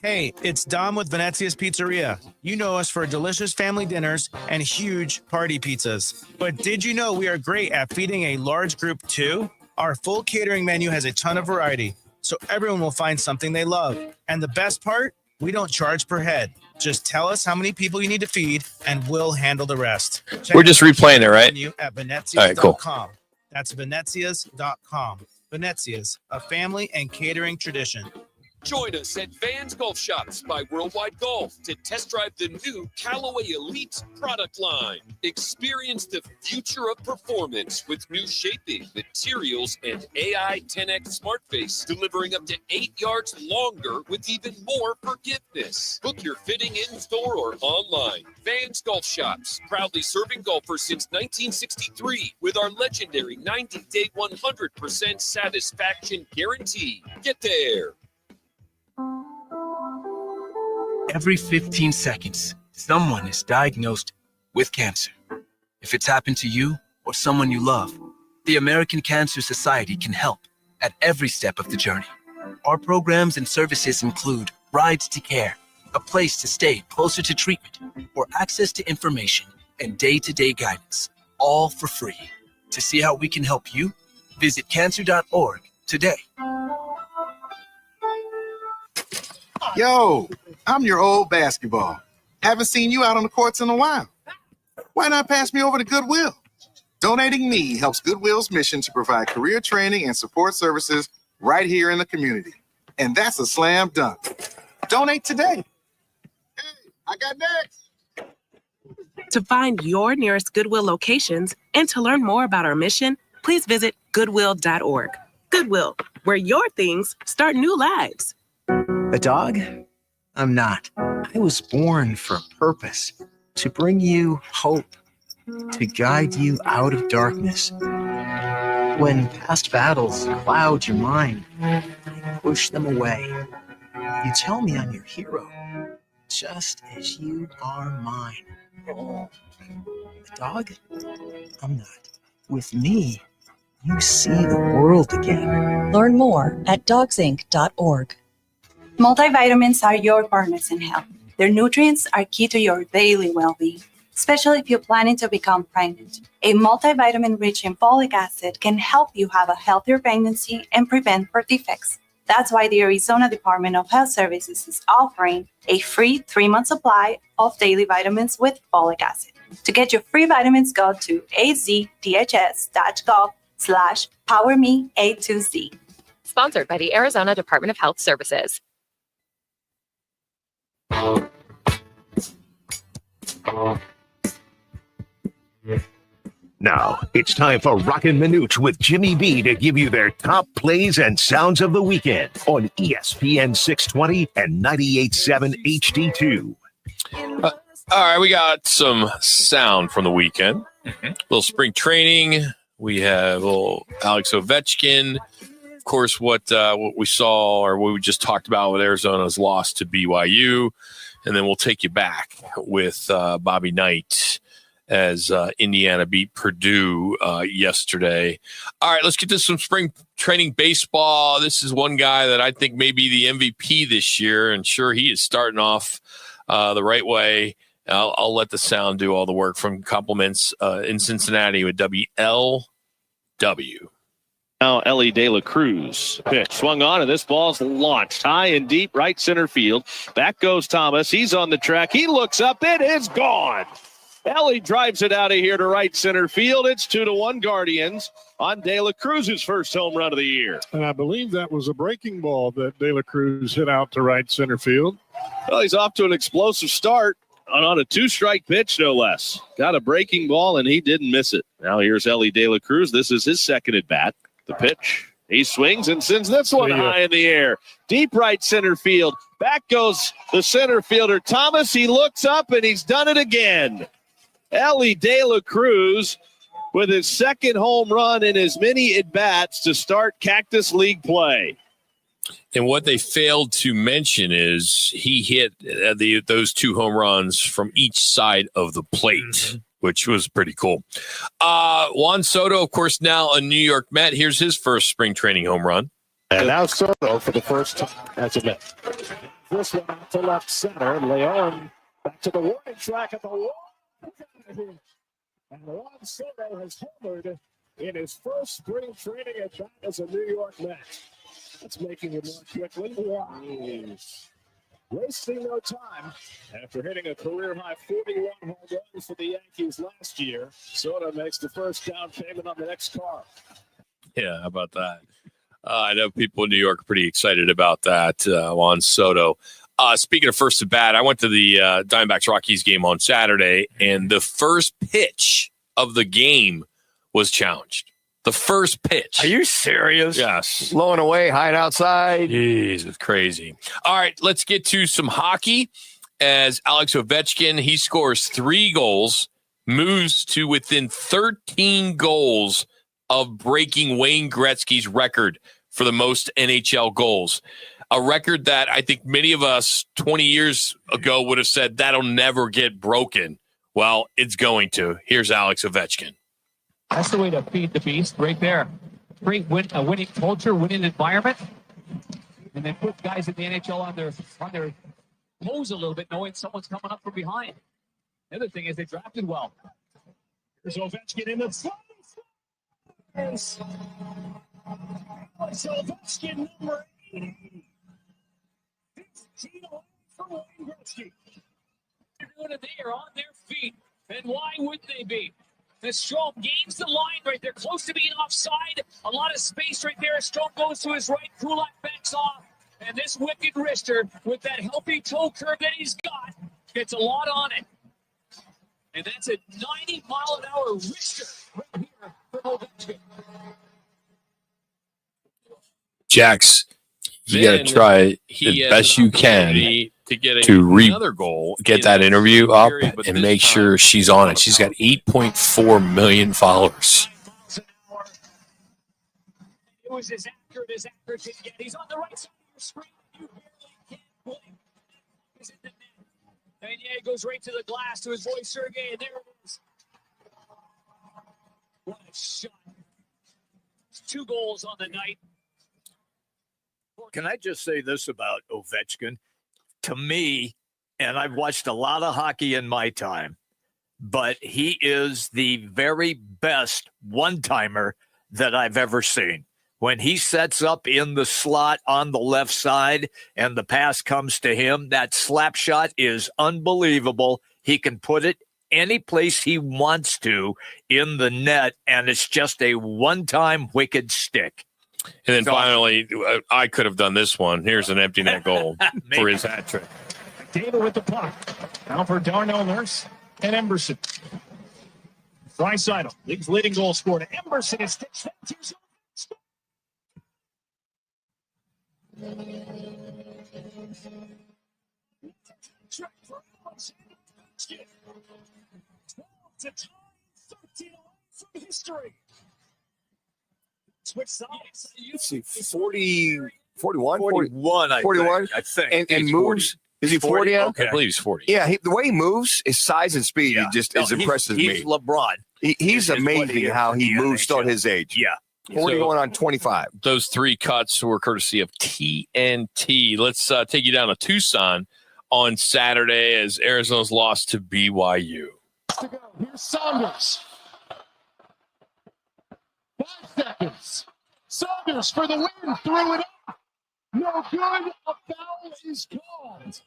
Hey, it's Dom with Venezia's Pizzeria. You know us for delicious family dinners and huge party pizzas. But did you know we are great at feeding a large group too? Our full catering menu has a ton of variety, so everyone will find something they love. And the best part? We don't charge per head. Just tell us how many people you need to feed, and we'll handle the rest. We're just replaying it, right? At Venezias.com. All right, cool. That's Venezias.com. Venezias, a family and catering tradition. Join us at Vans Golf Shops by Worldwide Golf to test drive the new Callaway Elite product line. Experience the future of performance with new shaping, materials, and AI 10X Smart Face, delivering up to 8 yards longer with even more forgiveness. Book your fitting in-store or online. Vans Golf Shops, proudly serving golfers since 1963 with our legendary 90-day 100% satisfaction guarantee. Get there. Every 15 seconds, someone is diagnosed with cancer. If it's happened to you or someone you love, the American Cancer Society can help at every step of the journey. Our programs and services include rides to care, a place to stay closer to treatment, or access to information and day-to-day guidance, all for free. To see how we can help you, visit cancer.org today. Yo, I'm your old basketball. Haven't seen you out on the courts in a while. Why not pass me over to Goodwill? Donating me helps Goodwill's mission to provide career training and support services right here in the community. And that's a slam dunk. Donate today. Hey, I got next. To find your nearest Goodwill locations and to learn more about our mission, please visit goodwill.org. Goodwill, where your things start new lives. A dog? I'm not. I was born for a purpose, to bring you hope, to guide you out of darkness. When past battles cloud your mind, push them away. You tell me I'm your hero, just as you are mine. A dog? I'm not. With me, you see the world again. Learn more at dogsinc.org. Multivitamins are your partners in health. Their nutrients are key to your daily well-being, especially if you're planning to become pregnant. A multivitamin rich in folic acid can help you have a healthier pregnancy and prevent birth defects. That's why the Arizona Department of Health Services is offering a free 3-month supply of daily vitamins with folic acid. To get your free vitamins, go to azdhs.gov/PowerMe-A2Z. Sponsored by the Arizona Department of Health Services. Now, it's time for Roc and Manuch with Jimmy B to give you their top plays and sounds of the weekend on ESPN 620 and 98.7 HD2. All right, we got some sound from the weekend. A little spring training. We have a little Alex Ovechkin. Of course, what we saw or what we just talked about with Arizona's loss to BYU. And then we'll take you back with Bobby Knight as Indiana beat Purdue yesterday. All right, let's get to some spring training baseball. This is one guy that I think may be the MVP this year. And sure, he is starting off the right way. I'll let the sound do all the work from compliments in Cincinnati with WLW. Now Ellie De La Cruz. Pitch swung on, and this ball's launched high and deep right center field. Back goes Thomas. He's on the track. He looks up. It is gone. Ellie drives it out of here to right center field. It's 2-1 Guardians on De La Cruz's first home run of the year. And I believe that was a breaking ball that De La Cruz hit out to right center field. Well, he's off to an explosive start on a 2-strike pitch, no less. Got a breaking ball, and he didn't miss it. Now here's Ellie De La Cruz. This is his second at bat. The pitch He swings and sends this one high in the air. Deep right center field. Back goes the center fielder, Thomas. He looks up, and he's done it again. Ellie De La Cruz with his second home run in as many at-bats to start Cactus League play. And what they failed to mention is he hit those 2 home runs from each side of the plate, which was pretty cool. Juan Soto, of course, now a New York Met. Here's his first spring training home run. And now Soto for the first time as a Met. This one out to left center. Leon back to the warning track at the wall. And Juan Soto has homered in his first spring training at bat as a New York Met. That's making it more quickly. Wow. Wasting no time after hitting a career-high 41 home runs for the Yankees last year. Soto makes the first down payment on the next car. Yeah, how about that? I know people in New York are pretty excited about that, Juan Soto. Speaking of first at bat, I went to the Diamondbacks-Rockies game on Saturday, and the first pitch of the game was challenged. The first pitch. Are you serious? Yes. Blowing away, hiding outside. Jeez, it's crazy. All right, let's get to some hockey. As Alex Ovechkin, he scores 3 goals, moves to within 13 goals of breaking Wayne Gretzky's record for the most NHL goals. A record that I think many of us 20 years ago would have said that'll never get broken. Well, it's going to. Here's Alex Ovechkin. That's the way to feed the beast right there. Great winning culture, winning environment, and then put guys in the NHL on their toes a little bit, knowing someone's coming up from behind. The other thing is they drafted well. Here's Ovechkin in the front. It's Ovechkin number 80. 15 away from Wayne Gretzky. They're doing it. They are on their feet, and why would they be? The Strom gains the line right there, close to being offside. A lot of space right there. Strom goes to his right. Kulak backs off. And this wicked wrister, with that healthy toe curve that he's got, gets a lot on it. And that's a 90-mile-an-hour wrister right here from Ovechkin. Jax, you got to try as best you can to another goal. Get that interview up and make sure she's on it. She's got 8.4 million followers. It was as accurate as accurate can get. He's on the right side of your screen. You barely can't blink. He's in the net. And yeah, he goes right to the glass to his boy Sergei, and there it is. What a shot. 2 goals on the night. Can I just say this about Ovechkin? To me, and I've watched a lot of hockey in my time, but he is the very best one-timer that I've ever seen. When he sets up in the slot on the left side and the pass comes to him, that slap shot is unbelievable. He can put it any place he wants to in the net, and it's just a one-time wicked stick. And then finally, I could have done this one. Here's an empty net goal for his hat trick. David with the puck. Now for Darnell Nurse and Emberson. Draisaitl, league's leading goal scorer. Emberson is stitched that to history. Switch sides. Let's see, 40, 41? 41, I 41? think. And moves. 40. Is he 40 now? Okay. I believe he's 40. Yeah, the way he moves, his size and speed, impresses me. He's LeBron. He's amazing how he moves still at his age. Yeah. 40 going on 25. Those 3 cuts were courtesy of TNT. Let's take you down to Tucson on Saturday as Arizona's lost to BYU. To go. Here's Saunders. 5 seconds. Saunders for the win. Threw it up. No good. A foul is called.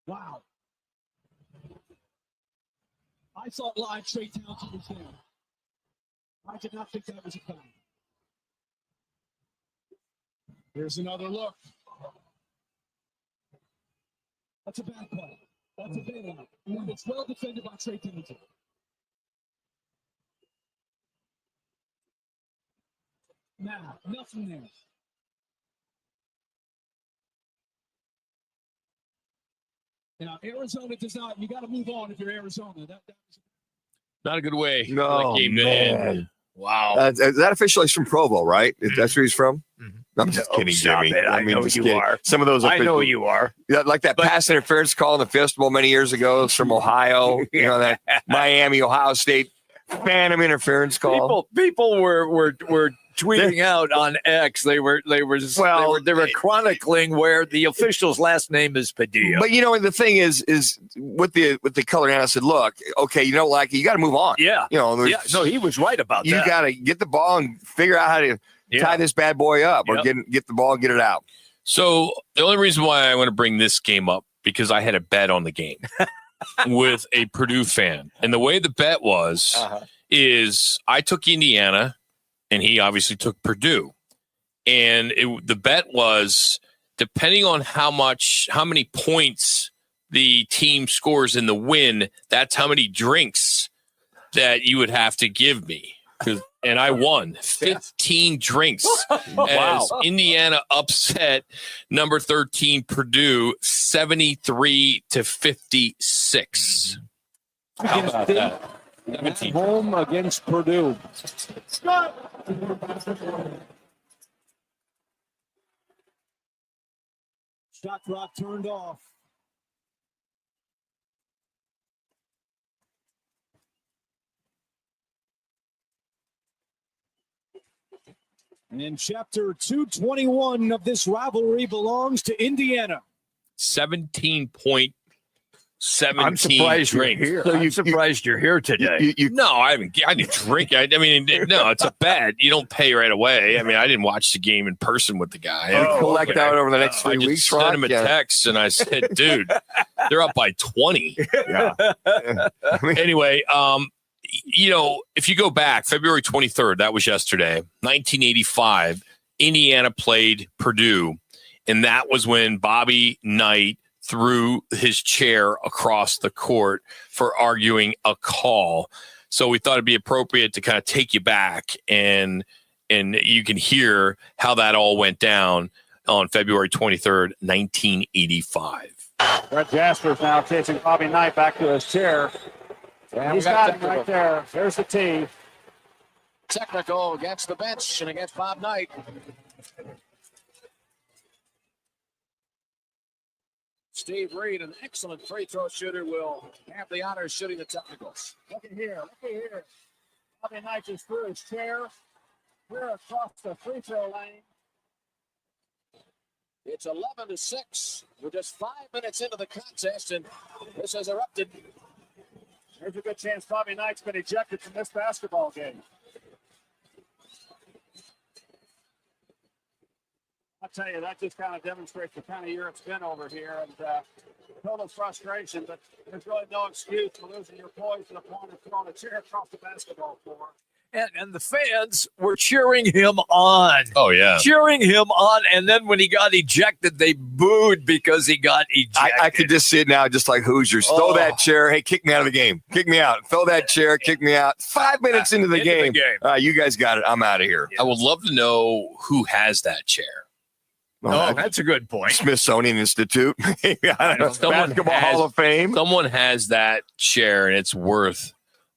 Wow. I saw it live. Trey Townsend was there. I did not think that was a foul. Here's another look. That's a bad play. That's a bad one. And it's well defended by Trey Townsend. Now, nothing there. Now, Arizona does not. You got to move on if you're Arizona. Not a good way for No, that game to end. Wow. That official is from Provo, right? That's where he's from? I'm just kidding, stop Jimmy. it. I know just you kidding. are. Some of those I know officials- you are. Yeah, like that pass interference call in the festival many years ago. It's from Ohio. You know, that Miami, Ohio State phantom interference call. People were tweeting out on X. They were chronicling where the official's last name is Padilla. But you know, the thing is with the color analyst said, look, okay, you don't like it, you got to move on. Yeah. You know, No, he was right about that. You got to get the ball and figure out how to tie this bad boy up or get the ball and get it out. So the only reason why I want to bring this game up, because I had a bet on the game with a Purdue fan. And the way the bet was is I took Indiana and he obviously took Purdue. And the bet was depending on how many points the team scores in the win, that's how many drinks that you would have to give me. And I won 15 drinks as Indiana upset number 13 Purdue 73-56. How about that? It's home against Purdue. Shot clock turned off. And chapter 221 of this rivalry belongs to Indiana. 17.17 I'm surprised you're drinks. here. I'm surprised you're here today. No, I didn't drink. I mean, no, it's a bet. You don't pay right away. I mean, I didn't watch the game in person with the guy. Collect out over the next 3 I just weeks. sent him a text and I said, dude, they're up by 20. Yeah. Anyway, you know, if you go back, February 23rd, that was yesterday, 1985, Indiana played Purdue. And that was when Bobby Knight threw his chair across the court for arguing a call. So we thought it'd be appropriate to kind of take you back and you can hear how that all went down on February 23rd, 1985. Brett Jasper's now chasing Bobby Knight back to his chair. And he's got him right there. There's the tee. Technical against the bench and against Bob Knight. Steve Reed, an excellent free throw shooter, will have the honor of shooting the technicals. Look at here. Bobby Knight just threw his chair. We're across the free throw lane. It's 11-6. We're just 5 minutes into the contest, and this has erupted. There's a good chance Bobby Knight's been ejected from this basketball game. I'll tell you, that just kind of demonstrates the kind of year it's been over here, and total frustration, but there's really no excuse for losing your poise to the point of throwing a chair across the basketball floor. And the fans were cheering him on. Oh, yeah. Cheering him on. And then when he got ejected, they booed because he got ejected. I could just see it now, just like Hoosiers. Throw that chair. Hey, kick me out of the game. Kick me out. Throw that chair. Kick me out. 5 minutes into the game. You guys got it. I'm out of here. I would love to know who has that chair. Oh, that's a good point. Smithsonian Institute. I don't know. Basketball Hall of Fame. Someone has that chair, and it's worth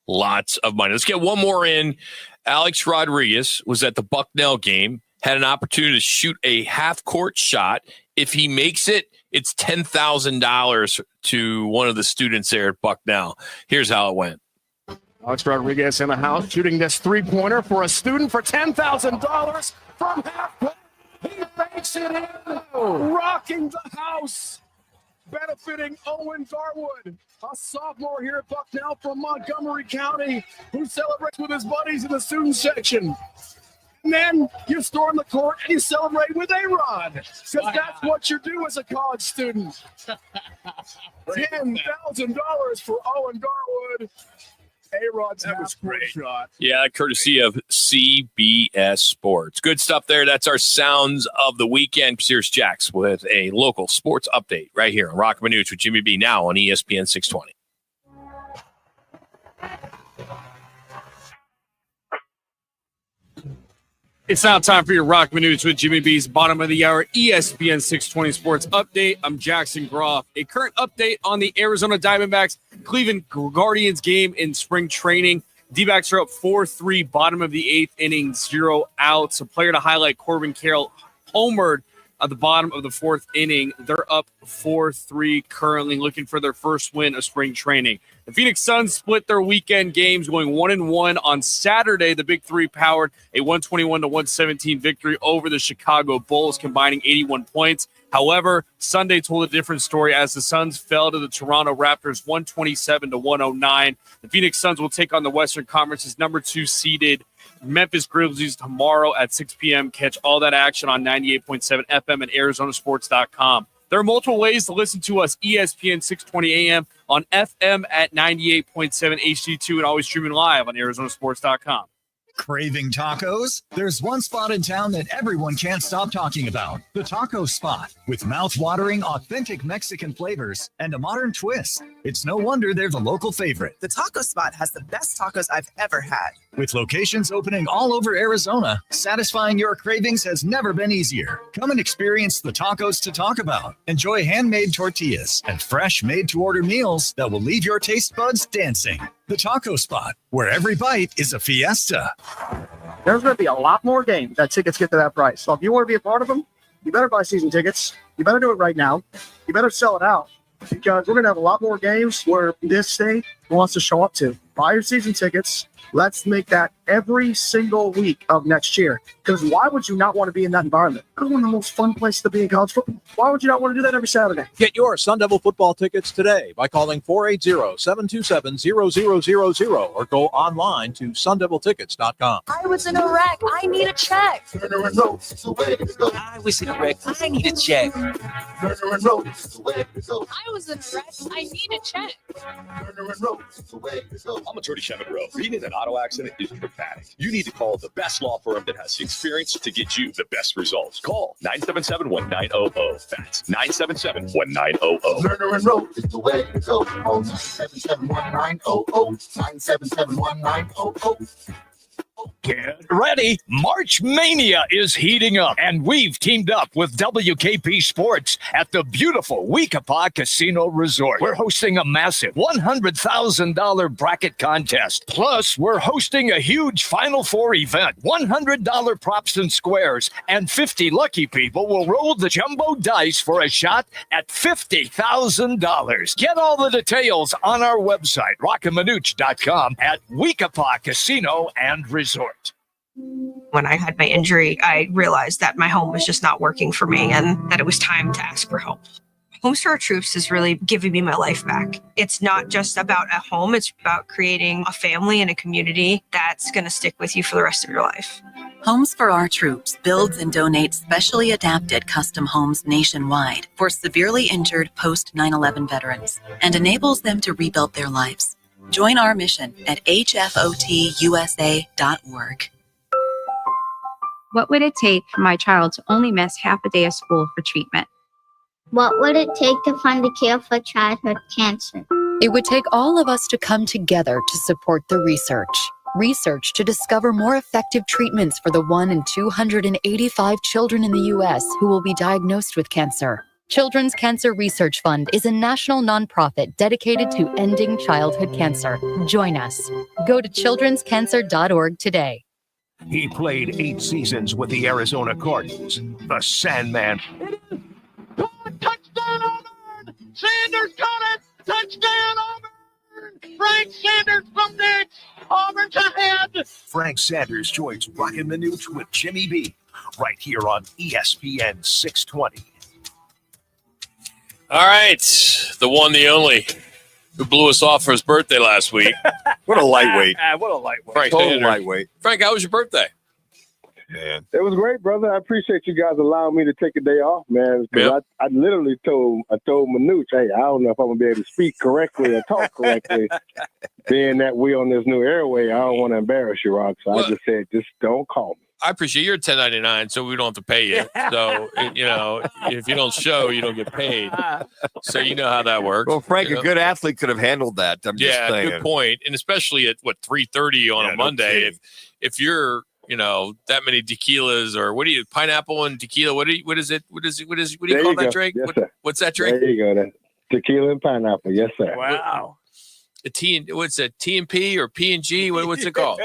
lots of money. Let's get one more in. Alex Rodriguez was at the Bucknell game, had an opportunity to shoot a half-court shot. If he makes it, it's $10,000 to one of the students there at Bucknell. Here's how it went. Alex Rodriguez in the house shooting this three-pointer for a student for $10,000 from half-court. He makes it in, rocking the house, benefiting Owen Garwood, a sophomore here at Bucknell from Montgomery County, who celebrates with his buddies in the student section. And then you storm the court and you celebrate with A-Rod, because that's what you do as a college student. $10,000 for Owen Garwood. A-Rod's half-court shot. Yeah, courtesy of CBS Sports. Good stuff there. That's our Sounds of the Weekend. Pierce Jacks with a local sports update right here on Roc and Manuch with Jimmy B, now on ESPN 620. It's now time for your Roc and Manuch with Jimmy B's bottom of the hour ESPN 620 Sports Update. I'm Jackson Groff. A current update on the Arizona Diamondbacks Cleveland Guardians game in spring training. D-backs are up 4-3, bottom of the 8th inning, 0 outs. A player to highlight, Corbin Carroll homered at the bottom of the 4th inning. They're up 4-3 currently, looking for their first win of spring training. The Phoenix Suns split their weekend games, going 1-1 on Saturday. The Big Three powered a 121-117 victory over the Chicago Bulls, combining 81 points. However, Sunday told a different story as the Suns fell to the Toronto Raptors 127-109. The Phoenix Suns will take on the Western Conference's number 2 seeded Memphis Grizzlies tomorrow at 6 p.m. Catch all that action on 98.7 FM and ArizonaSports.com. There are multiple ways to listen to us, ESPN 620 AM on FM at 98.7 HD2 and always streaming live on ArizonaSports.com. Craving tacos? There's one spot in town that everyone can't stop talking about. The Taco Spot. With mouth-watering, authentic Mexican flavors and a modern twist. It's no wonder they're the local favorite. The Taco Spot has the best tacos I've ever had. With locations opening all over Arizona, satisfying your cravings has never been easier. Come and experience the tacos to talk about. Enjoy handmade tortillas and fresh made-to-order meals that will leave your taste buds dancing. The Taco Spot, where every bite is a fiesta. There's going to be a lot more games that tickets get to that price. So if you want to be a part of them, you better buy season tickets. You better do it right now. You better sell it out because we're going to have a lot more games where this state wants to show up to. Buy your season tickets. Let's make that every single week of next year. Because why would you not want to be in that environment? It's one of the most fun places to be in college football. Why would you not want to do that every Saturday? Get your Sun Devil football tickets today by calling 480-727-0000 or go online to sundeviltickets.com. I was in a wreck. I need a check. I was in a wreck. I need a check. I was in a wreck. I need a check. I'm attorney Shevin Rowe. Being in an auto accident is dramatic. You need to call the best law firm that has the experience to get you the best results. Call 977-1900. That's 977-1900. Lerner and Rowe is the way to go. Call 977-1900. 977-1900. Get ready. March Mania is heating up, and we've teamed up with WKP Sports at the beautiful Weekapaug Casino Resort. We're hosting a massive $100,000 bracket contest. Plus, we're hosting a huge Final Four event, $100 props and squares, and 50 lucky people will roll the jumbo dice for a shot at $50,000. Get all the details on our website, rockandmanuch.com at Weekapaug Casino and Resort. When I had my injury, I realized that my home was just not working for me and that it was time to ask for help. Homes for Our Troops is really giving me my life back. It's not just about a home, it's about creating a family and a community that's going to stick with you for the rest of your life. Homes for Our Troops builds and donates specially adapted custom homes nationwide for severely injured post 9/11 veterans and enables them to rebuild their lives. Join our mission at hfotusa.org. What would it take for my child to only miss half a day of school for treatment? What would it take to fund a cure for childhood cancer? It would take all of us to come together to support the research. Research to discover more effective treatments for the 1 in 285 children in the U.S. who will be diagnosed with cancer. Children's Cancer Research Fund is a national nonprofit dedicated to ending childhood cancer. Join us. Go to childrenscancer.org today. He played 8 seasons with the Arizona Cardinals. The Sandman. Touchdown Auburn! Sanders got it! Touchdown Auburn! Frank Sanders from Dix! Auburn's ahead! Frank Sanders joins Roc and Manuch with Jimmy B. right here on ESPN 620. All right, the one, the only, who blew us off for his birthday last week. What a lightweight. What a lightweight. Frank Total Sanders. lightweight. Frank, how was your birthday? Man. It was great, brother. I appreciate you guys allowing me to take a day off, man. Yep. I literally told Manuch, hey, I don't know if I'm gonna be able to speak correctly or talk correctly. Being that we on this new airway, I don't want to embarrass you, Rock. So I just said, just don't call me. I appreciate you're $10.99, so we don't have to pay you. So, if you don't show, you don't get paid. So you know how that works. Well, Frank, a good athlete could have handled that. I'm just saying. Good point. And especially at 3:30 on a Monday, if you're that many tequilas, or what do you pineapple and tequila? What do you call that drink? Yes, sir. What's that drink? There you go. Then. Tequila and pineapple. Yes, sir. Wow. What's a T&P or P&G? What's it called?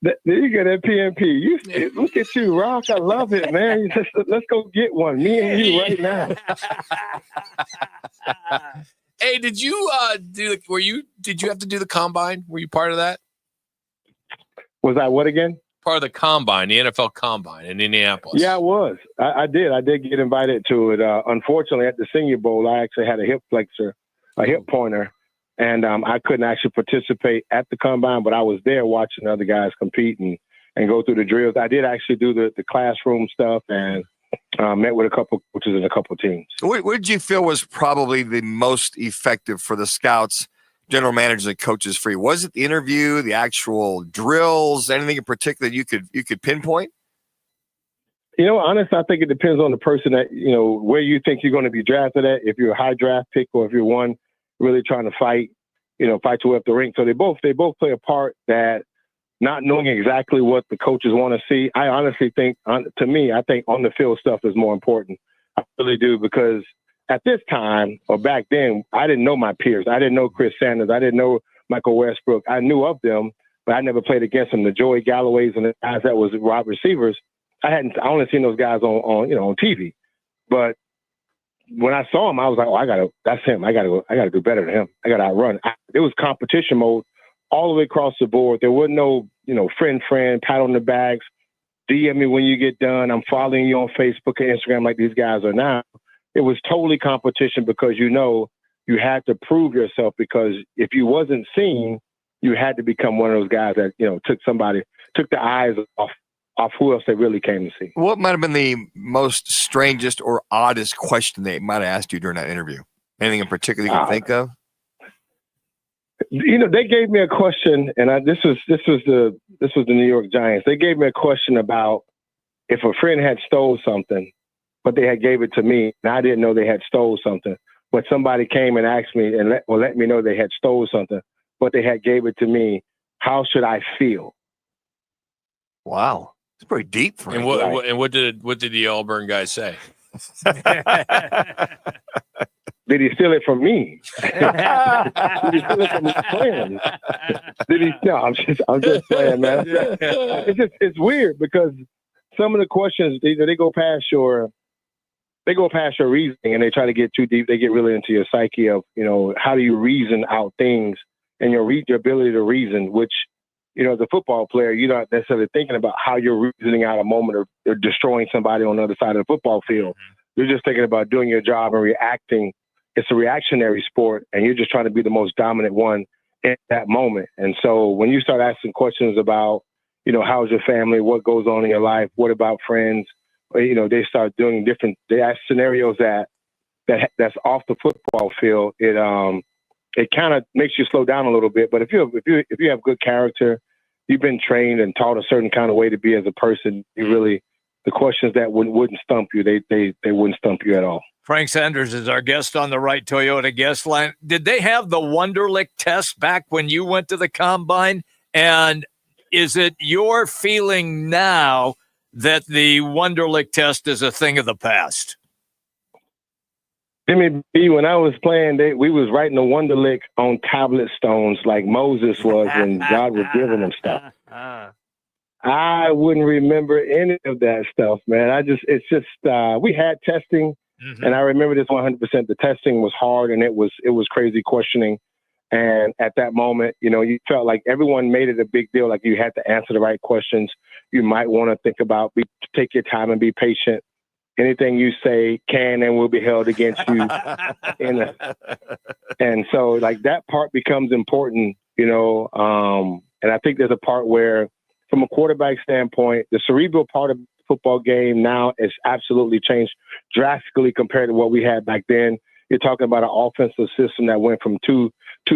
There you go, that PNP. Look at you, Rock. I love it, man. Let's go get one. Me and you right now. Hey, did you did you have to do the combine? Were you part of that? Was I what again? Part of the combine, the NFL combine in Indianapolis. Yeah, I was. I did. I did get invited to it. Unfortunately, at the Senior Bowl, I actually had a hip flexor, a hip pointer, and I couldn't actually participate at the combine, but I was there watching other guys compete and go through the drills. I did actually do the classroom stuff and met with a couple coaches and a couple teams. What did you feel was probably the most effective for the scouts, general managers, and coaches for you? Was it the interview, the actual drills, anything in particular you could pinpoint? Honestly, I think it depends on the person that, where you think you're going to be drafted at, if you're a high draft pick or if you're one really trying to fight your way up the ring. So they both play a part that not knowing exactly what the coaches want to see. I honestly think, to me, I think on the field stuff is more important. I really do, because at this time or back then, I didn't know my peers. I didn't know Chris Sanders. I didn't know Michael Westbrook. I knew of them, but I never played against them. The Joey Galloways and the guys that was wide receivers. I only seen those guys on TV. But when I saw him, I was like, that's him. I gotta do better than him. I gotta outrun. It was competition mode all the way across the board. There wasn't no, friend, pat on the backs, DM me when you get done. I'm following you on Facebook and Instagram like these guys are now. It was totally competition because, you had to prove yourself, because if you wasn't seen, you had to become one of those guys that, took the eyes off who else they really came to see. What might have been the most strangest or oddest question they might have asked you during that interview? Anything in particular you can think of? They gave me a question, and this was the New York Giants. They gave me a question about if a friend had stole something, but they had gave it to me, and I didn't know they had stole something. But somebody came and asked me and let me know they had stole something, but they had gave it to me. How should I feel? Wow. It's pretty deep for and what did the Auburn guy say? Did he steal it from me? Did he steal it from his friends? No, I'm just playing, man. It's weird because some of the questions they go past your reasoning and they try to get too deep. They get really into your psyche of how do you reason out things and your ability to reason, which. As a football player, you're not necessarily thinking about how you're reasoning out a moment or destroying somebody on the other side of the football field. You're just thinking about doing your job and reacting. It's a reactionary sport, and you're just trying to be the most dominant one in that moment. And so when you start asking questions about, how's your family, what goes on in your life, what about friends, they start doing they ask scenarios that's off the football field. It kind of makes you slow down a little bit. But if you have good character, you've been trained and taught a certain kind of way to be as a person, the questions that wouldn't stump you, they wouldn't stump you at all. Frank Sanders is our guest on the Right Toyota guest line. Did they have the Wonderlic test back when you went to the combine? And is it your feeling now that the Wonderlic test is a thing of the past? Jimmy B, when I was playing, we was writing the Wonderlic on tablet stones like Moses was when God was giving him stuff. I wouldn't remember any of that stuff, man. We had testing, and I remember this 100%. The testing was hard, and it was crazy questioning. And at that moment, you felt like everyone made it a big deal, like you had to answer the right questions. You might want to think about, take your time and be patient. Anything you say can and will be held against you. And so like that part becomes important, and I think there's a part where from a quarterback standpoint, the cerebral part of the football game now is absolutely changed drastically compared to what we had back then. You're talking about an offensive system that went from two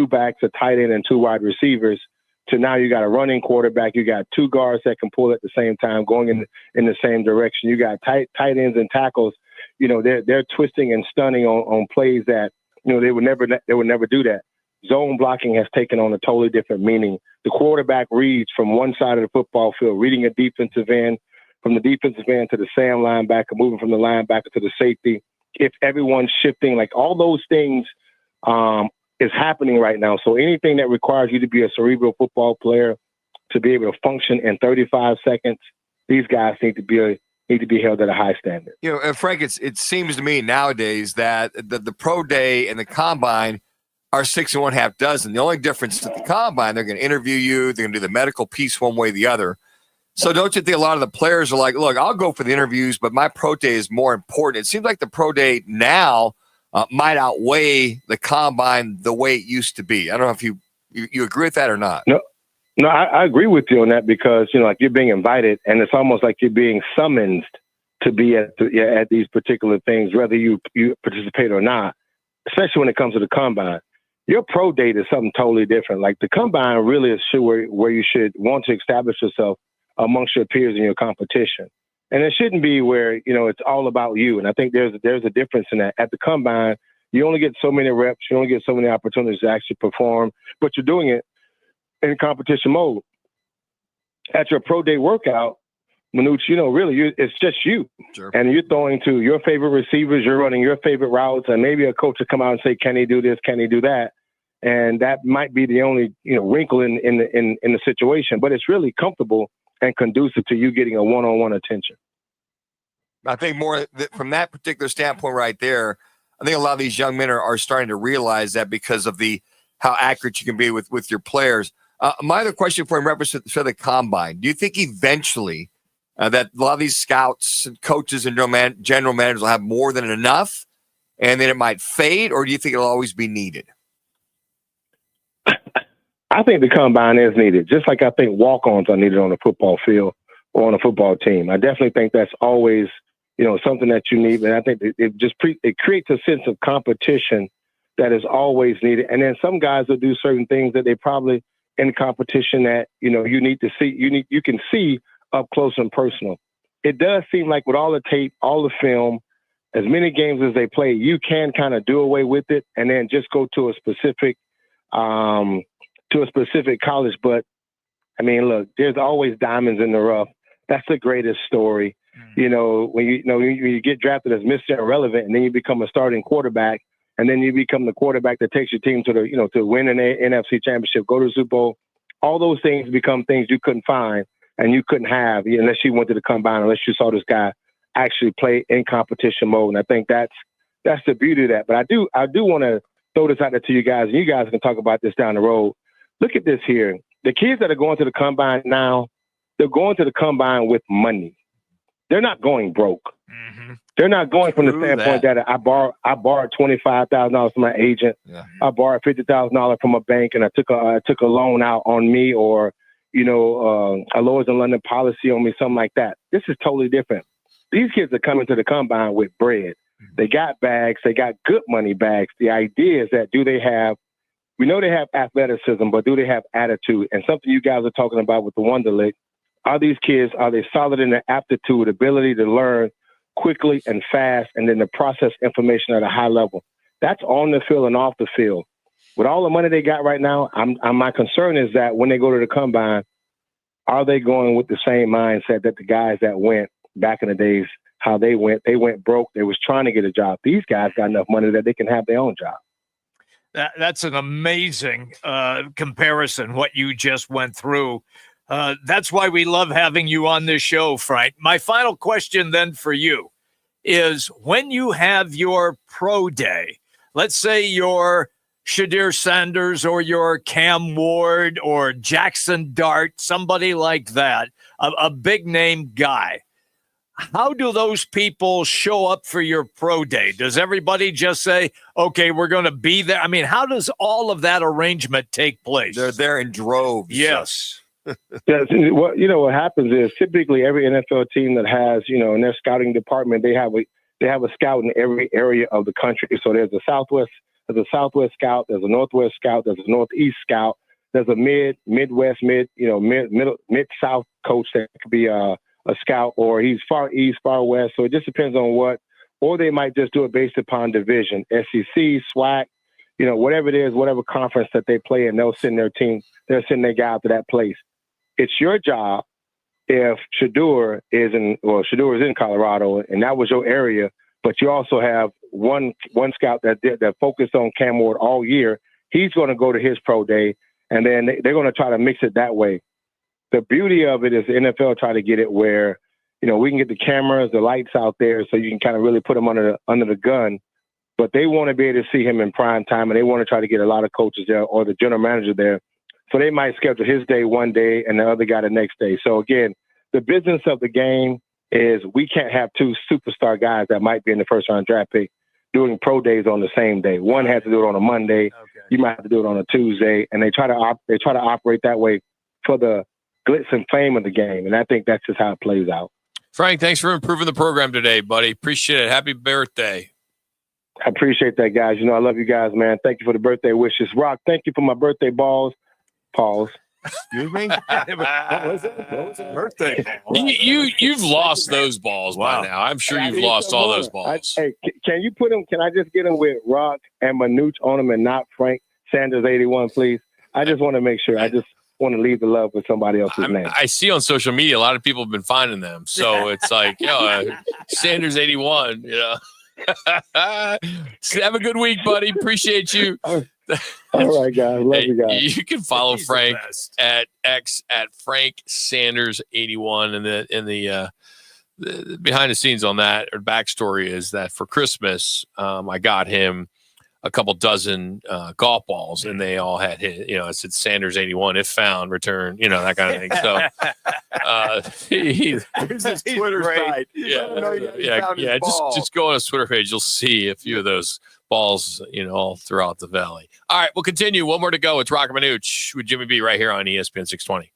backs, a tight end and two wide receivers, to now you got a running quarterback. You got two guards that can pull at the same time, going in the same direction. You got tight ends and tackles. They're twisting and stunning on plays that they would never do that. zone blocking has taken on a totally different meaning. The quarterback reads from one side of the football field, reading a defensive end, from the defensive end to the Sam linebacker, moving from the linebacker to the safety. If everyone's shifting, like all those things is happening right now. So anything that requires you to be a cerebral football player, to be able to function in 35 seconds, these guys need to be held at a high standard. You know, and Frank, it seems to me nowadays that the pro day and the combine are 6 1/2 dozen. The only difference at the combine, they're going to interview you, they're going to do the medical piece one way or the other. So don't you think a lot of the players are like, look, I'll go for the interviews, but my pro day is more important. It seems like the pro day now might outweigh the combine the way it used to be. I don't know if you agree with that or not. No, I agree with you on that because, you know, like you're being invited and it's almost like you're being summoned to be at these particular things, whether you participate or not, especially when it comes to the combine. Your pro date is something totally different. Like the combine really is where you should want to establish yourself amongst your peers in your competition. And it shouldn't be where, you know, it's all about you. And I think there's a difference in that. At the combine, you only get so many reps, you only get so many opportunities to actually perform, but you're doing it in competition mode. At your pro day workout, Manuch, you know, really, it's just you. Sure. And you're throwing to your favorite receivers, you're running your favorite routes, and maybe a coach will come out and say, can he do this, can he do that? And that might be the only, you know, wrinkle in the situation, but it's really comfortable and conducive to you getting a one-on-one attention. I think more from that particular standpoint right there, I think a lot of these young men are starting to realize that because of how accurate you can be with your players. My other question for him, reference to the combine, do you think eventually that a lot of these scouts and coaches and general managers will have more than enough and then it might fade, or do you think it'll always be needed? I think the combine is needed, just like I think walk-ons are needed on a football field or on a football team. I definitely think that's always, you know, something that you need. And I think it creates a sense of competition that is always needed. And then some guys will do certain things that they probably in competition that, you know, you need to see, you can see up close and personal. It does seem like with all the tape, all the film, as many games as they play, you can kind of do away with it and then just go to a specific college. But I mean, look, there's always diamonds in the rough. That's the greatest story. You know, when you get drafted as Mr. Irrelevant and then you become a starting quarterback and then you become the quarterback that takes your team to win an NFC championship, go to the Super Bowl, all those things become things you couldn't find and you couldn't have unless you went to the combine, unless you saw this guy actually play in competition mode. And I think that's the beauty of that. But I do want to throw this out there to you guys, and you guys can talk about this down the road. Look at this here. The kids that are going to the combine now, they're going to the combine with money. They're not going broke. Mm-hmm. They're not going from the standpoint that I borrowed $25,000 from my agent. Yeah. I borrowed $50,000 from a bank, and I took a loan out on me, or a Lloyd's in London policy on me, something like that. This is totally different. These kids are coming to the combine with bread. They got bags. They got good money bags. The idea is that we know they have athleticism, but do they have attitude? And something you guys are talking about with the Wonderlic, are these kids, are they solid in their aptitude, ability to learn quickly and fast, and then to process information at a high level? That's on the field and off the field. With all the money they got right now, my concern is that when they go to the combine, are they going with the same mindset that the guys that went back in the days, how they went broke, they was trying to get a job. These guys got enough money that they can have their own job. That's an amazing comparison, what you just went through. That's why we love having you on this show, Frank. My final question then for you is, when you have your pro day, let's say you're Shadir Sanders or your Cam Ward or Jackson Dart, somebody like that, a big name guy. How do those people show up for your pro day? Does everybody just say, okay, we're going to be there? I mean, how does all of that arrangement take place? They're there in droves. Yes. Yes. What happens is typically every NFL team that has, in their scouting department, they have a scout in every area of the country. So there's a Southwest scout, there's a Northwest scout, there's a Northeast scout, there's a Midwest, Mid-South coach that could be a scout, or he's far east, far west. So it just depends on or they might just do it based upon division, SEC, SWAC, whatever it is, whatever conference that they play in, they'll send their team, they'll send their guy to that place. It's your job if Shedeur is in Colorado and that was your area, but you also have one scout that focused on Cam Ward all year. He's going to go to his pro day, and then they're going to try to mix it that way. The beauty of it is the NFL try to get it where, we can get the cameras, the lights out there, so you can kind of really put him under the gun. But they want to be able to see him in prime time, and they want to try to get a lot of coaches there or the general manager there. So they might schedule his day one day and the other guy the next day. So again, the business of the game is we can't have two superstar guys that might be in the first-round draft pick doing pro days on the same day. One has to do it on a Monday. Okay. You might have to do it on a Tuesday, and they try to operate that way for the glitz and fame of the game. And I think that's just how it plays out. Frank, thanks for improving the program today, buddy. Appreciate it. Happy birthday. I appreciate that, guys. I love you guys, man. Thank you for the birthday wishes. Rock, thank you for my birthday balls. Pause. Excuse me? What was it? Birthday. You've lost those balls by now. I'm sure you've lost all those balls. Can you put them? Can I just get them with Roc and Manuch on them and not Frank Sanders 81, please? I just want to make sure. I just want to leave the love with somebody else's name. I see on social media a lot of people have been finding them, so it's like, Sanders 81. Have a good week, buddy. Appreciate you. All right, guys. Love you guys. You can follow Frank at X at Frank Sanders 81, and the behind the scenes on that or backstory is that for Christmas, I got him a couple dozen golf balls, and they all had hit. It said Sanders 81, if found, return. That kind of thing. So here's his Twitter site. Just go on his Twitter page. You'll see a few of those balls, all throughout the valley. All right, we'll continue. One more to go. It's Roc and Manuch with Jimmy B right here on ESPN 620.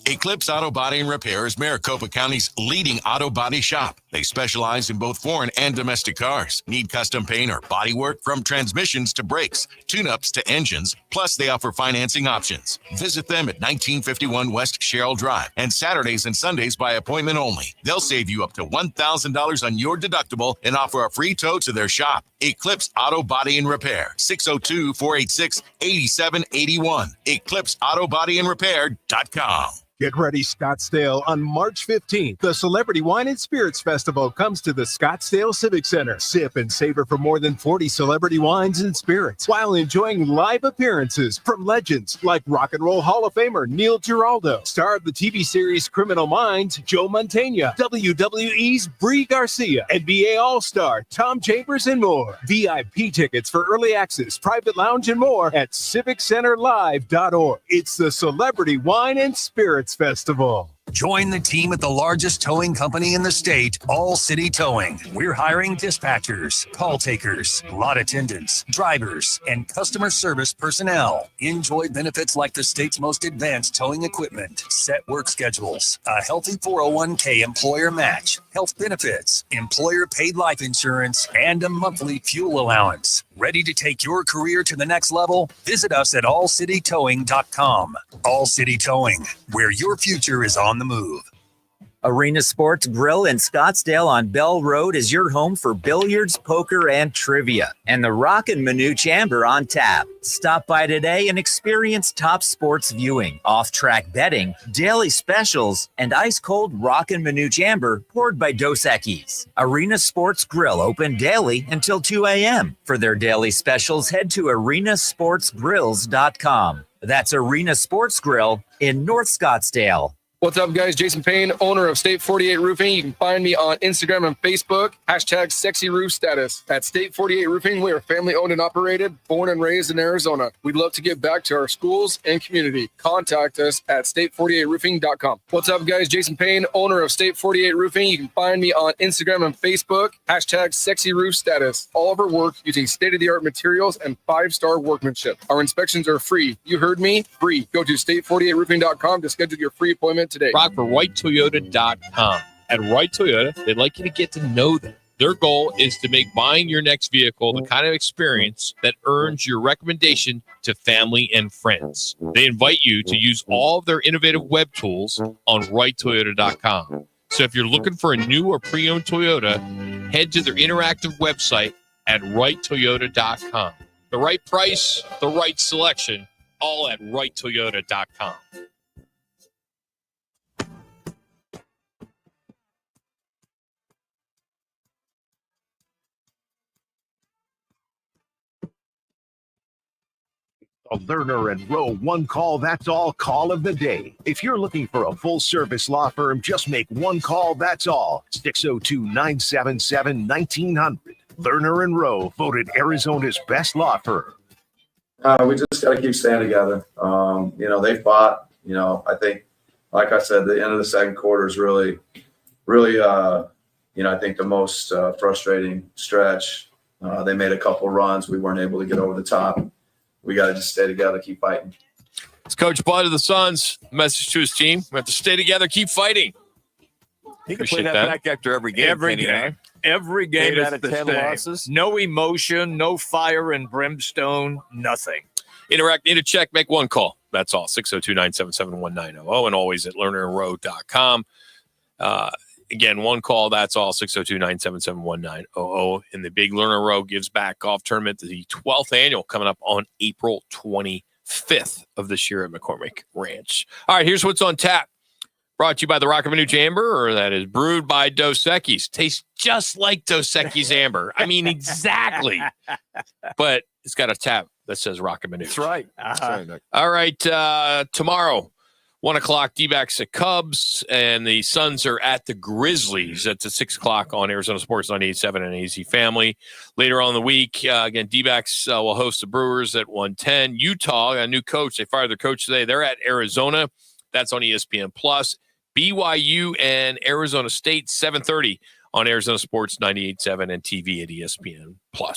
Eclipse Auto Body and Repair is Maricopa County's leading auto body shop. They specialize in both foreign and domestic cars. Need custom paint or body work from transmissions to brakes, tune-ups to engines, plus they offer financing options. Visit them at 1951 West Sherrill Drive and Saturdays and Sundays by appointment only. They'll save you up to $1,000 on your deductible and offer a free tow to their shop. Eclipse Auto Body and Repair, 602-486-8781. EclipseAutoBodyAndRepair.com. Get ready, Scottsdale. On March 15th, the Celebrity Wine and Spirits Festival comes to the Scottsdale Civic Center. Sip and savor from more than 40 celebrity wines and spirits while enjoying live appearances from legends like Rock and Roll Hall of Famer Neil Giraldo, star of the TV series Criminal Minds, Joe Mantegna, WWE's Brie Garcia, NBA All-Star Tom Chambers, and more. VIP tickets for early access, private lounge, and more at civiccenterlive.org. It's the Celebrity Wine and Spirits Festival. Join the team at the largest towing company in the state, All City Towing. We're hiring dispatchers, call takers, lot attendants, drivers, and customer service personnel. Enjoy benefits like the state's most advanced towing equipment, set work schedules, a healthy 401k employer match, health benefits, employer paid life insurance, and a monthly fuel allowance. Ready to take your career to the next level? Visit us at allcitytowing.com. All City Towing, where your future is on the move. Arena Sports Grill in Scottsdale on Bell Road is your home for billiards, poker, and trivia. And the Roc and Manuch Amber on tap. Stop by today and experience top sports viewing, off-track betting, daily specials, and ice-cold Roc and Manuch Amber poured by Dos Equis. Arena Sports Grill open daily until 2 a.m. For their daily specials, head to arenasportsgrills.com. That's Arena Sports Grill in North Scottsdale. What's up, guys? Jason Payne, owner of State 48 Roofing. You can find me on Instagram and Facebook. Hashtag sexy roof status. At State 48 Roofing, we are family owned and operated, born and raised in Arizona. We'd love to give back to our schools and community. Contact us at state48roofing.com. What's up, guys? Jason Payne, owner of State 48 Roofing. You can find me on Instagram and Facebook. Hashtag sexy roof status. All of our work using state-of-the-art materials and 5-star workmanship. Our inspections are free. You heard me? Free. Go to state48roofing.com to schedule your free appointment today. Rock for WrightToyota.com. At Wright Toyota, they'd like you to get to know them. Their goal is to make buying your next vehicle the kind of experience that earns your recommendation to family and friends. They invite you to use all of their innovative web tools on WrightToyota.com. So if you're looking for a new or pre-owned Toyota, head to their interactive website at WrightToyota.com. The right price, the right selection, all at righttoyota.com. A Lerner and Rowe one call, that's all call of the day. If you're looking for a full service law firm, just make one call, that's all. 602-977-1900. Lerner and Rowe, voted Arizona's best law firm. We just got to keep staying together. They fought. I think, like I said, the end of the second quarter is really, I think the most frustrating stretch. They made a couple runs. We weren't able to get over the top. We got to just stay together, keep fighting. It's Coach Bud of the Suns. Message to his team. We have to stay together, keep fighting. He can play that back after every game. Every game. Every game is the 10 same. losses. No emotion, no fire and brimstone, nothing. Interact, need a check, make one call. That's all. 602-977-1900 and always at lernerandrowe.com. Again, one call, that's all. 602-977-1900. And the big Lerner Rowe Gives Back Golf Tournament, the 12th annual, coming up on April 25th of this year at McCormick Ranch. All right, here's what's on tap. Brought to you by the Roc and Manuch Amber, or that is brewed by Dos Equis. Tastes just like Dos Equis Amber. I mean, exactly. But it's got a tap that says Roc and Manuch. That's right. All right, tomorrow, 1 o'clock, D-backs at Cubs, and the Suns are at the Grizzlies. That's at 6 o'clock on Arizona Sports 98.7 and AZ Family. Later on in the week, again, D-backs will host the Brewers at 1:10. Utah, a new coach. They fired their coach today. They're at Arizona. That's on ESPN+. BYU and Arizona State, 7:30 on Arizona Sports 98.7 and TV at ESPN+. All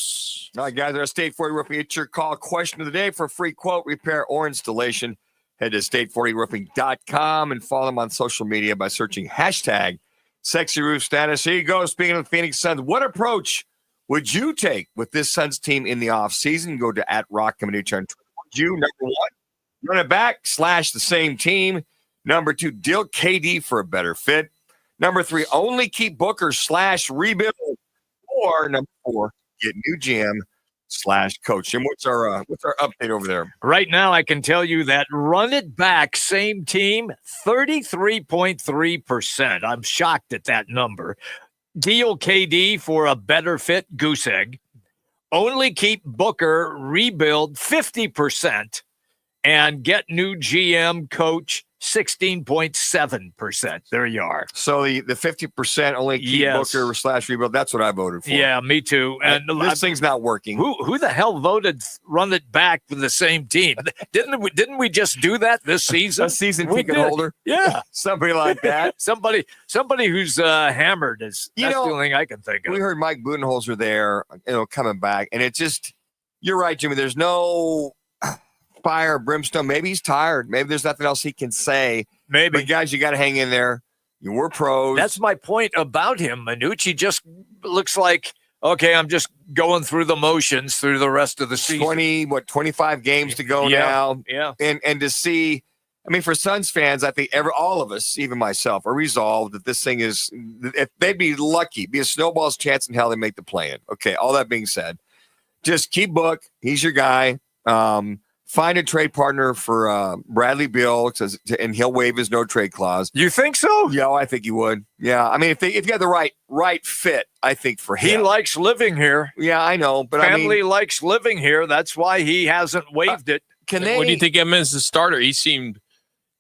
right, guys, our State 40 Roofing. It's your call question of the day for a free quote, repair, or installation. Head to state40roofing.com and follow them on social media by searching hashtag Sexy Roof Status. Here you go. Speaking of the Phoenix Suns, what approach would you take with this Suns team in the offseason? Go to @Roc and Manuch on Twitter. Would you, number one, run it back / the same team? Number two, deal KD for a better fit. Number three, only keep Booker / rebuild. Or number four, get new GM / coach. And what's our update over there? Right now, I can tell you that run it back, same team, 33.3%. I'm shocked at that number. Deal KD for a better fit, goose egg. Only keep Booker, rebuild 50%, and get new GM coach 16.7%. There you are. So the 50% only keep Booker / rebuild. That's what I voted for. Yeah, me too. And this thing's not working. Who the hell voted run it back with the same team? Didn't we just do that this season? A season ticket holder. Yeah, somebody like that. somebody who's hammered is. That's the only thing I can think of. We heard Mike Budenholzer there, coming back, and it just. You're right, Jimmy. There's no fire, brimstone. Maybe he's tired. Maybe there's nothing else he can say. Maybe. But guys, you got to hang in there. We're pros. That's my point about him. Manucci just looks like, okay, I'm just going through the motions through the rest of the season. 25 games to go now. Yeah. And to see, I mean, for Suns fans, I think all of us, even myself, are resolved that this thing is, if they'd be lucky, be a snowball's chance in hell they make the play-in. Okay, all that being said, just keep Book. He's your guy. Find a trade partner for Bradley Beal, and he'll waive his no-trade clause. You think so? Yeah, I think he would. Yeah, I mean, if you got the right fit, I think for him. He likes living here. Yeah, I know, but family likes living here. That's why he hasn't waived it. What do you think of him as the starter? He seemed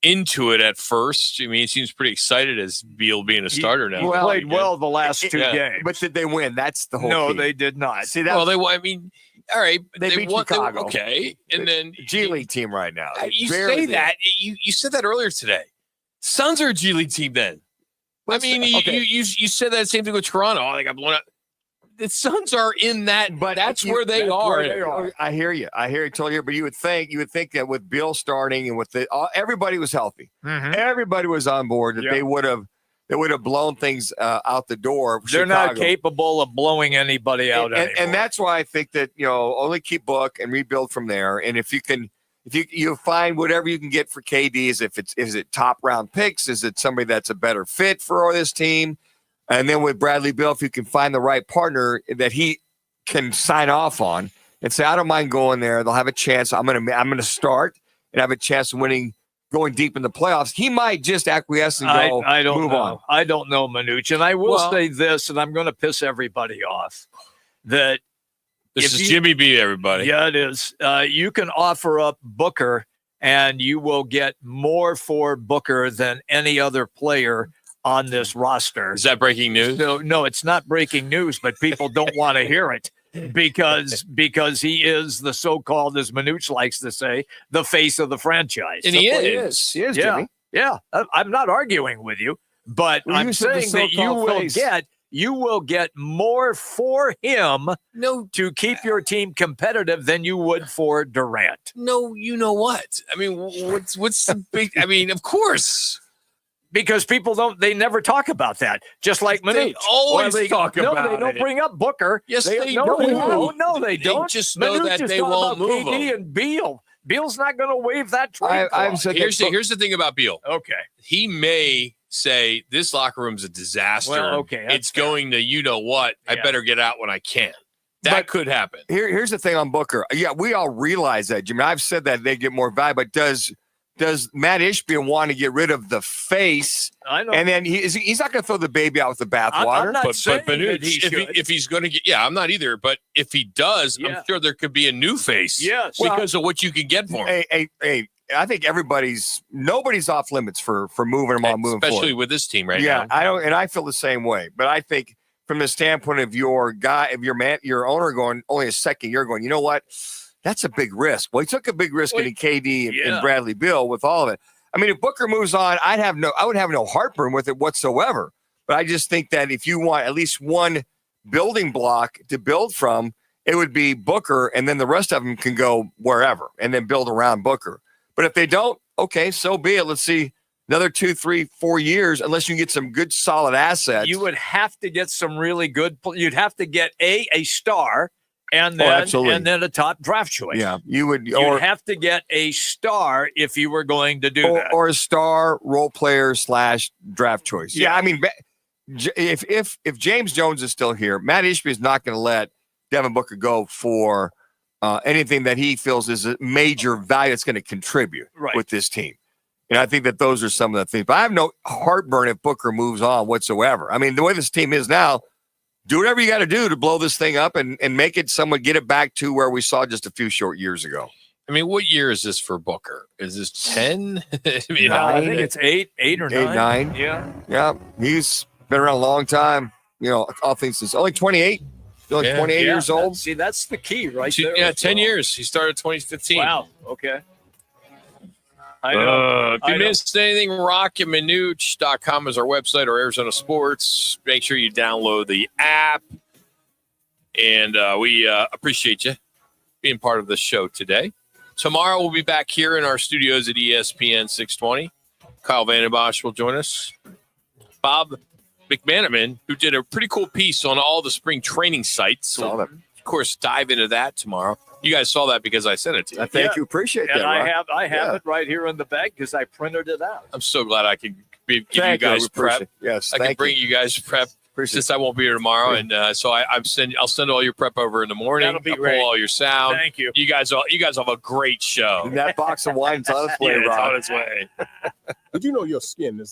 into it at first. I mean, he seems pretty excited as Beal being a starter now. He played well the last two games. But did they win? That's the whole No, key. they did not. See, that all right, they beat Chicago. Okay, and then G League team right now. You say that you said that earlier today. Suns are a G League team. Then you said that same thing with Toronto. They got blown up. The Suns are in that, but that's where they are. I hear you. Totally. But you would think that with Bill starting and with everybody was healthy, everybody was on board, that they would have blown things out the door. They're not capable of blowing anybody out anymore. And that's why I think that, only keep Book and rebuild from there. And if you find whatever you can get for KD, is it top round picks? Is it somebody that's a better fit for this team? And then with Bradley Beal, if you can find the right partner that he can sign off on and say, I don't mind going there. They'll have a chance. I'm gonna start and have a chance of winning, going deep in the playoffs. He might just acquiesce and go, I don't move know. on. I don't know, Manuch. And I will say this, and I'm going to piss everybody off, that This is Jimmy B, everybody. Yeah, it is. You can offer up Booker, and you will get more for Booker than any other player on this roster. Is that breaking news? No, it's not breaking news, but people don't want to hear it because he is the so-called, as Manuch likes to say, the face of the franchise. And he is. He is, Yeah, Jimmy. yeah. I'm not arguing with you, but I'm saying that you will get more for him to keep your team competitive than you would for Durant. No, you know what? I mean, what's the big? I mean, of course. Because people they never talk about that. Just like Manuch. They always talk about it. No, they don't bring up Booker. Yes, they do. No, they don't. They just know Manuch that is they talking won't about move KD him. and Beal. Beal's not going to waive that trade clause. Here's the thing about Beal. Okay. He may say, this locker room's a disaster. Well, okay, it's going to, you know what? I better get out when I can. That could happen. Here's the thing on Booker. Yeah, we all realize that, Jimmy. I've said that they get more value, but does Matt Ishbia want to get rid of the face? I know. And then he's not going to throw the baby out with the bathwater. I'm not saying Manuch, that he should. if he's going to get, I'm not either. But if he does, I'm sure there could be a new face. Yes. Because of what you can get for him. Hey, I think nobody's off limits for moving him on, moving forward. Especially with this team right now. now. I feel the same way. But I think from the standpoint of your owner going only a second year going, you know what? That's a big risk. Well, he took a big risk getting KD and Bradley Beal with all of it. I mean, if Booker moves on, I would have no heartburn with it whatsoever. But I just think that if you want at least one building block to build from, it would be Booker, and then the rest of them can go wherever and then build around Booker. But if they don't, okay, so be it. Let's see another 2, 3, 4 years, unless you get some good, solid assets. You would have to get some really good. You'd have to get a star. And then a top draft choice. Yeah, you'd have to get a star if you were going to do that, or a star role player / draft choice. Yeah, I mean, if James Jones is still here, Matt Ishbia is not going to let Devin Booker go for anything that he feels is a major value that's going to contribute with this team. And I think that those are some of the things. But I have no heartburn if Booker moves on whatsoever. I mean, the way this team is now. Do whatever you got to do to blow this thing up and make it get it back to where we saw just a few short years ago. I mean, what year is this for Booker? Is this 10? I think it's 8 or 9. Yeah. He's been around a long time. You know, all things since only 28. Only 28 years old. See, that's the key, right there. Yeah, 10 years. He started 2015. Wow. Okay. If you missed anything, rockandmanuch.com is our website, or Arizona Sports. Make sure you download the app. And we appreciate you being part of the show today. Tomorrow we'll be back here in our studios at ESPN 620. Kyle Vandenbosch will join us. Bob McManaman, who did a pretty cool piece on all the spring training sites. Saw that. Of course, dive into that tomorrow. You guys saw that because I sent it to you. Thank you. Appreciate that. And I have it right here in the bag because I printed it out. I'm so glad I can give you guys prep. Yes, I can bring you guys prep since I won't be here tomorrow, and so I'll send all your prep over in the morning. That'll be I'll great. pull all your sound. Thank you. You guys have a great show. That box of wine's on its way, It's Rob. on its way. Did you know your skin is